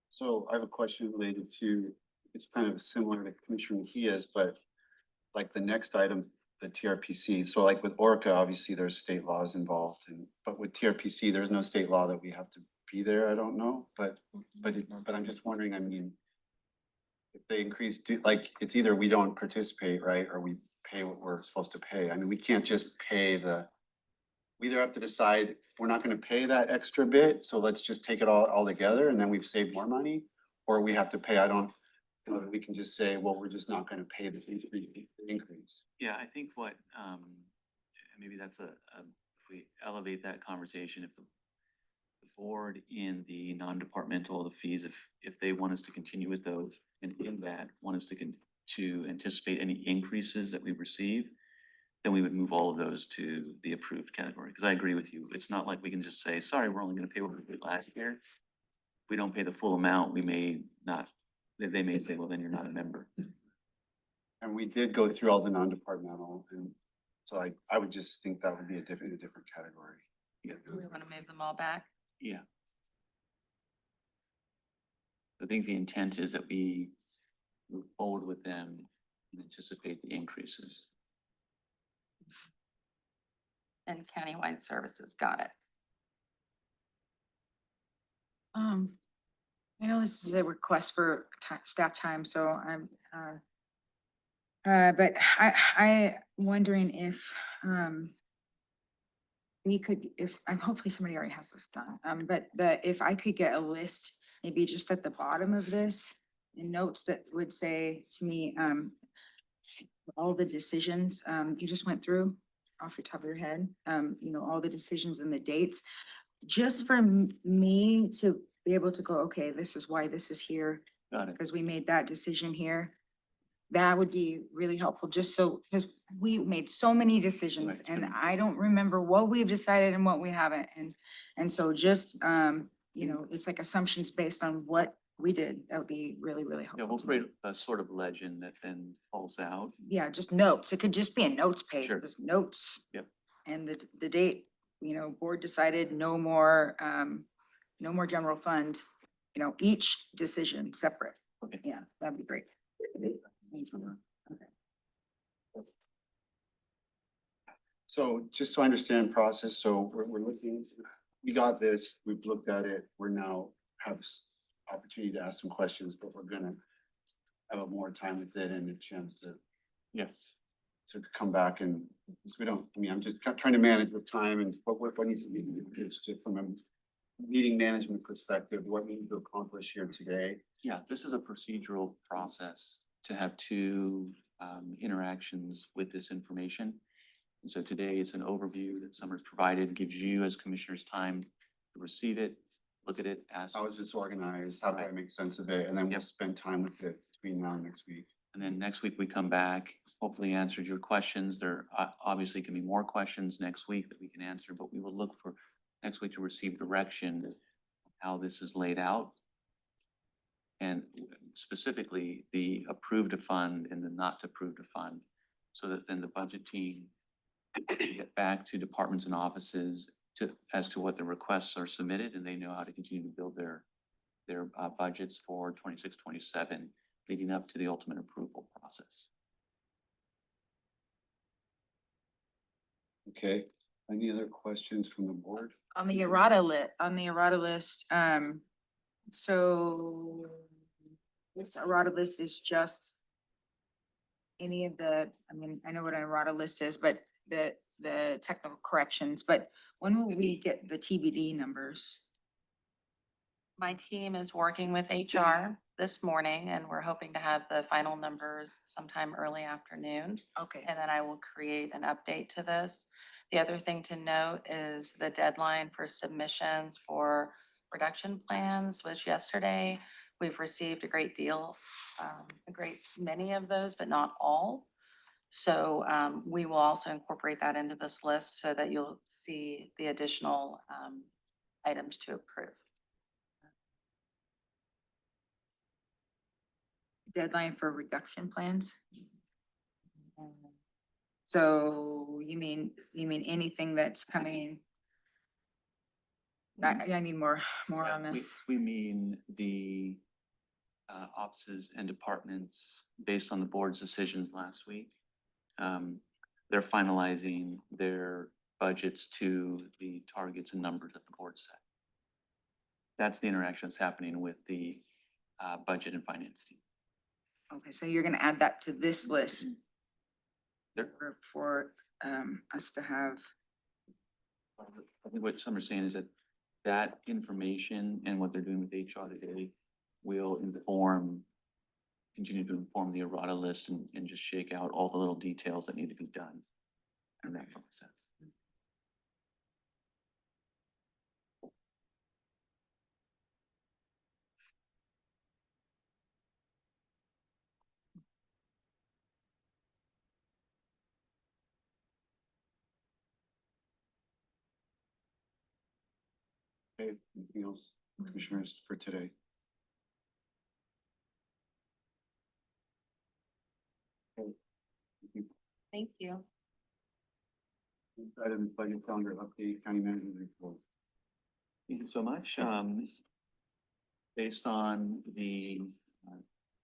So I have a question related to, it's kind of similar to Commissioner Mejia's, but like the next item, the TRPC. So like with Orca, obviously there's state laws involved, and but with TRPC, there's no state law that we have to be there. I don't know, but I'm just wondering, I mean, if they increase, like, it's either we don't participate, right, or we pay what we're supposed to pay. I mean, we can't just pay we either have to decide, we're not gonna pay that extra bit, so let's just take it all together and then we've saved more money. Or we have to pay, I don't, you know, we can just say, well, we're just not gonna pay the increase. Yeah, I think what, maybe that's if we elevate that conversation, if the board in the non-departmental, the fees, if they want us to continue with those, and in that, want us to anticipate any increases that we receive, then we would move all of those to the approved category. Because I agree with you. It's not like we can just say, sorry, we're only gonna pay what we did last year. If we don't pay the full amount, we may not, they may say, well, then you're not a member. And we did go through all the non-departmental, and so I would just think that would be a different category. Yeah. We want to move them all back. Yeah. I think the intent is that we move forward with them and anticipate the increases. And countywide services, got it. I know this is a request for staff time, so I'm, but I wondering if, we could, if, and hopefully somebody already has this done, but if I could get a list, maybe just at the bottom of this, and notes that would say to me, all the decisions, you just went through off the top of your head, you know, all the decisions and the dates, just for me to be able to go, okay, this is why this is here. Got it. Because we made that decision here. that would be really helpful, just so, because we made so many decisions Right, and so- I don't remember what we've decided and what we haven't. And so just, you know, it's like assumptions based on what we did. That would be really, really Yeah, helpful. we'll to me. create a sort of legend that then falls out. Yeah, just notes. It could just be a notes page, Sure. just notes. Yep. And the date, you know, board decided no more, no more general fund, you know, each decision separate. Okay. Yeah, that'd be great. Thank you. Okay. So just so I understand process, so we're looking, we got this, we've looked at it, we're now have opportunity to ask some questions, but we're gonna have more time with it and a chance Yes. to come back and, because we don't, I mean, I'm just trying to manage the time and what needs to be, it's just from a meeting management perspective, what we need to accomplish here today. Yeah, this is a procedural process to have two interactions with this information. And so today it's an overview that Summer's provided, gives you as commissioners time to receive it, look at it, ask. How is this organized? How do I make sense of it? And then we'll Yep. spend time with it between now and next week. And then next week we come back, hopefully answered your questions. There obviously can be more questions next week that we can answer, but we will look for next week to receive direction how this is laid out. And specifically the approved to fund and the not to approve to fund, so that then the budget team can get back to departments and offices as to what the requests are submitted, and they know how to continue to build their budgets for 26, 27, leading up to the ultimate approval process. Okay, any other questions from the board? On the errata list, so this errata list is just any of the, I mean, I know what an errata list is, but the technical corrections, but when will we get the TBD numbers? My team is working with HR this morning and we're hoping to have the final numbers sometime early afternoon. Okay. And then I will create an update to this. The other thing to note is the deadline for submissions for reduction plans was yesterday. We've received a great deal, a great many of those, but not all. So we will also incorporate that into this list so that you'll see the additional items to approve. Deadline for reduction plans? So you mean anything that's coming? I need more Yeah, on this. We mean the offices and departments, based on the board's decisions last week. They're finalizing their budgets to the targets and numbers that the board set. That's the interaction that's happening with the budget and finance team. Okay, so you're gonna add that to this list There, for us to have. I think what Summer's saying is that that information and what they're doing with HR today will continue to inform the errata list and just shake out all the little details that need to be done in that process. Okay, anything else, commissioners, for today? Okay. Thank you. Thank you. Item budget calendar update, county manager report. Thank you so much. Based on the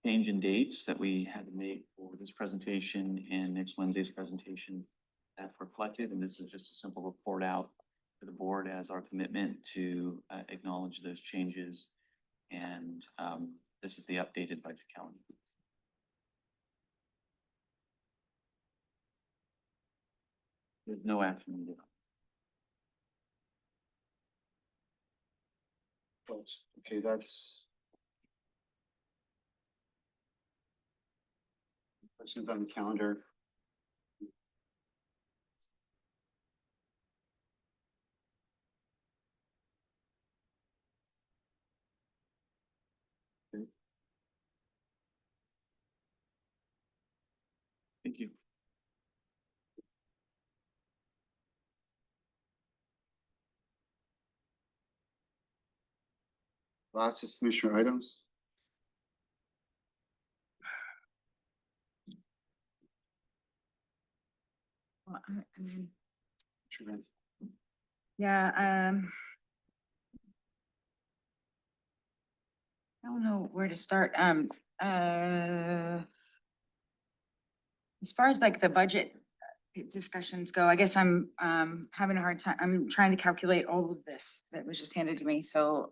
change in dates that we had to make for this presentation and next Wednesday's presentation, that's reflected, and this is just a simple report out to the board as our commitment to acknowledge those changes. And this is the updated budget calendar. There's no action needed. Okay, that's. Questions on the calendar? Okay. Thank you. Last is commissioner items. Well, I mean, Commissioner Grant. yeah, I don't know where to start. As far as like the budget discussions go, I guess I'm having a hard time. I'm trying to calculate all of this that was just handed to me. So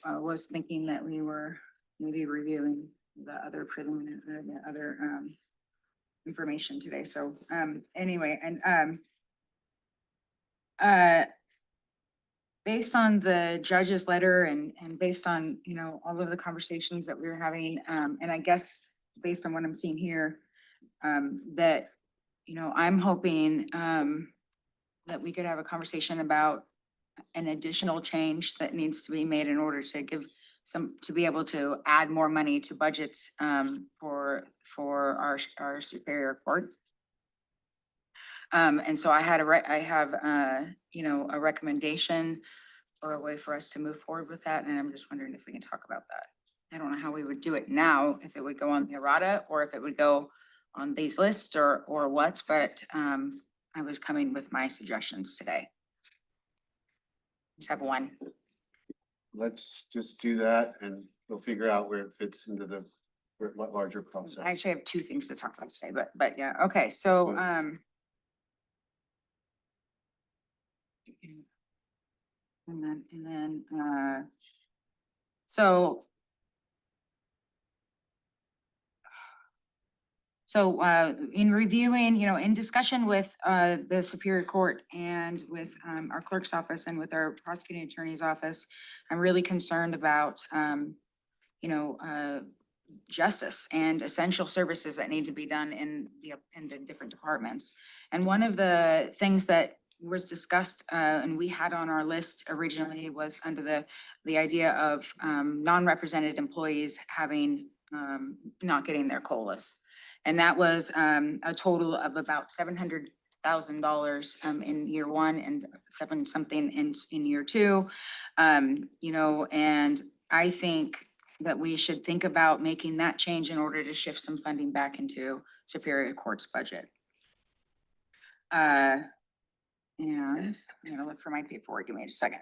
was thinking that we were maybe reviewing the other preliminary, the other information today. So anyway, and based on the judge's letter and based on, you know, all of the conversations that we were having, and I guess based on what I'm seeing here, that, you know, I'm hoping that we could have a conversation about an additional change that needs to be made in order to give to be able to add more money to budgets for our Superior Court. And so I have, you know, a recommendation or a way for us to move forward with that, and I'm just wondering if we can talk about that. I don't know how we would do it now, if it would go on the errata or if it would go on these lists or what, but I was coming with my suggestions today. Just have one. Let's just do that and we'll figure out where it fits into the larger process. I actually have two things to talk about today, but yeah, okay, so Good. and then so in reviewing, you know, in discussion with the Superior Court and with our clerk's office and with our prosecuting attorney's office, I'm really concerned about you know, justice and essential services that need to be done in the different departments. And one of the things that was discussed and we had on our list originally was under the idea of non-represented employees having not getting their COLAs. And that was a total of about $700,000 in year one and seven something in year two. You know, and I think that we should think about making that change in order to shift some funding back into Superior Court's budget. And I'm gonna look for my paperwork. Give me a second.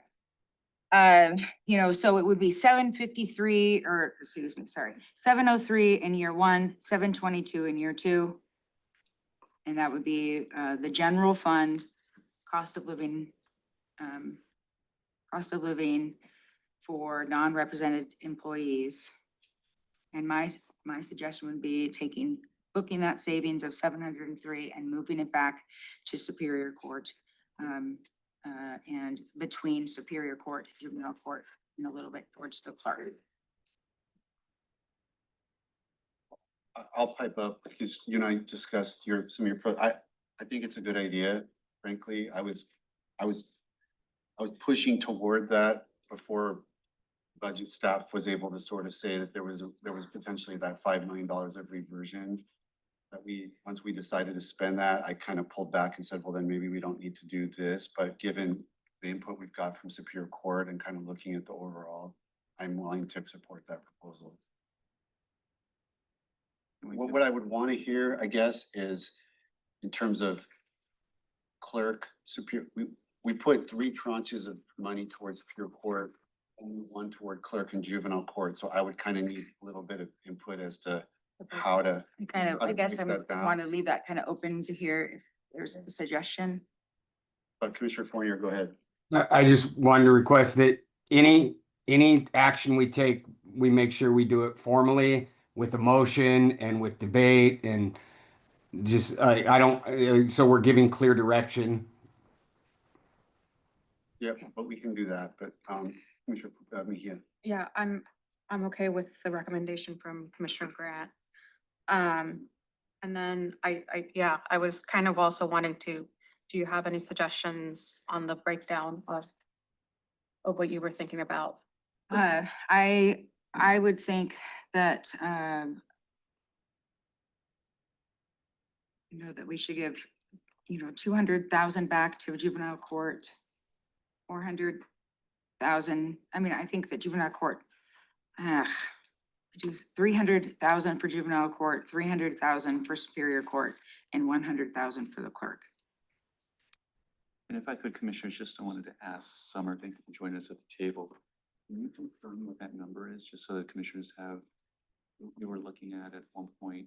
You know, so it would be 753, or excuse me, sorry, 703 in year one, 722 in year two. And that would be the general fund, cost of living for non-represented employees. And my suggestion would be booking that savings of 703 and moving it back to Superior Court. And between Superior Court, Juvenile Court, and a little bit towards the clerk. I'll pipe up because you and I discussed some of your I think it's a good idea. Frankly, I was pushing toward that before budget staff was able to sort of say that there was potentially that $5 million of reversion. That once we decided to spend that, I kind of pulled back and said, well, then maybe we don't need to do this. But given the input we've got from Superior Court and kind of looking at the overall, I'm willing to support that proposal. What I would want to hear, I guess, is in terms of clerk, we put 3 tranches of money towards Superior Court and 1 toward clerk and juvenile court. So I would kind of need a little bit of input as to how to. I guess I break that down. want to leave that kind of open to hear if there's a suggestion. But Commissioner Fournier, go ahead. I just wanted to request that any action we take, we make sure we do it formally with a motion and with debate and just, I don't, so we're giving clear direction. Yep, but we can do that, but Commissioner Mejia. Yeah, I'm okay with the recommendation from Commissioner Grant. And then I was kind of also wanting to, do you have any suggestions on the breakdown of what you were thinking about? I would think that you know, that we should give, 200,000 back to juvenile court. 400,000, I mean, I think that juvenile court, do 300,000 for juvenile court, 300,000 for superior court, and 100,000 for the clerk. And if I could, Commissioners, just I wanted to ask Summer, thank you for joining us at the table. Can you confirm what that number is, just so the Commissioners have, we were looking at one point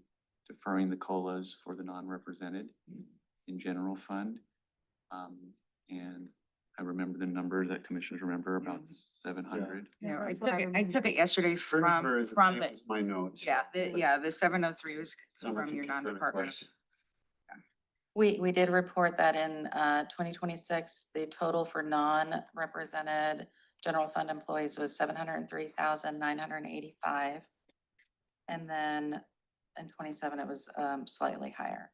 deferring the COLAs for the non-represented in general fund. And I remember the number that Commissioners remember, about 700. Yeah, I took it yesterday from That was my notes. the 703 was Summer from can your confirm it for non-department. us. We did report that in 2026, the total for non-represented general fund employees was 703,985. And then in 27, it was slightly higher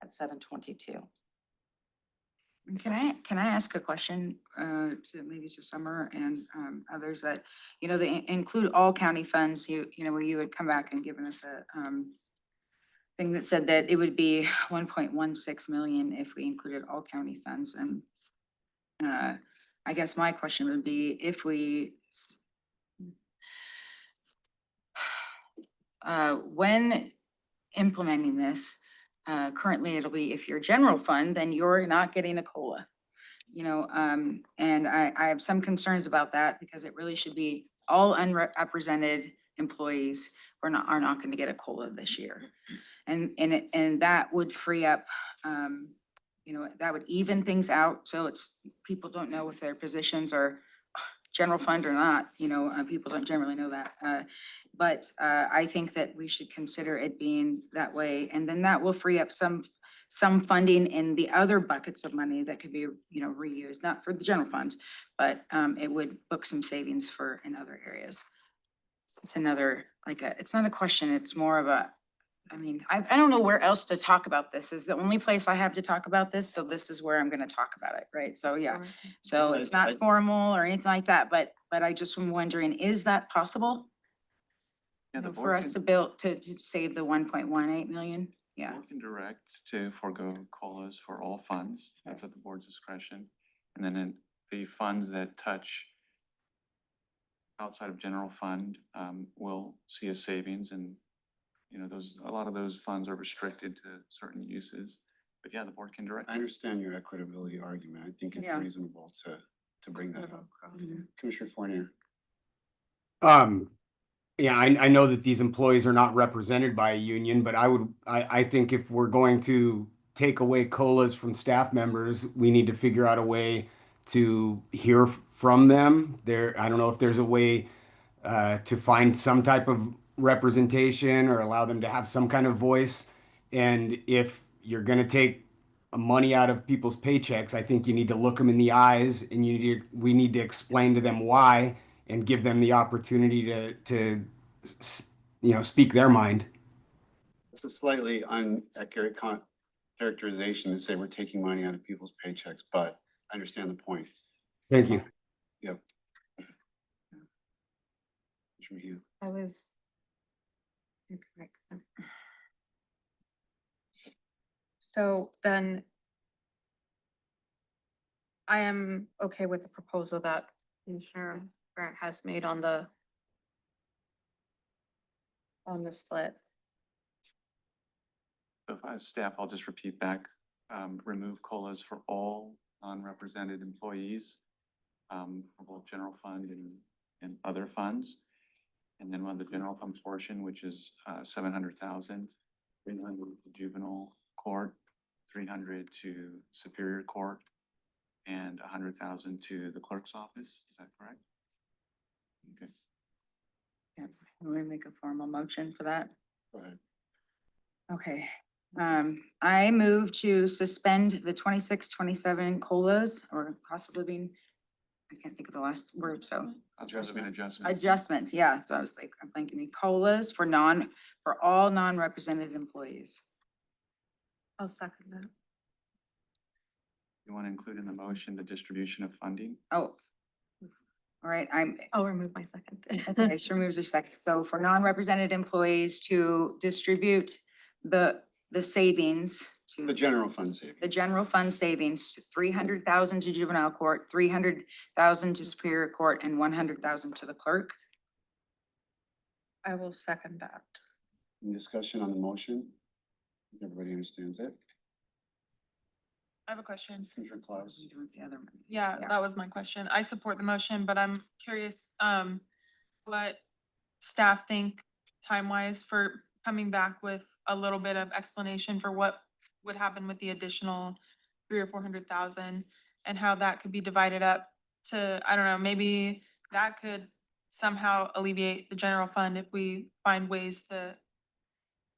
at 722. Can I ask a question to Summer and others that, they include all county funds, where you would come back and given us a thing that said that it would be 1.16 million if we included all county funds. And I guess my question would be if we when implementing this, currently it'll be if you're general fund, then you're not getting a COLA. And I have some concerns about that because it really should be all unrepresented employees are not going to get a COLA this year. And that would free up, that would even things out. So people don't know if their positions are general fund or not, people don't generally know that. But I think that we should consider it being that way. And then that will free up some funding in the other buckets of money that could be, reused, not for the general fund, but it would book some savings in other areas. It's another, it's not a question, it's more of a, I don't know where else to talk about this. This is the only place I have to talk about this, so this is where I'm gonna talk about it, right? So, yeah. So it's not formal or anything like that, but I just am wondering, is that possible? Yeah, the For board us to can, build, to save the 1.18 million? Yeah. board can direct to forego COLAs for all funds. That's at the board's discretion. And then in the funds that touch outside of general fund, will see a savings, and a lot of those funds are restricted to certain uses. But yeah, the board can direct. I understand your equitability argument. I think it's Yeah. reasonable to bring that up. Commissioner Fournier. Yeah, I know that these employees are not represented by a union, but I think if we're going to take away COLAs from staff members, we need to figure out a way to hear from them. I don't know if there's a way to find some type of representation or allow them to have some kind of voice. And if you're going to take money out of people's paychecks, I think you need to look them in the eyes, and we need to explain to them why and give them the opportunity to speak their mind. It's a slightly inaccurate characterization to say we're taking money out of people's paychecks, but I understand the point. Thank you. Yep. Commissioner Hugh. I was. Incorrect. So then I am okay with the proposal that Commissioner Grant has made on the split. So if as staff, I'll just repeat back, remove COLAs for all non-represented employees, for both general fund and other funds. And then on the general fund portion, which is 700,000, 300 to juvenile court, 300 to superior court, and 100,000 to the clerk's office. Is that correct? Okay. Yeah. Can we make a formal motion for that? Go ahead. Okay. I move to suspend the 26-27 COLAs or cost of living. I can't think of the last word, so. Adjustments. Adjustments, yeah. So I was like, I'm thinking COLAs for all non-represented employees. I'll second that. You want to include in the motion the distribution of funding? Oh. All right, I'll remove my second. okay, she removes her second. So for non-represented employees to distribute the the savings to. The general fund savings. The general fund savings, 300,000 to juvenile court, 300,000 to superior court, and 100,000 to the clerk. I will second that. Any discussion on the motion? Everybody understands it? I have a question. Commissioner Claus? Yeah, that was my question. I support the motion, but I'm curious, what staff think time-wise for coming back with a little bit of explanation for what would happen with the additional 300,000 or 400,000 and how that could be divided up to, I don't know, maybe that could somehow alleviate the general fund if we find ways to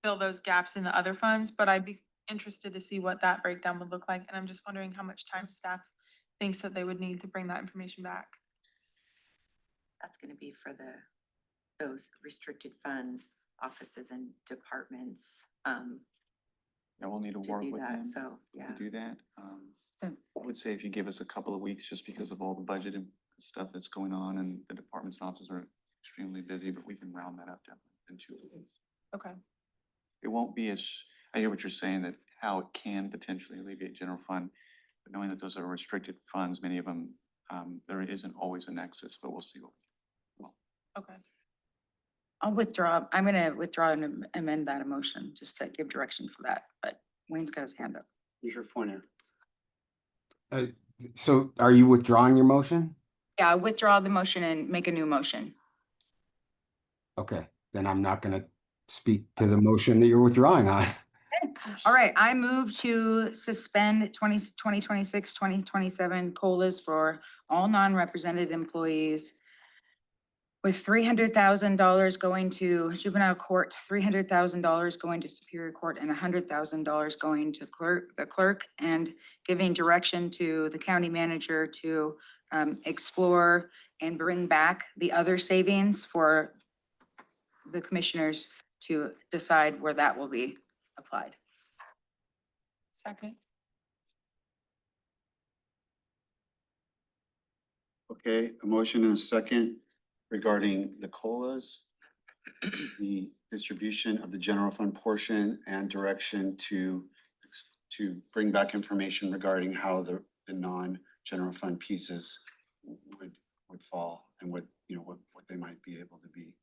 fill those gaps in the other funds, but I'd be interested to see what that breakdown would look like. And I'm just wondering how much time staff thinks that they would need to bring that information back. That's gonna be for those restricted funds, offices and departments, Yeah, we'll need to to work do with that, them so, to yeah. do that. I would say if you give us a couple of weeks, just because of all the budget and stuff that's going on and the departments and offices are extremely busy, but we can round that up to in 2 weeks. Okay. It won't be as, I hear what you're saying, that how it can potentially alleviate general fund, but knowing that those are restricted funds, many of them, there isn't always a nexus, but we'll see what. Okay. I'll withdraw. I'm gonna withdraw and amend that motion just to give direction for that, but Wayne's got his hand up. Commissioner Fournier? So are you withdrawing your motion? Yeah, I withdraw the motion and make a new motion. Okay, then I'm not gonna speak to the motion that you're withdrawing on. All right, I move to suspend 2026, 2027 COLAs for all non-represented employees with $300,000 going to juvenile court, $300,000 going to superior court, and $100,000 going to the clerk, and giving direction to the county manager to explore and bring back the other savings for the commissioners to decide where that will be applied. Second. Okay, a motion and a second regarding the COLAs, the distribution of the general fund portion and direction to bring back information regarding how the non-general fund pieces would fall and what they might be able to be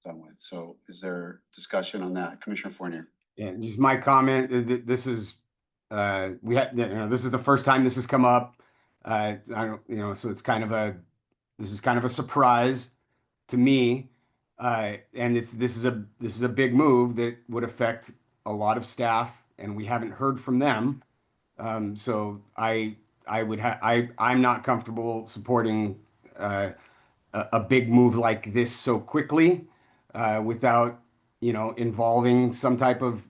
done with. So is there discussion on that? Commissioner Fournier? Yeah, just my comment, this is, this is the first time this has come up. I don't, so it's kind of this is kind of a surprise to me. And this is a big move that would affect a lot of staff and we haven't heard from them. So I'm not comfortable supporting, a big move like this so quickly, without, involving some type of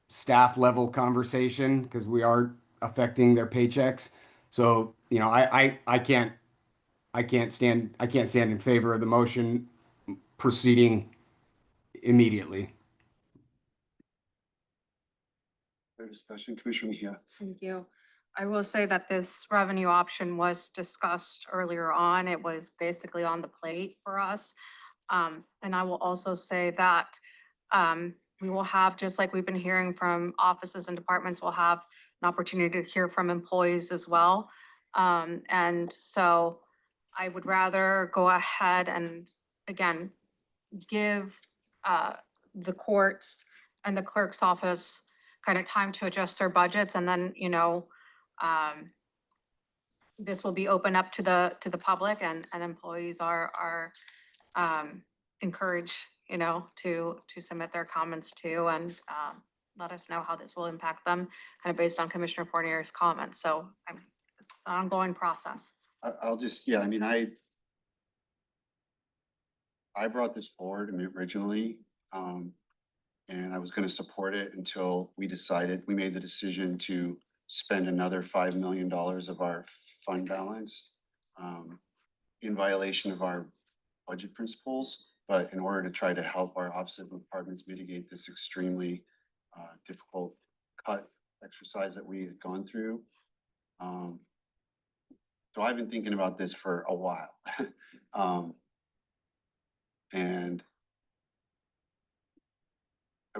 staff level conversation because we are affecting their paychecks. So, I can't stand in favor of the motion proceeding immediately. Fair discussion, Commissioner Mejia? Thank you. I will say that this revenue option was discussed earlier on. It was basically on the plate for us. And I will also say that we will have, just like we've been hearing from offices and departments, we'll have an opportunity to hear from employees as well. And so I would rather go ahead and, again, give the courts and the clerk's office kind of time to adjust their budgets, and then, this will be open up to the public, and employees are encouraged, to submit their comments too, and let us know how this will impact them, kind of based on Commissioner Fournier's comments. So it's an ongoing process. I'll just, I brought this forward originally, and I was gonna support it until we made the decision to spend another $5 million of our fund balance, in violation of our budget principles, but in order to try to help our offices and departments mitigate this extremely difficult cut exercise that we had gone through. So I've been thinking about this for a while. And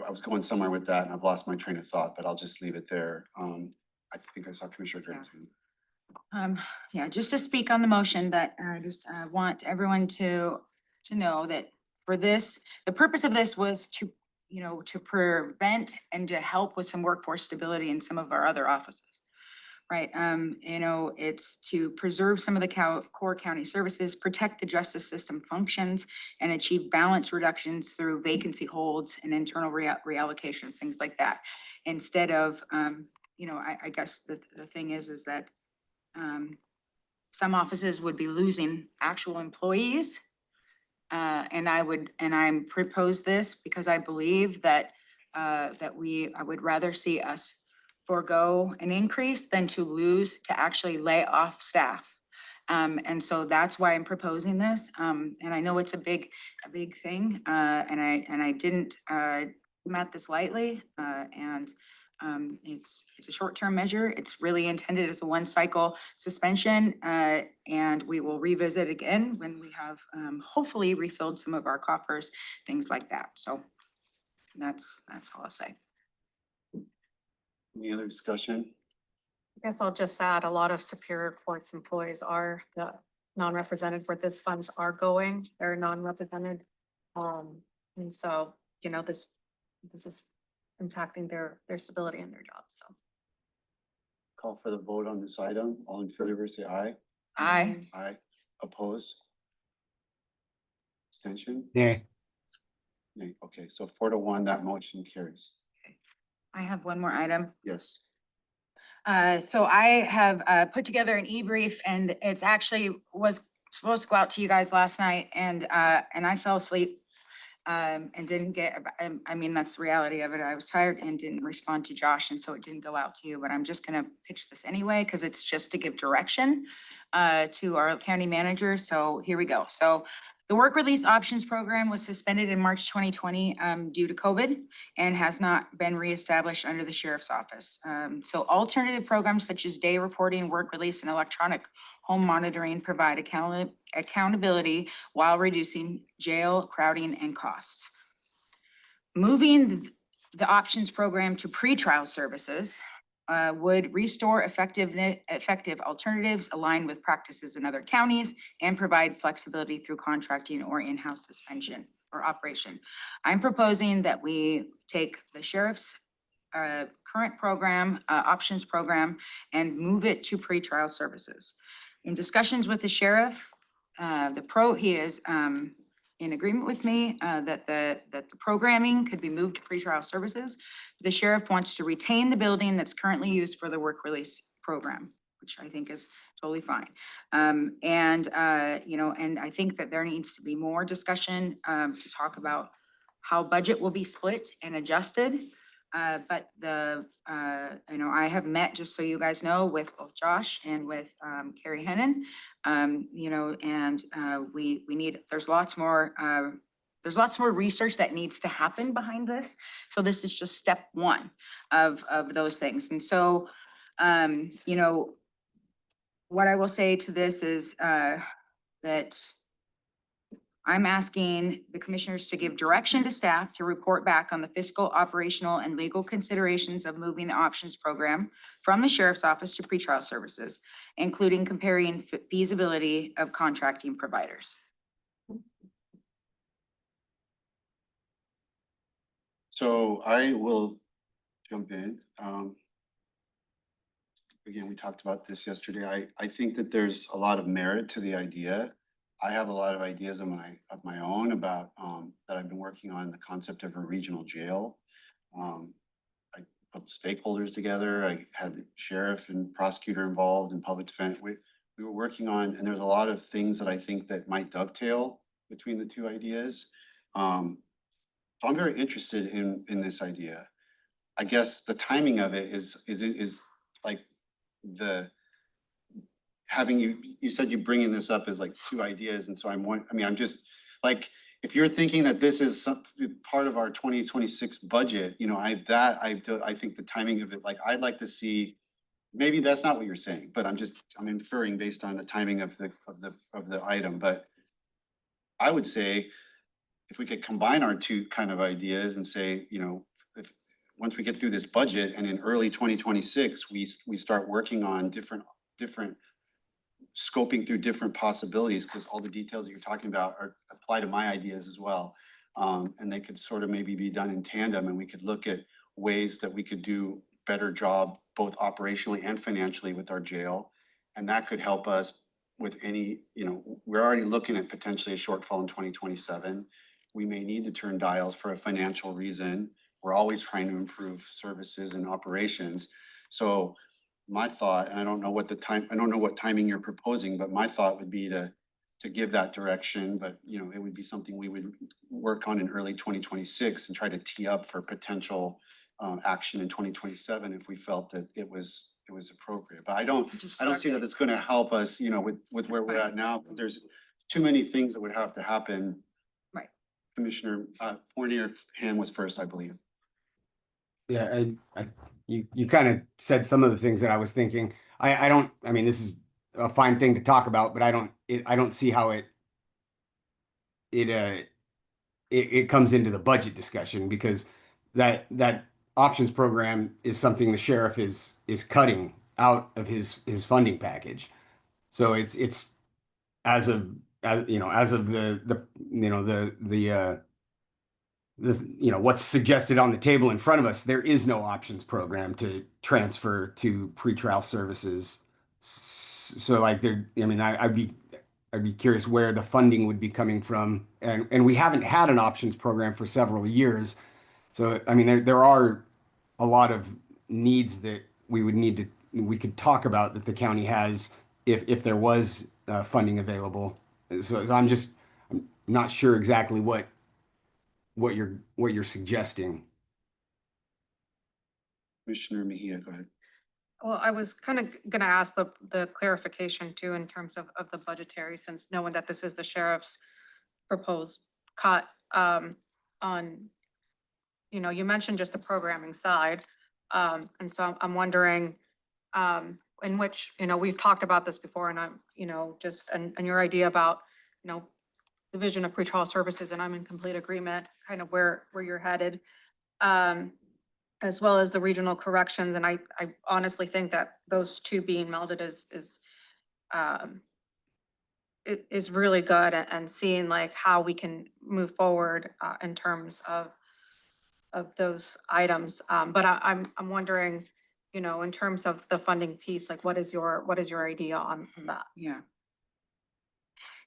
I was going somewhere with that and I've lost my train of thought, but I'll just leave it there. I think I saw Commissioner Grant's hand. Yeah, just to speak on the motion that I just want everyone to know that for this, the purpose of this was to, you know, to prevent and to help with some workforce stability in some of our other offices. Right, you know, it's to preserve some of the core county services, protect the justice system functions, and achieve balance reductions through vacancy holds and internal reallocations, things like that. Instead of, you know, I guess the thing is that some offices would be losing actual employees. And I propose this because I believe that, I would rather see us forego an increase than to actually lay off staff. And so that's why I'm proposing this. And I know it's a big thing, and I didn't, come at this lightly, and it's a short-term measure. It's really intended as a one-cycle suspension, and we will revisit again when we have hopefully refilled some of our coffers, things like that. So that's all I'll say. Any other discussion? I guess I'll just add, a lot of Superior Court's employees are the non-represented where this funds are going. They're non-represented. And so, you know, this is impacting their stability in their jobs, so. Call for the vote on this item. All in favor, say aye. Aye. Aye. Opposed? Abstention? Yeah. Nay. Okay, so 4-1, that motion carries. I have one more item. Yes. So I have put together an e-brief, and it's actually was supposed to go out to you guys last night, and I fell asleep and didn't get, I mean, that's the reality of it. I was tired and didn't respond to Josh, and so it didn't go out to you, but I'm just gonna pitch this anyway, because it's just to give direction to our county manager. So here we go. So the work release options program was suspended in March 2020 due to COVID and has not been reestablished under the sheriff's office. So alternative programs such as day reporting, work release, and electronic home monitoring provide accountability while reducing jail crowding and costs. Moving the options program to pretrial services would restore effective alternatives aligned with practices in other counties and provide flexibility through contracting or in-house suspension or operation. I'm proposing that we take the sheriff's current program, options program, and move it to pretrial services. In discussions with the sheriff, he is in agreement with me that the programming could be moved to pretrial services. The sheriff wants to retain the building that's currently used for the work release program, which I think is totally fine. You know, and I think that there needs to be more discussion to talk about how budget will be split and adjusted. But you know, I have met, just so you guys know, with both Josh and with Carrie Hennon. You know, and we need, there's lots more research that needs to happen behind this. So this is just step one of those things. And so, you know, what I will say to this is that I'm asking the commissioners to give direction to staff to report back on the fiscal, operational, and legal considerations of moving the options program from the sheriff's office to pretrial services, including comparing feasibility of contracting providers. So I will jump in. Again, we talked about this yesterday. I think that there's a lot of merit to the idea. I have a lot of ideas of my own about that I've been working on, the concept of a regional jail. I put the stakeholders together. I had the sheriff and prosecutor involved and public defense. We were working on, and there's a lot of things that I think that might dovetail between the two ideas. So I'm very interested in this idea. I guess the timing of it is like you said you bringing this up as like two ideas, and so I'm just like, if you're thinking that this is part of our 2026 budget, you know, I think the timing of it, like, I'd like to see, maybe that's not what you're saying, but I'm inferring based on the timing of the item, but I would say if we could combine our two kind of ideas and say, you know, once we get through this budget and in early 2026, we start working on different scoping through different possibilities, because all the details that you're talking about apply to my ideas as well. And they could sort of maybe be done in tandem, and we could look at ways that we could do better job both operationally and financially with our jail. And that could help us with any, we're already looking at potentially a shortfall in 2027. We may need to turn dials for a financial reason. We're always trying to improve services and operations. So my thought, and I don't know what timing you're proposing, but my thought would be to give that direction, but it would be something we would work on in early 2026 and try to tee up for potential action in 2027 if we felt that it was appropriate. But I don't see that it's gonna help us, with where we're at now. There's too many things that would have to happen. Right. Commissioner Fournier hand was first, I believe. Yeah, you kind of said some of the things that I was thinking. I mean, this is a fine thing to talk about, but I don't see how it comes into the budget discussion, because that options program is something the sheriff is cutting out of his funding package. So it's as of what's suggested on the table in front of us, there is no options program to transfer to pretrial services. So like I'd be curious where the funding would be coming from, and we haven't had an options program for several years. So I mean there are a lot of needs that we could talk about that the county has if there was funding available. So I'm not sure exactly what you're suggesting. Commissioner Mejia, go ahead. Well, I was kind of gonna ask the clarification too, in terms of the budgetary, since knowing that this is the sheriff's proposed cut, on, you mentioned just the programming side. And so I'm wondering, in which, we've talked about this before, and I'm, and your idea about, the vision of pretrial services, and I'm in complete agreement, kind of where you're headed. As well as the regional corrections, and I honestly think that those two being melded is really good, and seeing like how we can move forward in terms of those items. But I'm wondering, in terms of the funding piece, like what is your idea on that? Yeah.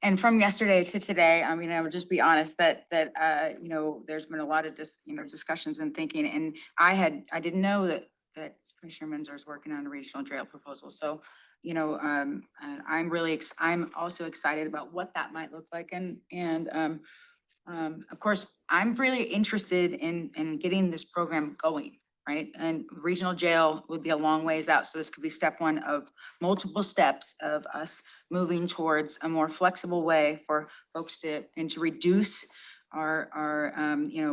And from yesterday to today, I mean, I would just be honest that there's been a lot of discussions and thinking, and I didn't know that Commissioner Minzer is working on a regional jail proposal. So, and I'm also excited about what that might look like. And of course, I'm really interested in getting this program going, right? And regional jail would be a long ways out. So this could be step one of multiple steps of us moving towards a more flexible way for folks to reduce our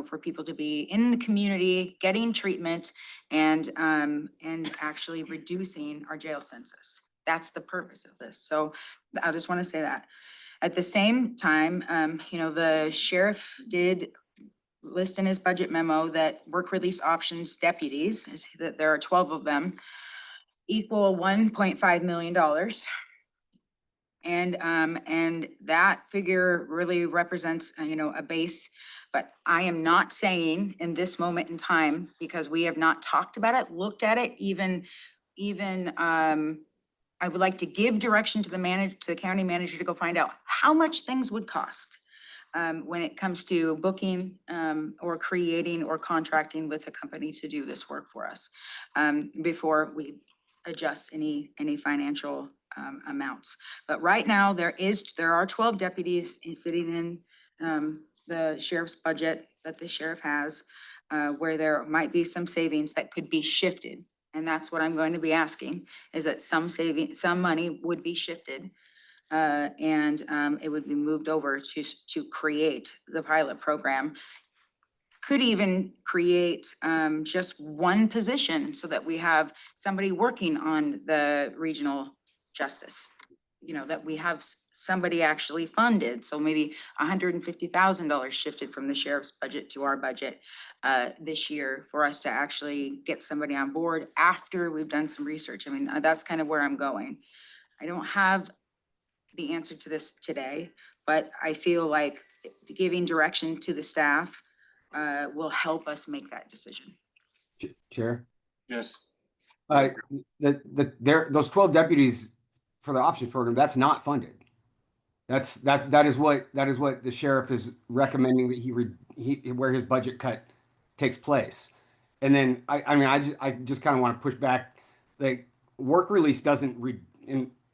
for people to be in the community, getting treatment, and actually reducing our jail census. That's the purpose of this. So I just want to say that. At the same time, the sheriff did list in his budget memo that work release options deputies, that there are 12 of them, equal $1.5 million. And that figure really represents, a base, but I am not saying in this moment in time, because we have not talked about it, looked at it, even, I would like to give direction to the county manager to go find out how much things would cost when it comes to booking or creating or contracting with a company to do this work for us before we adjust any financial amounts. But right now there are 12 deputies sitting in the sheriff's budget that the sheriff has where there might be some savings that could be shifted. And that's what I'm going to be asking, is that some money would be shifted and it would be moved over to create the pilot program. Could even create just one position so that we have somebody working on the regional justice. you know, that we have somebody actually funded. So maybe $150,000 shifted from the sheriff's budget to our budget this year for us to actually get somebody on board after we've done some research. I mean, that's kind of where I'm going. I don't have the answer to this today, but I feel like giving direction to the staff will help us make that decision. Chair. Yes. Those 12 deputies for the options program, that's not funded. That is what the sheriff is recommending that where his budget cut takes place. And then I just kind of want to push back. Like, work release doesn't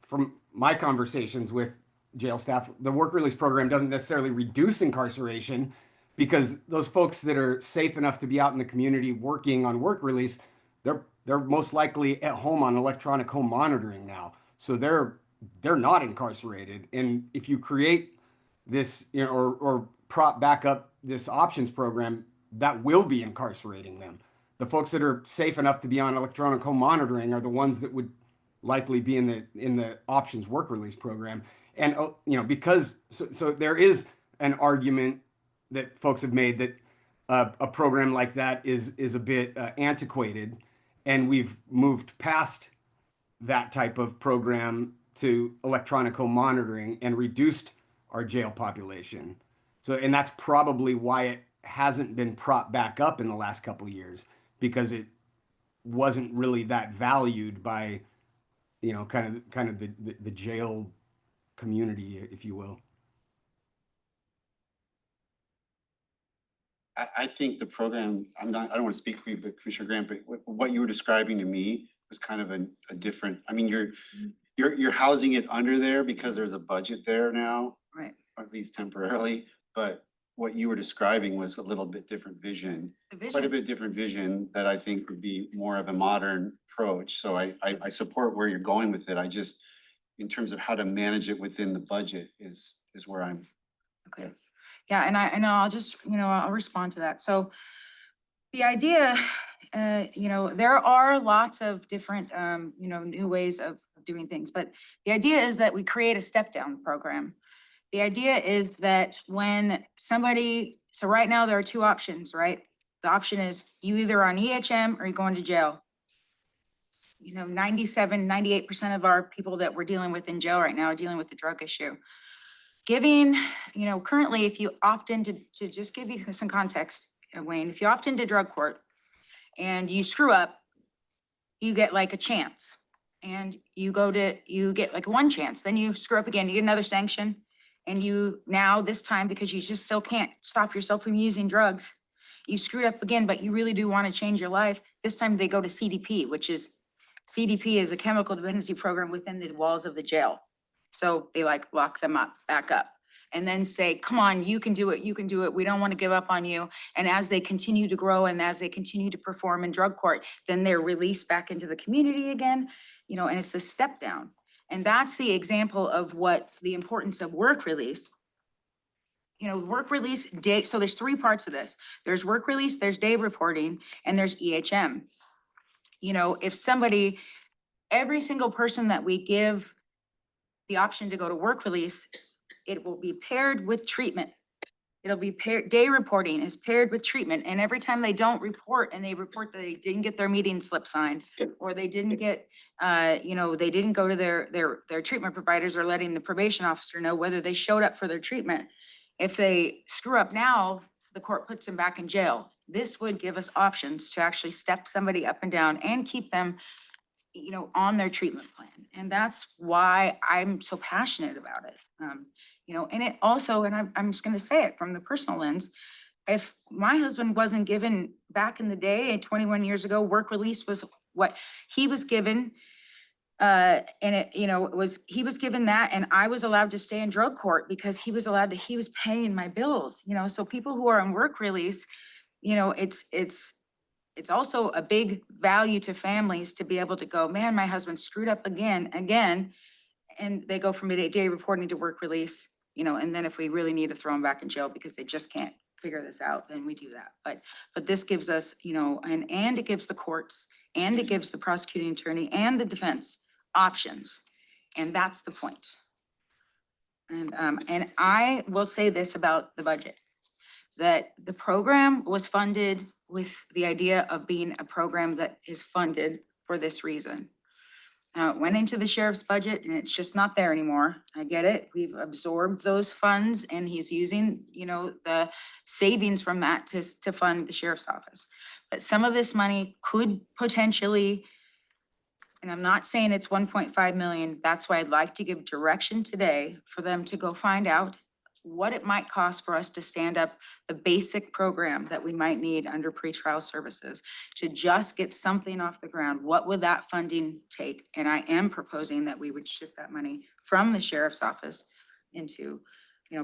from my conversations with jail staff, the work release program doesn't necessarily reduce incarceration, because those folks that are safe enough to be out in the community working on work release, they're most likely at home on electronic home monitoring now. So they're not incarcerated. And if you create this, you know, or prop back up this options program, that will be incarcerating them. The folks that are safe enough to be on electronic home monitoring are the ones that would likely be in the options work release program. And you know, because so there is an argument that folks have made that a program like that is a bit antiquated, and we've moved past that type of program to electronic home monitoring and reduced our jail population. So, and that's probably why it hasn't been propped back up in the last couple of years, because it wasn't really that valued by, you know, kind of the jail community, if you will. I think the program, I don't want to speak for you, but Commissioner Grant, but what you were describing to me was kind of a different, I mean, you're housing it under there because there's a budget there now. Right. Or at least temporarily, but what you were describing was a little bit different vision. Quite a bit different vision that I think would be more of a modern approach. So I support where you're going with it. I just, in terms of how to manage it within the budget is where I'm. Okay. Yeah, and I'll just, you know, I'll respond to that. So the idea, you know, there are lots of different, you know, new ways of doing things, but the idea is that we create a step down program. The idea is that when somebody, so right now there are two options, right? The option is you either on EHM or you're going to jail. You know, 98% of our people that we're dealing with in jail right now are dealing with the drug issue. Giving, you know, currently, if you opt into, to just give you some context, Wayne, if you opt into drug court and you screw up, you get like a chance. And you get like one chance, then you screw up again, you get another sanction. And you now, this time, because you just still can't stop yourself from using drugs, you screwed up again, but you really do want to change your life. This time they go to CDP, CDP is a chemical dependency program within the walls of the jail. So they like lock them up, back up, and then say, come on, you can do it, you can do it. We don't want to give up on you. And as they continue to grow and as they continue to perform in drug court, then they're released back into the community again, you know, and it's a step down. And that's the example of what the importance of work release. You know, work release day, so there's three parts of this. There's work release, there's day reporting, and there's EHM. You know, if somebody, every single person that we give the option to go to work release, it will be paired with treatment. It'll be paired, day reporting is paired with treatment. And every time they don't report and they report that they didn't get their meeting slip signed, or they didn't get, you know, they didn't go to their treatment providers or letting the probation officer know whether they showed up for their treatment. If they screw up now, the court puts them back in jail. This would give us options to actually step somebody up and down and keep them, you know, on their treatment plan. And that's why I'm so passionate about it. You know, and it also, and I'm just gonna say it from the personal lens, if my husband wasn't given back in the day, 21 years ago, work release was what he was given. And it, you know, he was given that, and I was allowed to stay in drug court because he was paying my bills, you know. So people who are on work release, you know, it's also a big value to families to be able to go, man, my husband screwed up again, and they go from day reporting to work release, you know, and then if we really need to throw them back in jail because they just can't figure this out, then we do that. But this gives us, you know, and it gives the courts, and it gives the prosecuting attorney and the defense options. And that's the point. And I will say this about the budget, that the program was funded with the idea of being a program that is funded for this reason. Now, it went into the sheriff's budget and it's just not there anymore. I get it. We've absorbed those funds and he's using, the savings from that to fund the sheriff's office. But some of this money could potentially, and I'm not saying it's 1.5 million, that's why I'd like to give direction today for them to go find out what it might cost for us to stand up the basic program that we might need under pretrial services to just get something off the ground. What would that funding take? And I am proposing that we would shift that money from the sheriff's office into,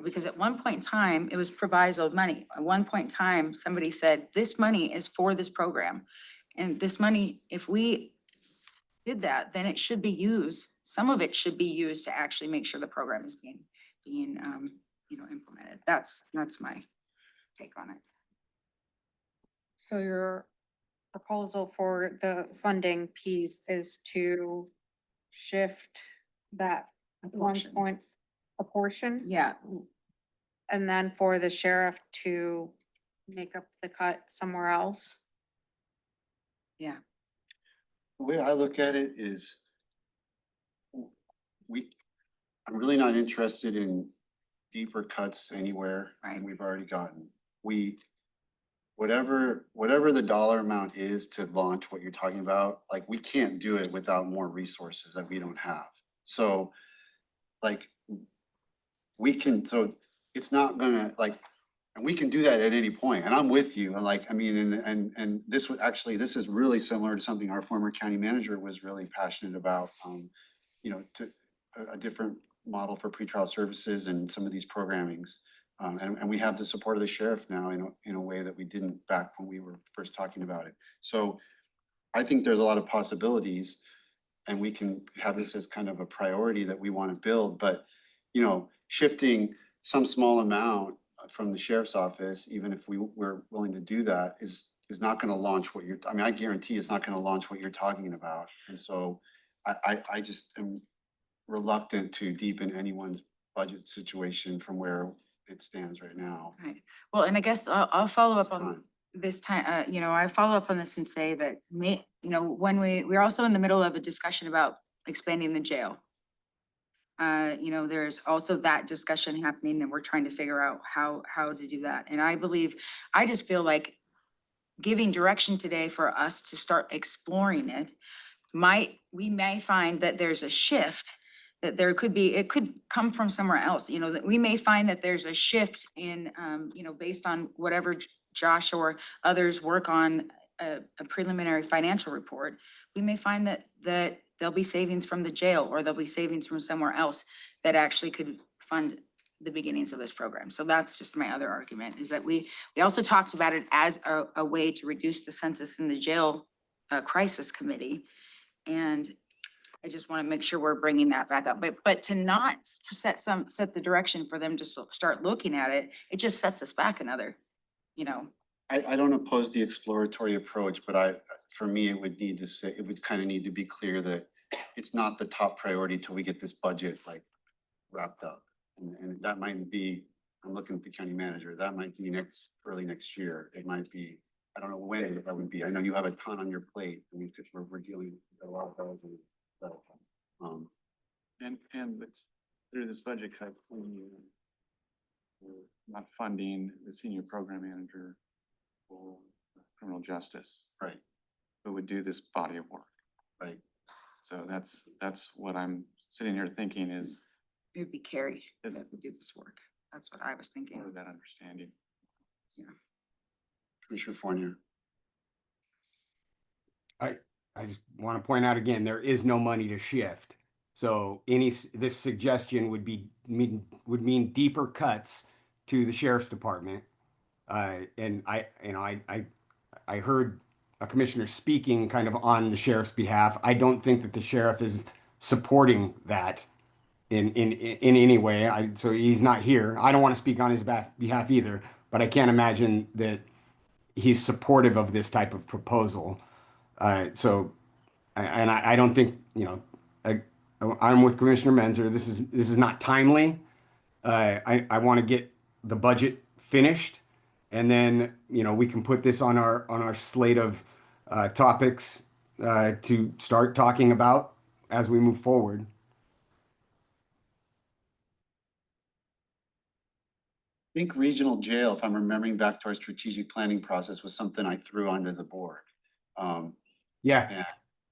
because at one point in time, it was provisoed money. At one point in time, somebody said, this money is for this program. And this money, if we did that, then it should be used, some of it should be used to actually make sure the program is being implemented. That's my take on it. So your proposal for the funding piece is to shift that a portion? Yeah, And then for the sheriff to make up the cut somewhere else? yeah. The way I look at it is I'm really not interested in deeper cuts anywhere, and we've already gotten. Whatever the dollar amount is to launch what you're talking about, like, we can't do it without more resources that we don't have. So like, it's not gonna, like, and we can do that at any point, and I'm with you, and like, I mean, and this was actually, this is really similar to something our former county manager was really passionate about, to a different model for pretrial services and some of these programmings. And we have the support of the sheriff now in a way that we didn't back when we were first talking about it. So I think there's a lot of possibilities, and we can have this as kind of a priority that we want to build, but, shifting some small amount from the sheriff's office, even if we're willing to do that, is not gonna launch I guarantee it's not gonna launch what you're talking about. And so I just am reluctant to deepen anyone's budget situation from where it stands right now. Right. Well, and I guess I'll follow It's up on time. this time, I follow up on this and say that when we're also in the middle of a discussion about expanding the jail. There's also that discussion happening and we're trying to figure out how to do that. And I just feel like giving direction today for us to start exploring it we may find that there's a shift, that it could come from somewhere else, that we may find that there's a shift in, based on whatever Josh or others work on a preliminary financial report, we may find that there'll be savings from the jail or there'll be savings from somewhere else that actually could fund the beginnings of this program. So that's just my other argument, is that we also talked about it as a way to reduce the census in the jail crisis committee. And I just want to make sure we're bringing that back up, but to not set the direction for them to start looking at it, it just sets us back another, I don't oppose the exploratory approach, but for me, it would kind of need to be clear that it's not the top priority till we get this budget like wrapped up. And that might be, I'm looking at the county manager, that might be early next year. It might be, I don't know when that would be. I know you have a ton on your plate, and we're dealing with a lot of those. And through this budget cut, we're not funding the senior program manager for criminal justice. Right. Who would do this body of work. Right. So that's what I'm sitting here thinking is. it would be Carrie Is that would do this work. That's what I was thinking. Part of that understanding. Commissioner Fournier. I just want to point out again, there is no money to shift. So this suggestion would mean deeper cuts to the sheriff's department. And I heard a commissioner speaking kind of on the sheriff's behalf. I don't think that the sheriff is supporting that in any way. So he's not here. I don't want to speak on his behalf either, but I can't imagine that he's supportive of this type of proposal. I don't think, I'm with Commissioner Menzer. This is not timely. I want to get the budget finished, and then, you know, we can put this on our slate of topics to start talking about as we move forward. I think regional jail, if I'm remembering back to our strategic planning process, was something I threw onto the board. Yeah, And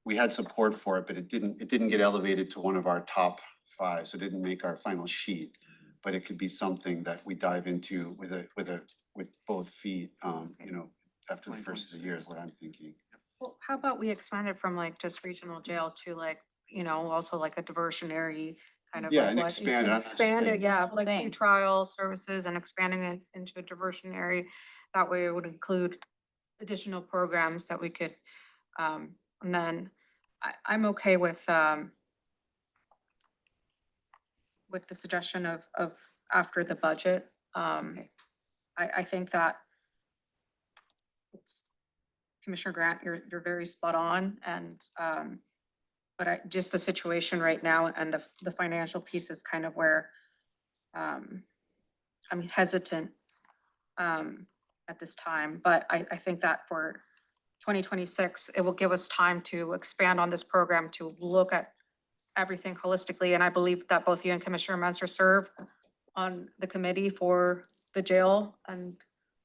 we had support for it, but it didn't get elevated to one of our top 5, so it didn't make our final sheet. But it could be something that we dive into with both feet, you know, after the first of the year is what I'm thinking. Well, how about we expand it from like just regional jail to like, you know, also like a diversionary kind of. Yeah, like and what- expand it. I'm not just Expand it, saying- yeah, Whole like thing. pretrial services and expanding it into a diversionary. That way it would include additional programs that we could, and then I'm okay with the suggestion of after the budget. I think that it's Commissioner Grant, you're very spot on and, but just the situation right now and the financial piece is kind of where, I'm hesitant, at this time, but I think that for 2026, it will give us time to expand on this program, to look at everything holistically. And I believe that both you and Commissioner Menzer serve on the committee for the jail and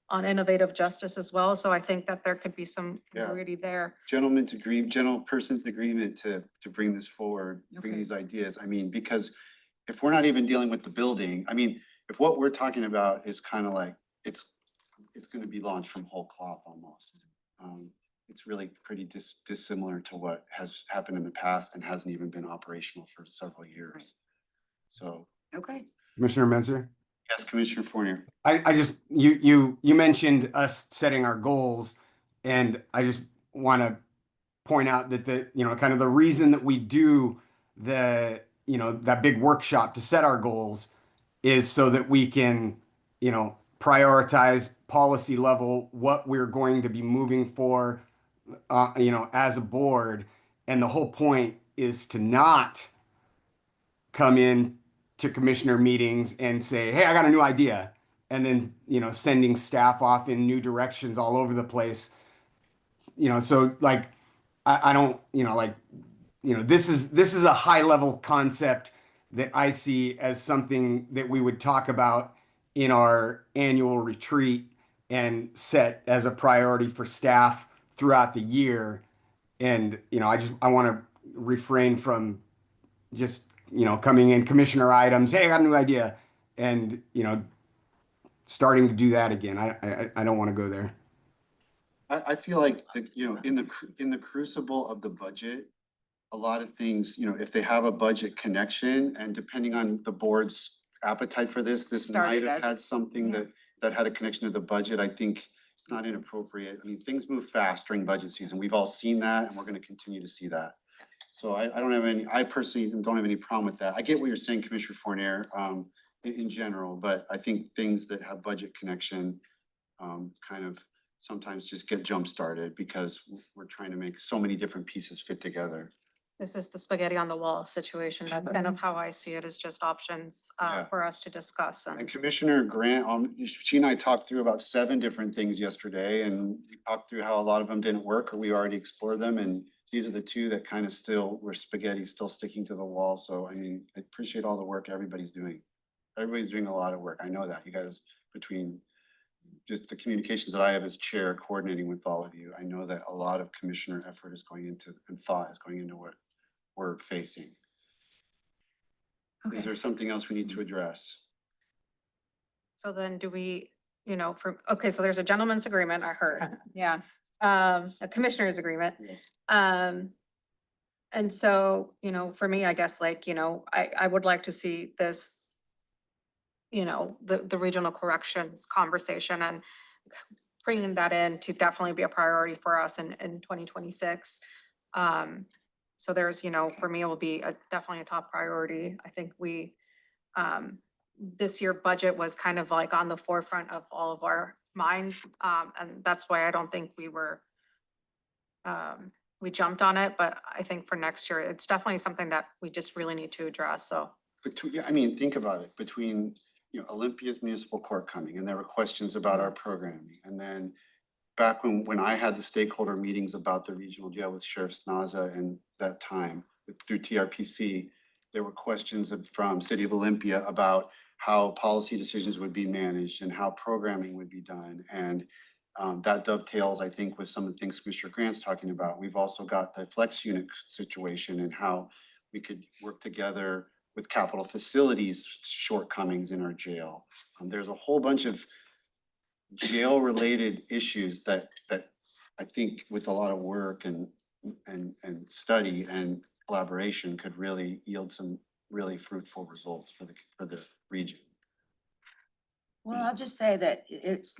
on innovative justice as well. So I think that there could be some Yeah. congruity there. General person's agreement to bring this forward, bring Okay. these ideas. I mean, because if we're not even dealing with the building, I mean, if what we're talking about is kind of like, it's gonna be launched from whole cloth almost. It's really pretty dissimilar to what has happened in the past and hasn't even been operational for several years. So, Okay. Commissioner Menzer. yes, Commissioner Fournier. I just, you mentioned us setting our goals, and I just want to point out that kind of the reason that we do that big workshop to set our goals is so that we can, prioritize policy level what we're going to be moving for, as a board. And the whole point is to not come in to commissioner meetings and say, hey, I got a new idea. And then, sending staff off in new directions all over the place. So like, I don't, this is a high level concept that I see as something that we would talk about in our annual retreat and set as a priority for staff throughout the year. And, I want to refrain from just, coming in commissioner items. Hey, I got a new idea. And, starting to do that again. I don't want to go there. I feel like in the crucible of the budget, a lot of things, if they have a budget connection and depending on the board's appetite for this might Started have as- had something that had a connection to the budget. I think it's not inappropriate. I mean, things move fast during budget season. We've all seen that and we're gonna continue to see that. So I personally don't have any problem with that. I get what you're saying, Commissioner Fournier, in general, but I think things that have budget connection, kind of sometimes just get jump started because we're trying to make so many different pieces fit together. This is the spaghetti on the wall situation. That's kind of how I see it, is just options Yeah. for us to discuss. And Commissioner Grant, she and I talked through about 7 different things yesterday and we talked through how a lot of them didn't work or we already explored them. And these are the 2 that kind of still were spaghetti, still sticking to the wall. So I mean, I appreciate all the work everybody's doing. Everybody's doing a lot of work. I know that you guys, between just the communications that I have as chair coordinating with all of you, I know that a lot of commissioner effort is going into and thought is going into what we're facing. Okay. Is there something else we need to address? So then do we, so there's a gentleman's agreement, I heard, Yeah. a commissioner's agreement. And so, for me, I guess I would like to see this, the regional corrections conversation and bringing that in to definitely be a priority for us in 2026. So there's, for me, it will be definitely a top priority. I think this year budget was kind of like on the forefront of all of our minds. And that's why I don't think we we jumped on it, but I think for next year, it's definitely something that we just really need to address, so. Between, I mean, think about it, between, Olympia's municipal court coming, and there were questions about our programming, and then back when I had the stakeholder meetings about the regional jail with Sheriff Snaza and that time, through TRPC, there were questions from City of Olympia about how policy decisions would be managed and how programming would be done. And that dovetails, I think, with some of the things Commissioner Grant's talking about. We've also got the flex unit situation and how we could work together with capital facilities shortcomings in our jail. There's a whole bunch of jail-related issues that I think with a lot of work and study and collaboration could really yield some really fruitful results for the region. Well, I'll just say that it's,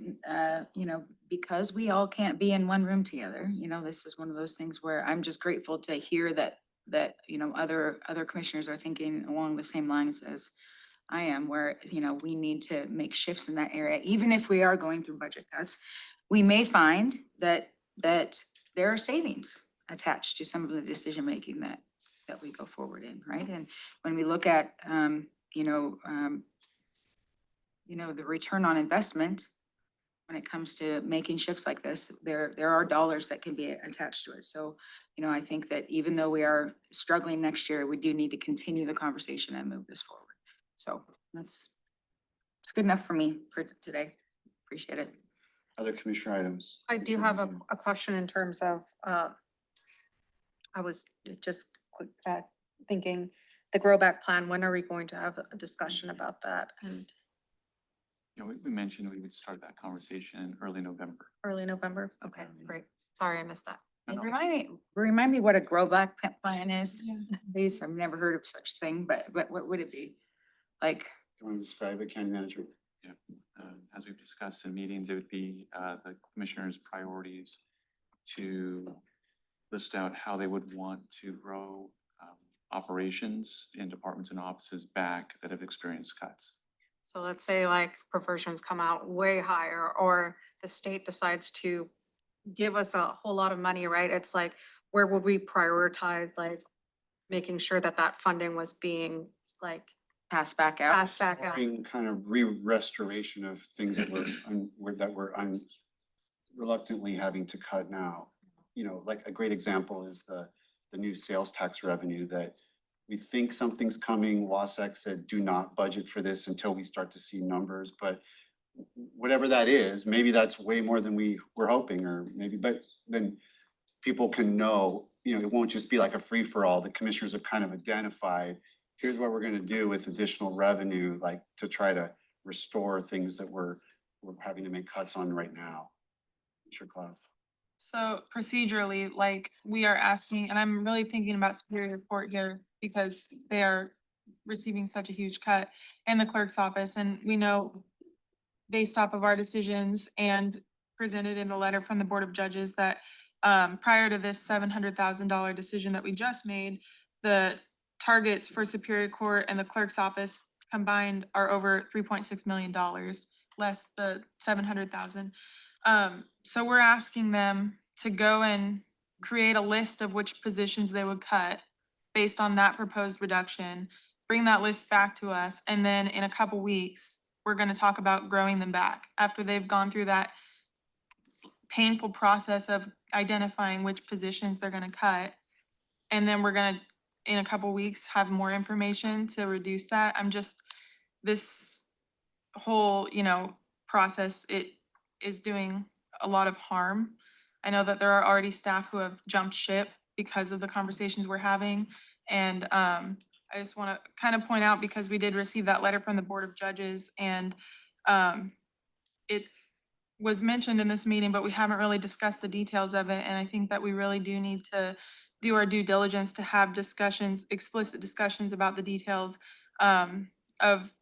because we all can't be in one room together, this is one of those things where I'm just grateful to hear that, other commissioners are thinking along the same lines as I am, where, we need to make shifts in that area, even if we are going through budget cuts. We may find that there are savings attached to some of the decision-making that we go forward in, right? And when we look at, the return on investment, when it comes to making shifts like this, there are dollars that can be attached to it. So, I think that even though we are struggling next year, we do need to continue the conversation and move this forward. So it's good enough for me for today. Appreciate it. Other commissioner items? I do have a question in terms of, I was just quick, thinking, the Grow Back Plan, when are we going to have a discussion about that? And We mentioned we would start that conversation in early November. early November? Okay, great. Sorry, I missed that. And remind me what a grow back plan is, please. I've never heard of such thing, but what would it be? Like, Do you want to describe it, County Manager? Yeah, as we've discussed in meetings, it would be the commissioner's priorities to list out how they would want to grow operations in departments and offices back that have experienced cuts. So let's say like perversions come out way higher, or the state decides to give us a whole lot of money, right? It's like, where would we prioritize, like, making sure that that funding was being like passed back out? passed back out? During kind of restoration of things that we're reluctantly having to cut now. Like a great example is the new sales tax revenue that we think something's coming. WASAC said, do not budget for this until we start to see numbers, but whatever that is, maybe that's way more than we were hoping, or maybe, but then people can know, it won't just be like a free for all. The commissioners have kind of identified, here's what we're gonna do with additional revenue, like to try to restore things that we're having to make cuts on right now. Sure, Klaus. So procedurally, like, we are asking, and I'm really thinking about Superior Court here because they are receiving such a huge cut, in the clerk's office, and we know based off of our decisions and presented in the letter from the Board of Judges that prior to this $700,000 decision that we just made, the targets for Superior Court and the clerk's office combined are over $3.6 million, less the 700,000. So we're asking them to go and create a list of which positions they would cut based on that proposed reduction, bring that list back to us, and then in a couple weeks, we're gonna talk about growing them back after they've gone through that painful process of identifying which positions they're gonna cut. And then we're gonna, in a couple weeks, have more information to reduce that. This whole, process, it is doing a lot of harm. I know that there are already staff who have jumped ship because of the conversations we're having. And I just want to kind of point out, because we did receive that letter from the Board of Judges, and it was mentioned in this meeting, but we haven't really discussed the details of it. And I think that we really do need to do our due diligence to have discussions, explicit discussions about the details of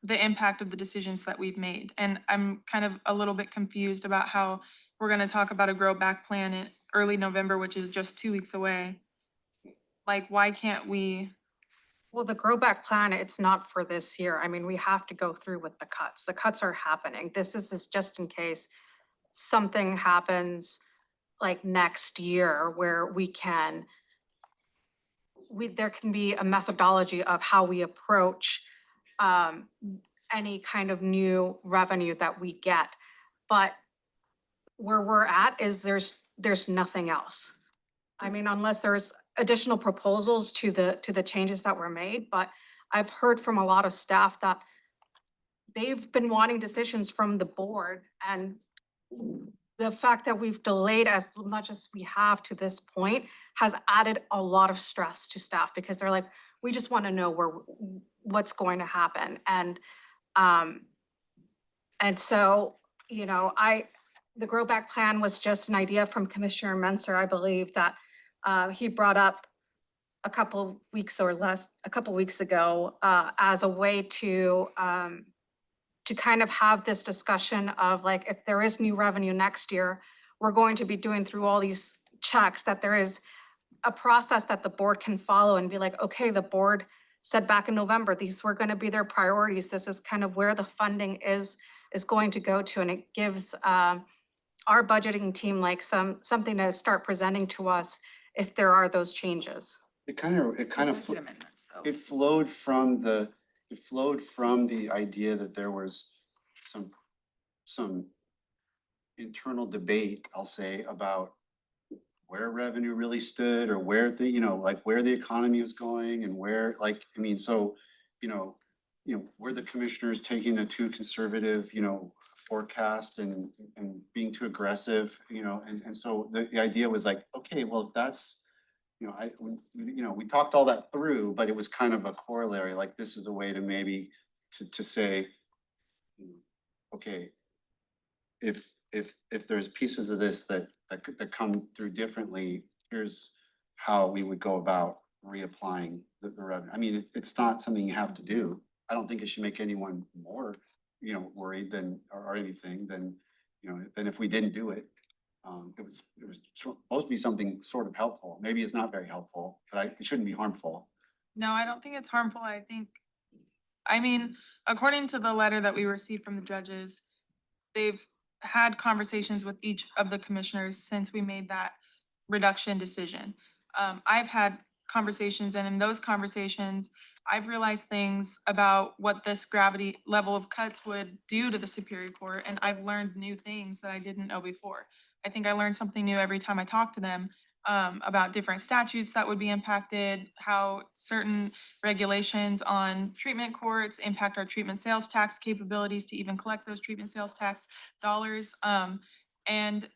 the impact of the decisions that we've made. And I'm kind of a little bit confused about how we're gonna talk about a grow back plan in early November, which is just 2 weeks away. Like, why can't we? Well, the Grow Back Plan, it's not for this year. I mean, we have to go through with the cuts. The cuts are happening. This is just in case something happens like next year where there can be a methodology of how we approach any kind of new revenue that we get. But where we're at is there's nothing else. I mean, unless there's additional proposals to the changes that were made, but I've heard from a lot of staff that they've been wanting decisions from the board, and the fact that we've delayed as much as we have to this point has added a lot of stress to staff, because they're like, we just want to know what's going to happen. And so, you know, the Grow Back Plan was just an idea from Commissioner Menser, I believe, that he brought up a couple weeks ago, as a way to kind of have this discussion of like, if there is new revenue next year, we're going to be doing through all these checks, that there is a process that the board can follow and be like, okay, the board said back in November, these were going to be their priorities. This is kind of where the funding is going to go to. And it gives our budgeting team like something to start presenting to us if there are those changes. It kind of it flowed from the idea that there was some internal debate, I'll say, about where revenue really stood, or where the, you know, like where the economy was going, and where, like, I mean, so, you know, were the commissioners taking a too conservative, you know, forecast and being too aggressive, you know, and so the idea was like, okay, well, if that's, you know, we talked all that through, but it was kind of a corollary, like this is a way to maybe to say, okay, if there's pieces of this that come through differently, here's how we would go about reapplying the revenue. I mean, it's not something you have to do. I don't think it should make anyone more, you know, worried than, or anything than, you know, than if we didn't do it. It was supposed to be something sort of helpful. Maybe it's not very helpful, but it shouldn't be harmful. No, I don't think it's harmful. I mean, according to the letter that we received from the judges, they've had conversations with each of the commissioners since we made that reduction decision. I've had conversations, and in those conversations, I've realized things about what this gravity level of cuts would do to the Superior Court, and I've learned new things that I didn't know before. I think I learned something new every time I talk to them, about different statutes that would be impacted, how certain regulations on treatment courts impact our treatment sales tax capabilities to even collect those treatment sales tax dollars. And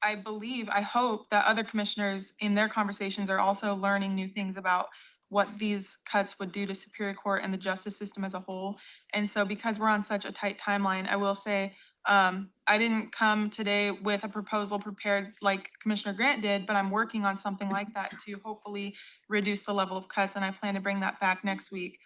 I hope that other commissioners in their conversations are also learning new things about what these cuts would do to Superior Court and the justice system as a whole. And so because we're on such a tight timeline, I will say, I didn't come today with a proposal prepared like Commissioner Grant did, but I'm working on something like that to hopefully reduce the level of cuts. And I plan to bring that back next week,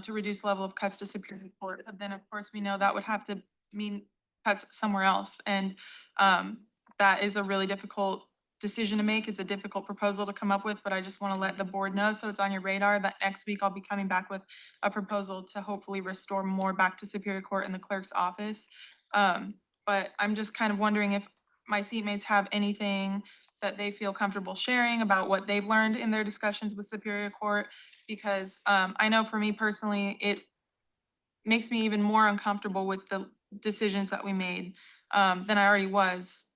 to reduce the level of cuts to Superior Court. But then, of course, we know that would have to mean cuts somewhere else. And that is a really difficult decision to make. It's a difficult proposal to come up with, but I just want to let the board know, so it's on your radar, that next week I'll be coming back with a proposal to hopefully restore more back to Superior Court in the clerk's office. But I'm just kind of wondering if my seatmates have anything that they feel comfortable sharing about what they've learned in their discussions with Superior Court, because I know for me personally, it makes me even more uncomfortable with the decisions that we made than I already was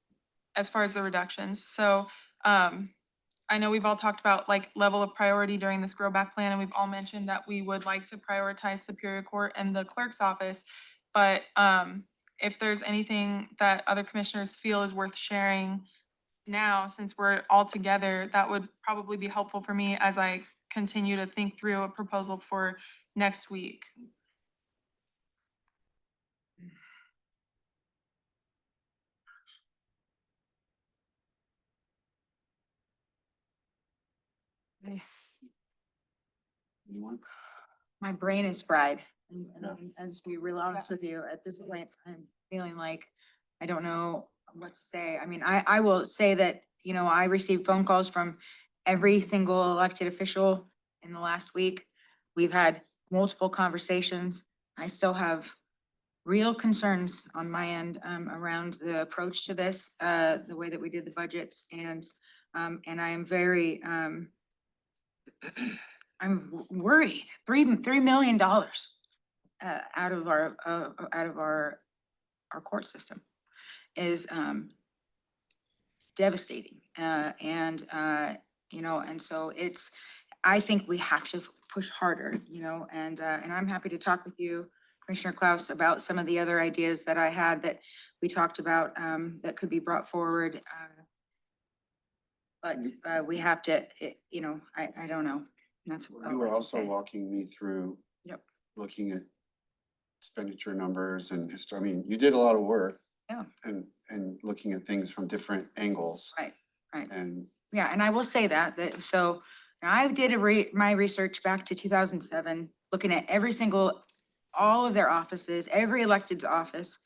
as far as the reductions. So I know we've all talked about like level of priority during this Grow Back Plan, and we've all mentioned that we would like to prioritize Superior Court and the clerk's office. But if there's anything that other commissioners feel is worth sharing now, since we're all together, that would probably be helpful for me as I continue to think through a proposal for next week. My brain is fried. Yeah. I'll just be real honest with you. At this point, I'm feeling like I don't know what to say. I mean, I will say that, you know, I received phone calls from every single elected official in the last week. We've had multiple conversations. I still have real concerns on my end, around the approach to this, the way that we did the budgets and I am very, I'm worried, $3 million out of our court system is devastating. You know, and so I think we have to push harder, you know, and I'm happy to talk with you, Commissioner Klaus, about some of the other ideas that I had that we talked about, that could be brought forward. But we have to, you know, I don't know. That's. You were also walking me through. Yep. Looking at expenditure numbers and history. I mean, you did a lot of work. Yeah. And looking at things from different angles. Right, right. And Yeah, and I will say that so I did my research back to 2007, looking at all of their offices, every elected's office,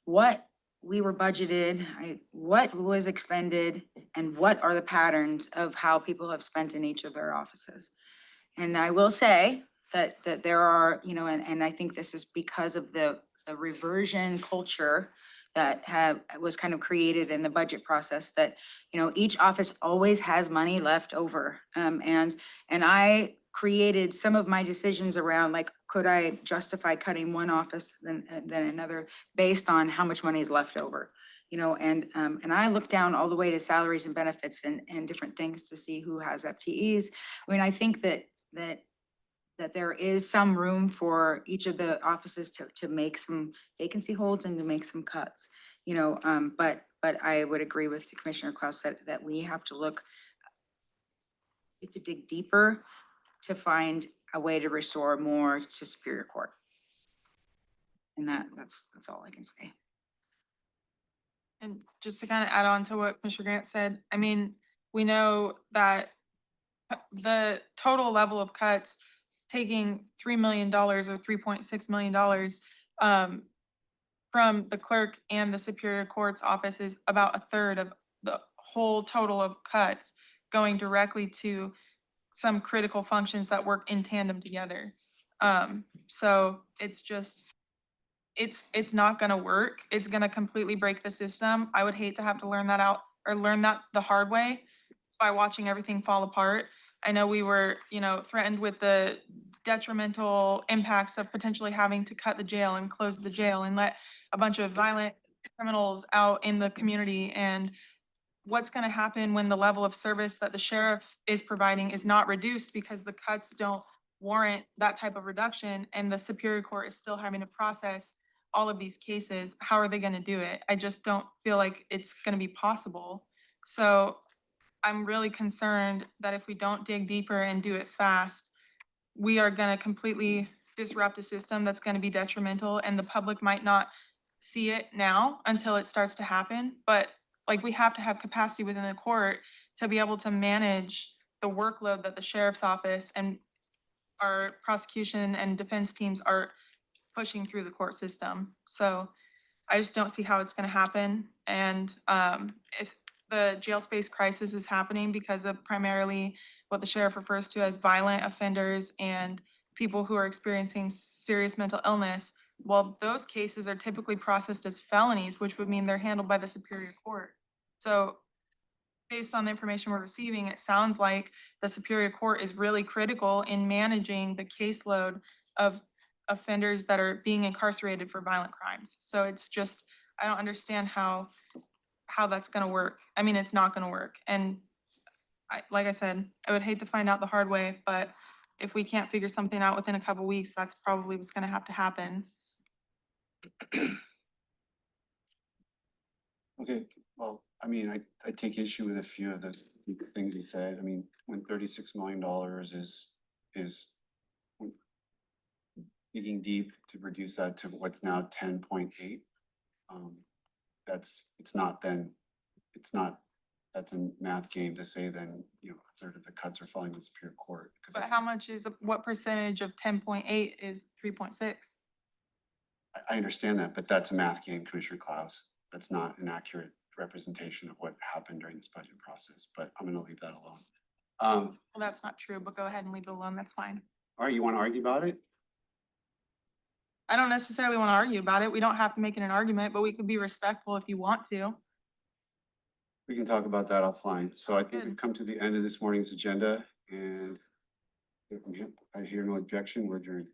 what we were budgeted, what was expended, and what are the patterns of how people have spent in each of their offices. And I will say that there are, you know, and I think this is because of the reversion culture that was kind of created in the budget process, that, you know, each office always has money left over. And I created some of my decisions around, like, could I justify cutting one office than another based on how much money is left over? You know, and I look down all the way to salaries and benefits and different things to see who has FTEs. I mean, I think that there is some room for each of the offices to make some vacancy holds and to make some cuts, you know, but I would agree with Commissioner Klaus that we have to dig deeper to find a way to restore more to Superior Court. And that's all I can say. And just to kind of add on to what Commissioner Grant said, I mean, we know that the total level of cuts, taking $3 million or $3.6 million from the clerk and the Superior Court's office is about a third of the whole total of cuts going directly to some critical functions that work in tandem together. So it's just, it's not gonna work. It's gonna completely break the system. I would hate to have to learn that the hard way by watching everything fall apart. I know we were, you know, threatened with the detrimental impacts of potentially having to cut the jail and close the jail and let a bunch of violent criminals out in the community. And what's gonna happen when the level of service that the sheriff is providing is not reduced because the cuts don't warrant that type of reduction and the Superior Court is still having to process all of these cases? How are they gonna do it? I just don't feel like it's gonna be possible. So I'm really concerned that if we don't dig deeper and do it fast, we are gonna completely disrupt a system that's gonna be detrimental and the public might not see it now until it starts to happen. But like, we have to have capacity within the court to be able to manage the workload that the sheriff's office and our prosecution and defense teams are pushing through the court system. So I just don't see how it's gonna happen. And if the jail space crisis is happening because of primarily what the sheriff refers to as violent offenders and people who are experiencing serious mental illness, well, those cases are typically processed as felonies, which would mean they're handled by the Superior Court. So based on the information we're receiving, it sounds like the Superior Court is really critical in managing the caseload of offenders that are being incarcerated for violent crimes. So it's just, I don't understand how that's gonna work. I mean, it's not gonna work. And like I said, I would hate to find out the hard way, but if we can't figure something out within a couple weeks, that's probably what's gonna have to happen. Okay, well, I mean, I take issue with a few of the things you said. I mean, when $36 million is digging deep to reduce that to what's now 10.8. That's a math game to say then, you know, a third of the cuts are falling on Superior Court. But how much what percentage of 10.8 is 3.6? I understand that, but that's a math game, Commissioner Klaus. That's not an accurate representation of what happened during this budget process, but I'm gonna leave that alone. Well, that's not true, but go ahead and leave it alone. That's fine. All right, you wanna argue about it? I don't necessarily want to argue about it. We don't have to make it an argument, but we could be respectful if you want to. We can talk about that offline. So I think Good. we've come to the end of this morning's agenda and I hear no objection, we're adjourned.